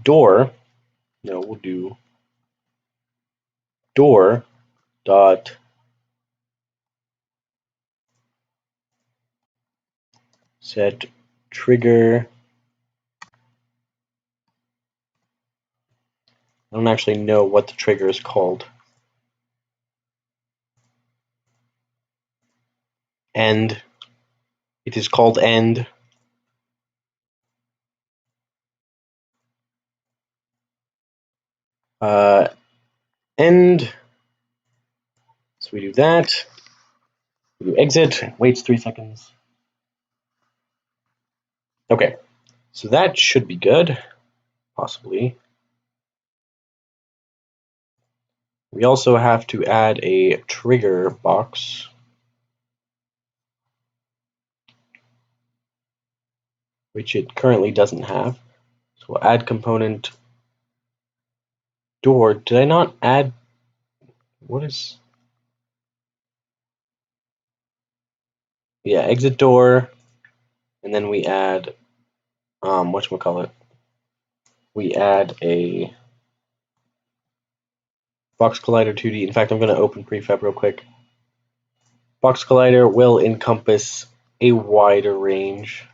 [SPEAKER 3] door. No, we'll do door dot set trigger. I don't actually know what the trigger is called. End. It is called end. End. So we do that. We do exit. Waits 3 seconds. Okay. So that should be good. Possibly. We also have to add a trigger box. Which it currently doesn't have. So we'll add component door. Did I not add? What is? Yeah, exit door, and then we add whatchamacallit. We add a Box Collider 2D. In fact, I'm going to open prefab real quick. Box Collider will encompass a wider range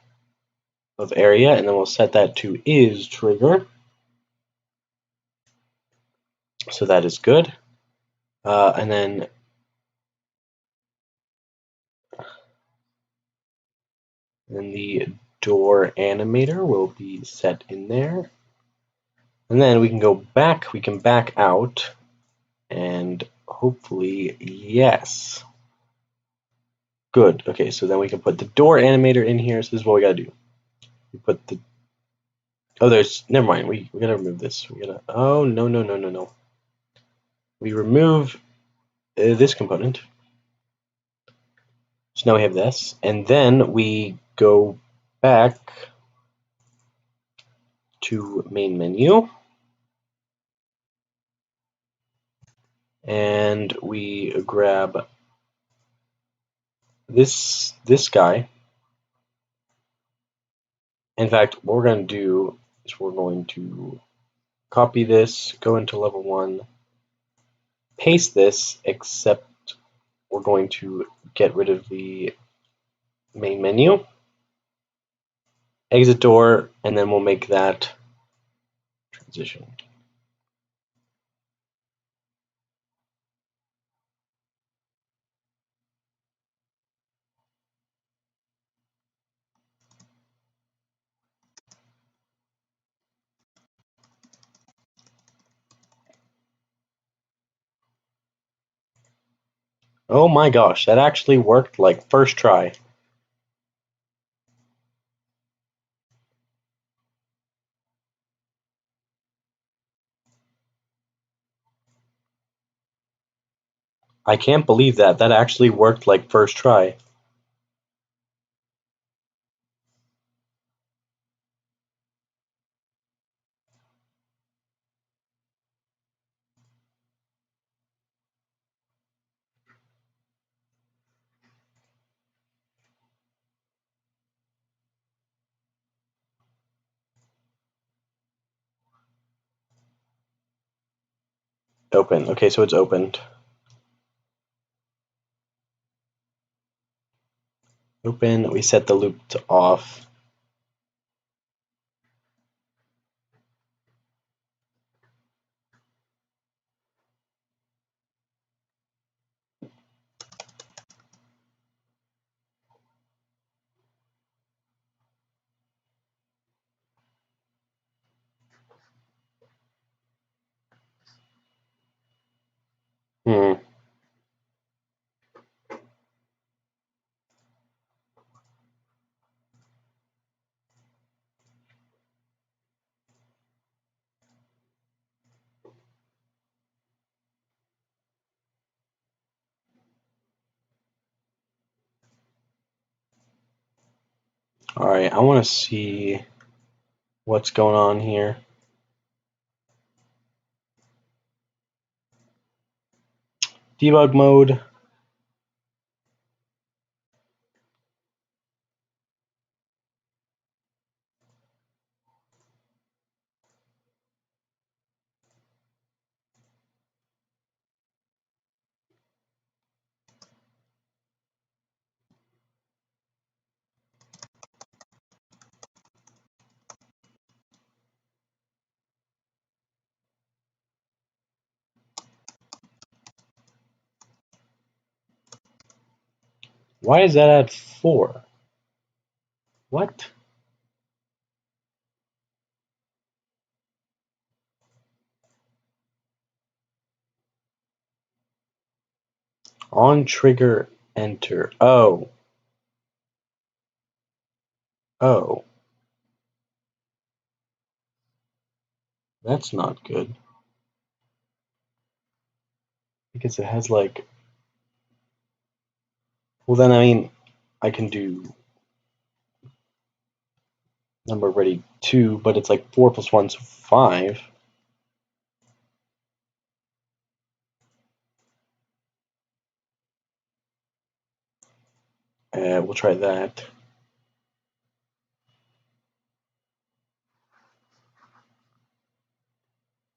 [SPEAKER 3] of area, and then we'll set that to is trigger. So that is good. And then the door animator will be set in there. And then we can go back, we can back out, and hopefully, yes. Good. Okay, so then we can put the door animator in here. So this is what we gotta do. We put the never mind. We gotta remove this. Oh no. We remove this component. So now we have this, and then we go back to main menu, and we grab this guy. In fact, what we're going to do is we're going to copy this, go into level 1, paste this, except we're going to get rid of the main menu, exit door, and then we'll make that transition. Oh my gosh, that actually worked like first try. I can't believe that. That actually worked like first try. Open. Okay, so it's opened. Open. We set the loop to off. Hmm. Alright, I want to see what's going on here. Debug mode. Why is that at 4? What? On trigger, enter. Oh. Oh. That's not good. Because it has like, well then I mean, I can do number ready 2, but it's like 4 plus 1, so 5. We'll try that.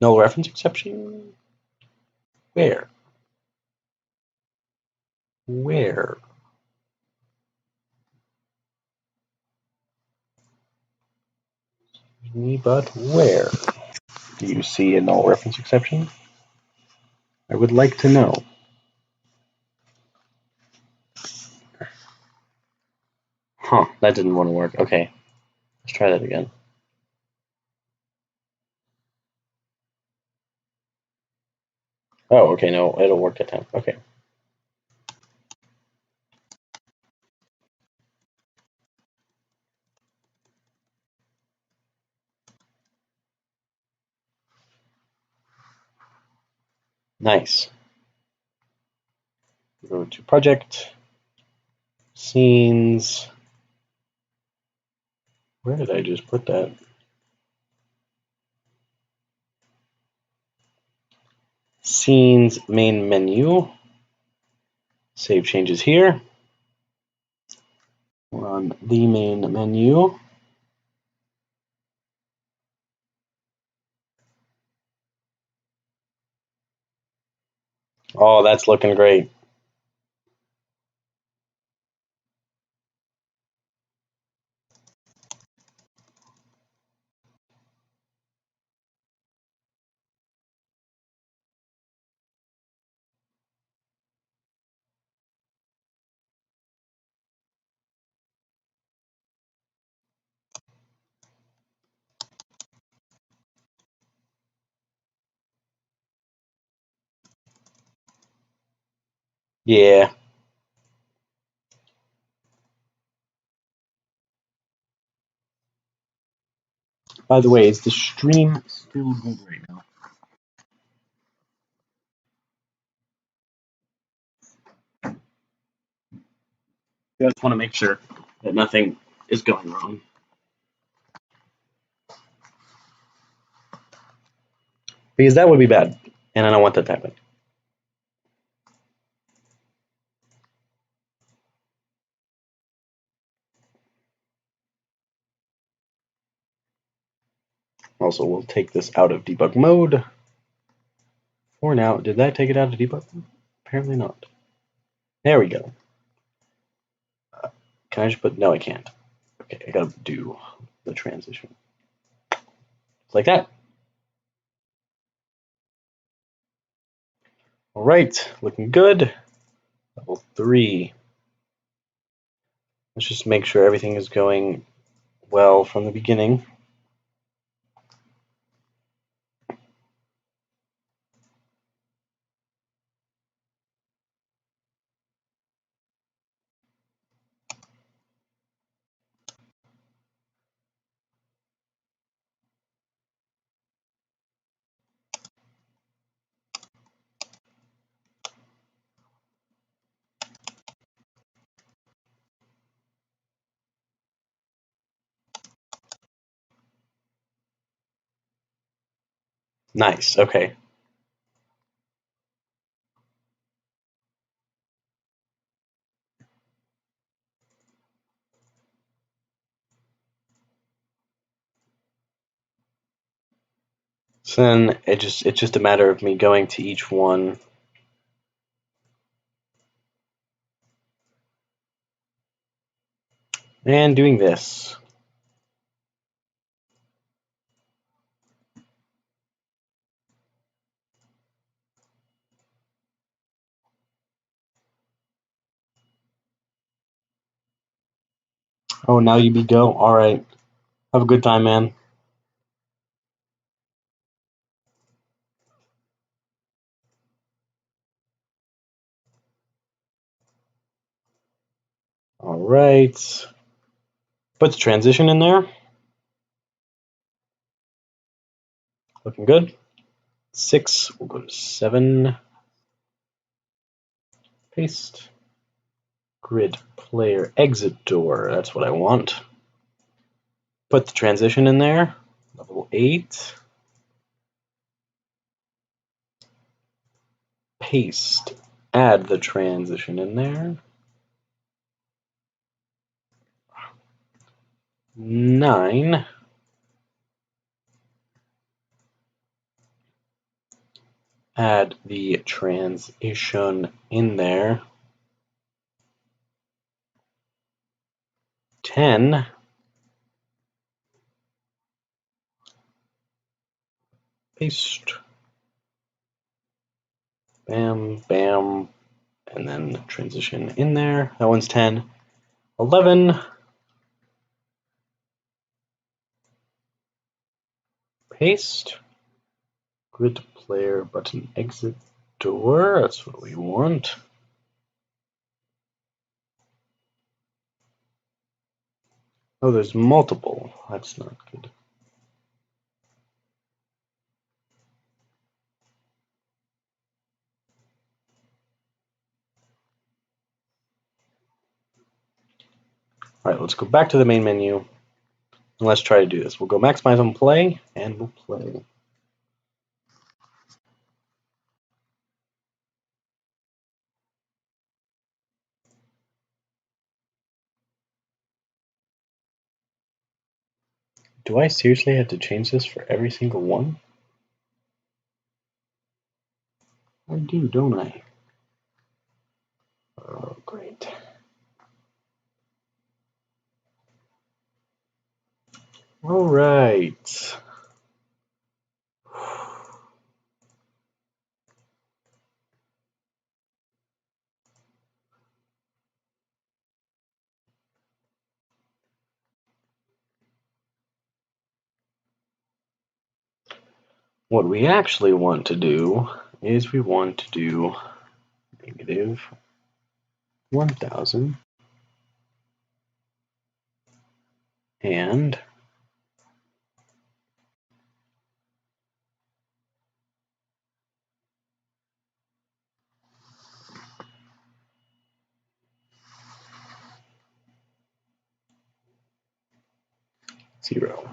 [SPEAKER 3] Null reference exception? Where? Where? But where? Do you see a null reference exception? I would like to know. Huh, that didn't want to work. Okay, let's try that again. Oh, okay, no, it'll work that time. Okay. Nice. Go to project, scenes. Where did I just put that? Scenes main menu. Save changes here. We're on the main menu. Oh, that's looking great. Yeah. By the way, is the stream still good right now? I just want to make sure that nothing is going wrong. Because that would be bad, and I don't want that to happen. Also, we'll take this out of debug mode. For now, did that take it out of debug mode? Apparently not. There we go. Can I just put, no I can't. Okay, I gotta do the transition. Like that. All right, looking good. Level 3. Let's just make sure everything is going well from the beginning. Nice, okay. So then it's just a matter of me going to each one. And doing this. Oh, now you be go? Alright. Have a good time, man. Alright. Put the transition in there. Looking good. 6, we'll go to 7. Paste. Grid player exit door. That's what I want. Put the transition in there. Level 8. Paste. Add the transition in there. 9. Add the transition in there. 10. Paste. Bam, bam, and then transition in there. That one's 10. 11. Paste. Grid player button exit door. That's what we want. Oh, there's multiple. That's not good. Alright, let's go back to the main menu and let's try to do this. We'll go maximize on play and we'll play. Do I seriously have to change this for every single one? I do, don't I? Oh, great. All right. What we actually want to do is we want to do negative 1,000 and zero.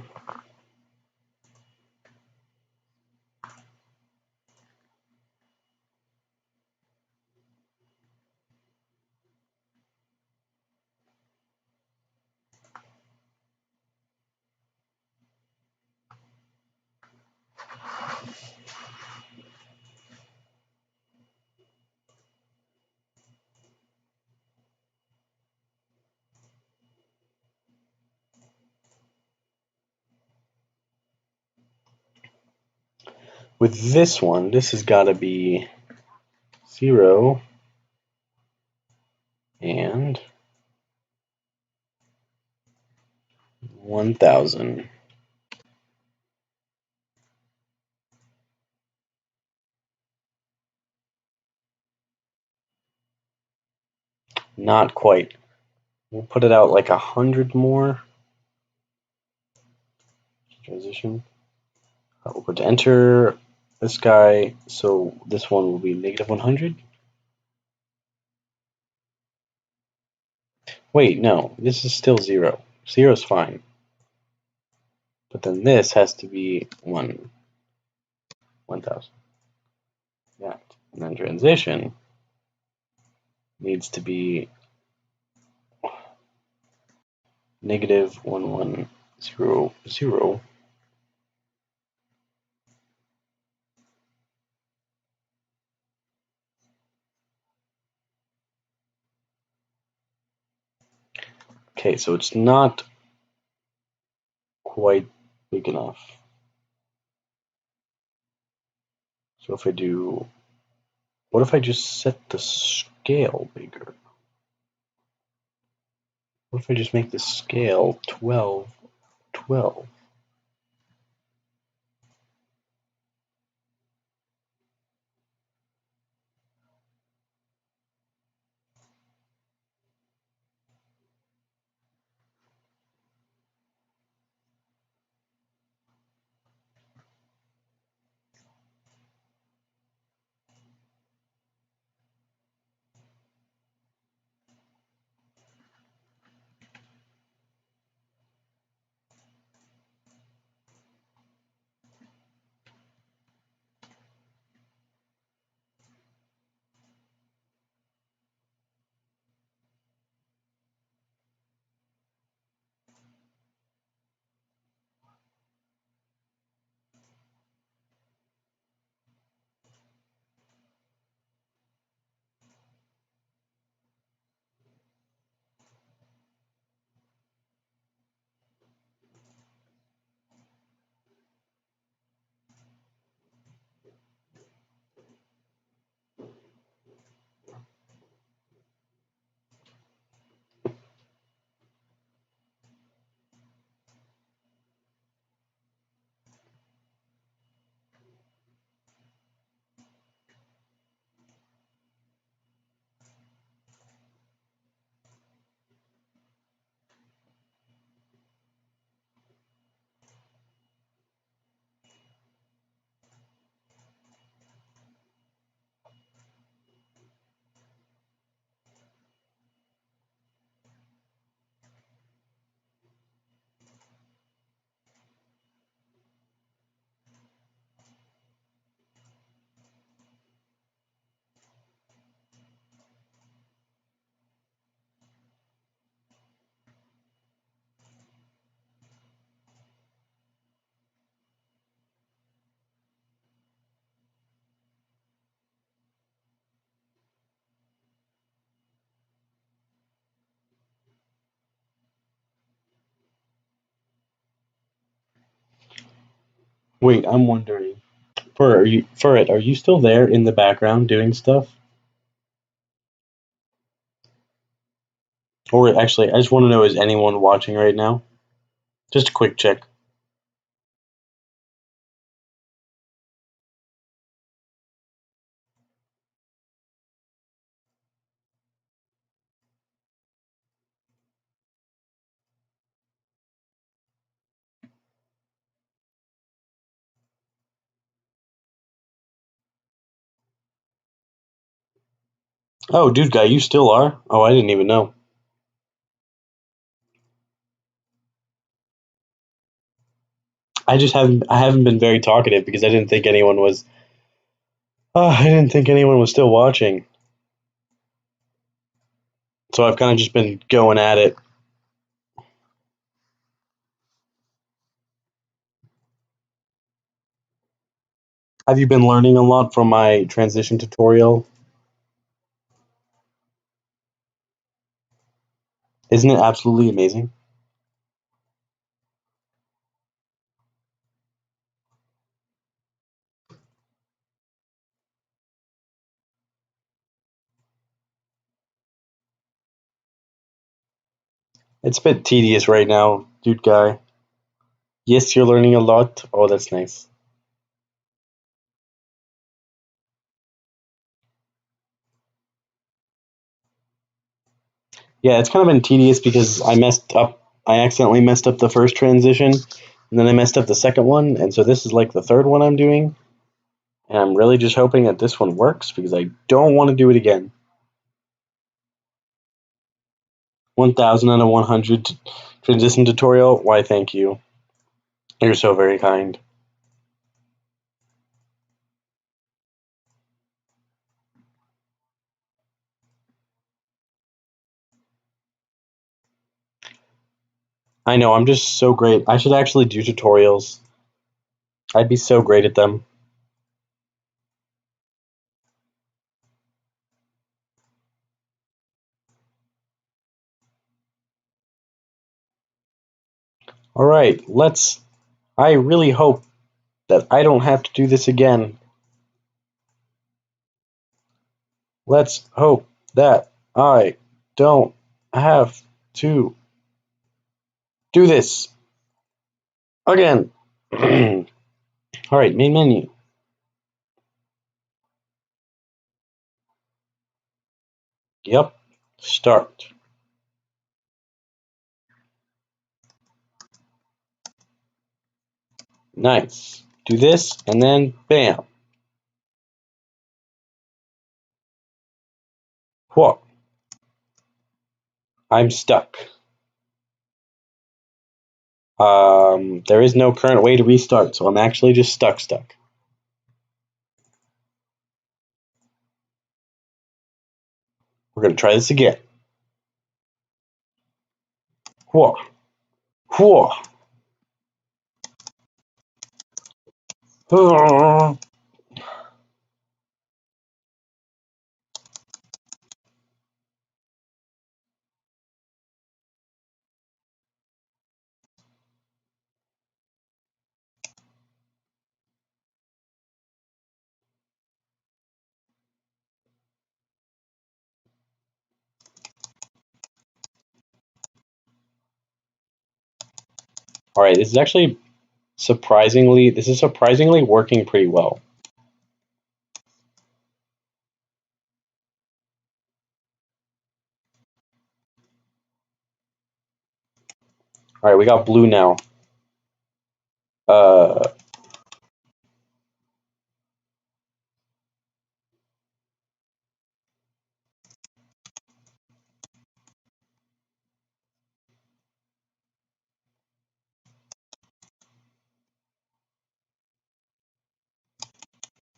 [SPEAKER 3] With this one, this has got to be 0 and 1,000. Not quite. We'll put it out like 100 more. Transition. We'll put enter this guy, so this one will be negative 100. Wait, no, this is still 0. 0 is fine. But then this has to be 1,000. That. And then transition needs to be negative 1100. Okay, so it's not quite big enough. So if I do, what if I just set the scale bigger? What if I just make the scale 12, 12? Wait, I'm wondering. Furret, are you still there in the background doing stuff? Or actually, I just want to know, is anyone watching right now? Just a quick check. Oh, dude guy, you still are? Oh, I didn't even know. I haven't been very talkative because I didn't think anyone was still watching. So I've kind of just been going at it. Have you been learning a lot from my transition tutorial? Isn't it absolutely amazing? It's a bit tedious right now, dude guy. Yes, you're learning a lot. Oh, that's nice. Yeah, it's kind of been tedious because I accidentally messed up the first transition, and then I messed up the second one, and so this is like the third one I'm doing. And I'm really just hoping that this one works because I don't want to do it again. 1000 out of 100 transition tutorial. Why, thank you. You're so very kind. I know, I'm just so great. I should actually do tutorials. I'd be so great at them. Alright, I really hope that I don't have to do this again. Let's hope that I don't have to do this again. Alright, main menu. Yep, start. Nice. Do this, and then bam. What? I'm stuck. There is no current way to restart, so I'm actually just stuck. We're gonna try this again. Whoa. Whoa. Alright, this is surprisingly working pretty well. Alright, we got blue now.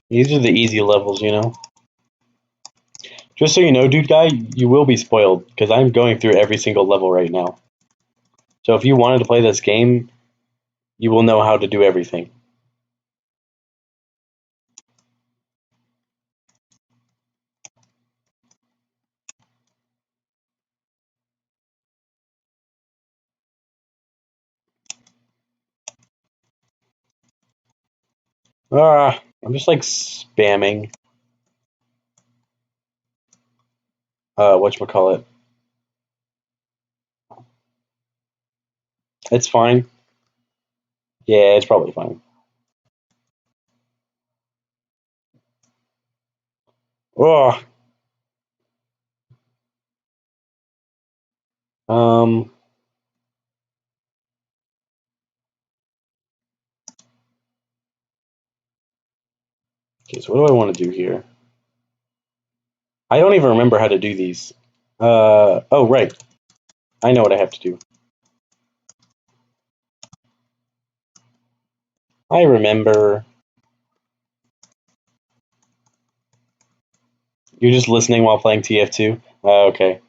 [SPEAKER 3] These are the easy levels, you know? Just so you know, dude guy, you will be spoiled, because I'm going through every single level right now. So if you wanted to play this game, you will know how to do everything.
[SPEAKER 1] I'm just like spamming. Whatchamacallit. It's fine. Yeah, it's probably fine. Oh, um, okay, so what do I want to do here? I don't even remember how to do these. Oh, right. I know what I have to do. I remember. You're just listening while playing TF2? Okay.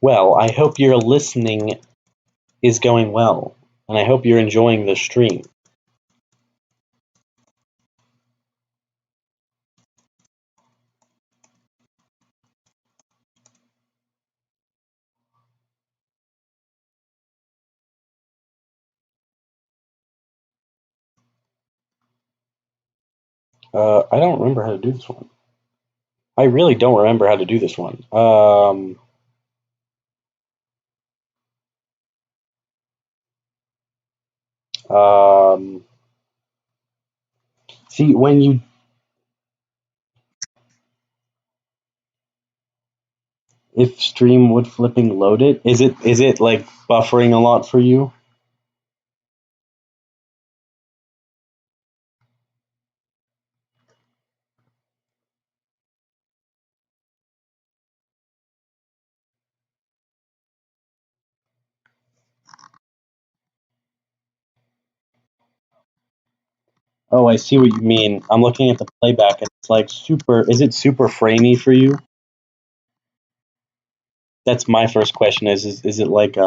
[SPEAKER 1] Well, I hope your listening is going well, and I hope you're enjoying the stream. I don't remember how to do this one. I really don't remember how to do this one. Um, See, when you if stream would flipping load it, is it like buffering a lot for you? Oh, I see what you mean. I'm looking at the playback and it's like super. Is it super framey for you? That's my first question. Is it like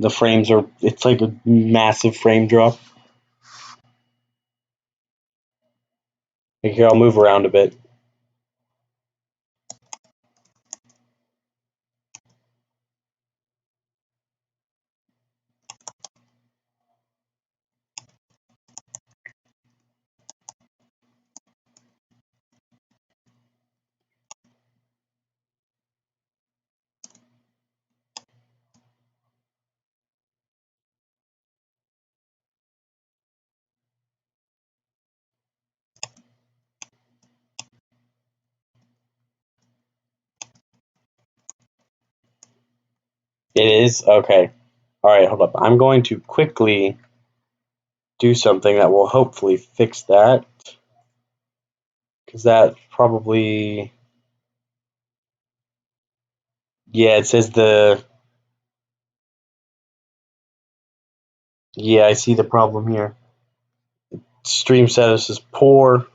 [SPEAKER 1] the frames are? It's like a massive frame drop. Here, I'll move around a bit. It is okay. All right, hold up. I'm going to quickly do something that will hopefully fix that, because that probably, yeah, it says yeah, I see the problem here. Stream status is poor.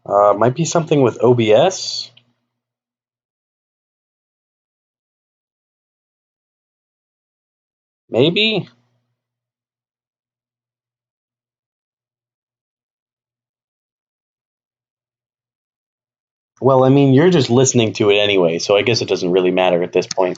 [SPEAKER 1] Might be something with OBS. Maybe. Well, I mean, you're just listening to it anyway, so I guess it doesn't really matter at this point.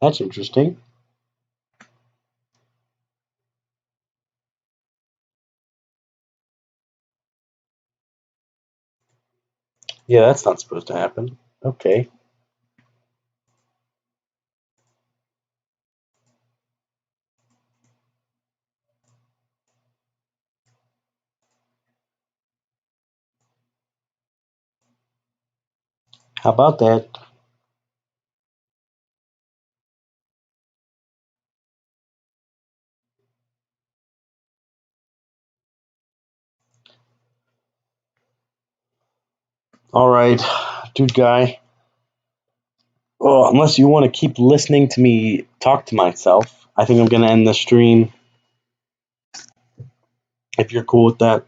[SPEAKER 3] That's interesting. Yeah, that's not supposed to happen. Okay. How about that? All right, dude guy. Oh, unless you want to keep listening to me talk to myself, I think I'm going to end the stream if you're cool with that.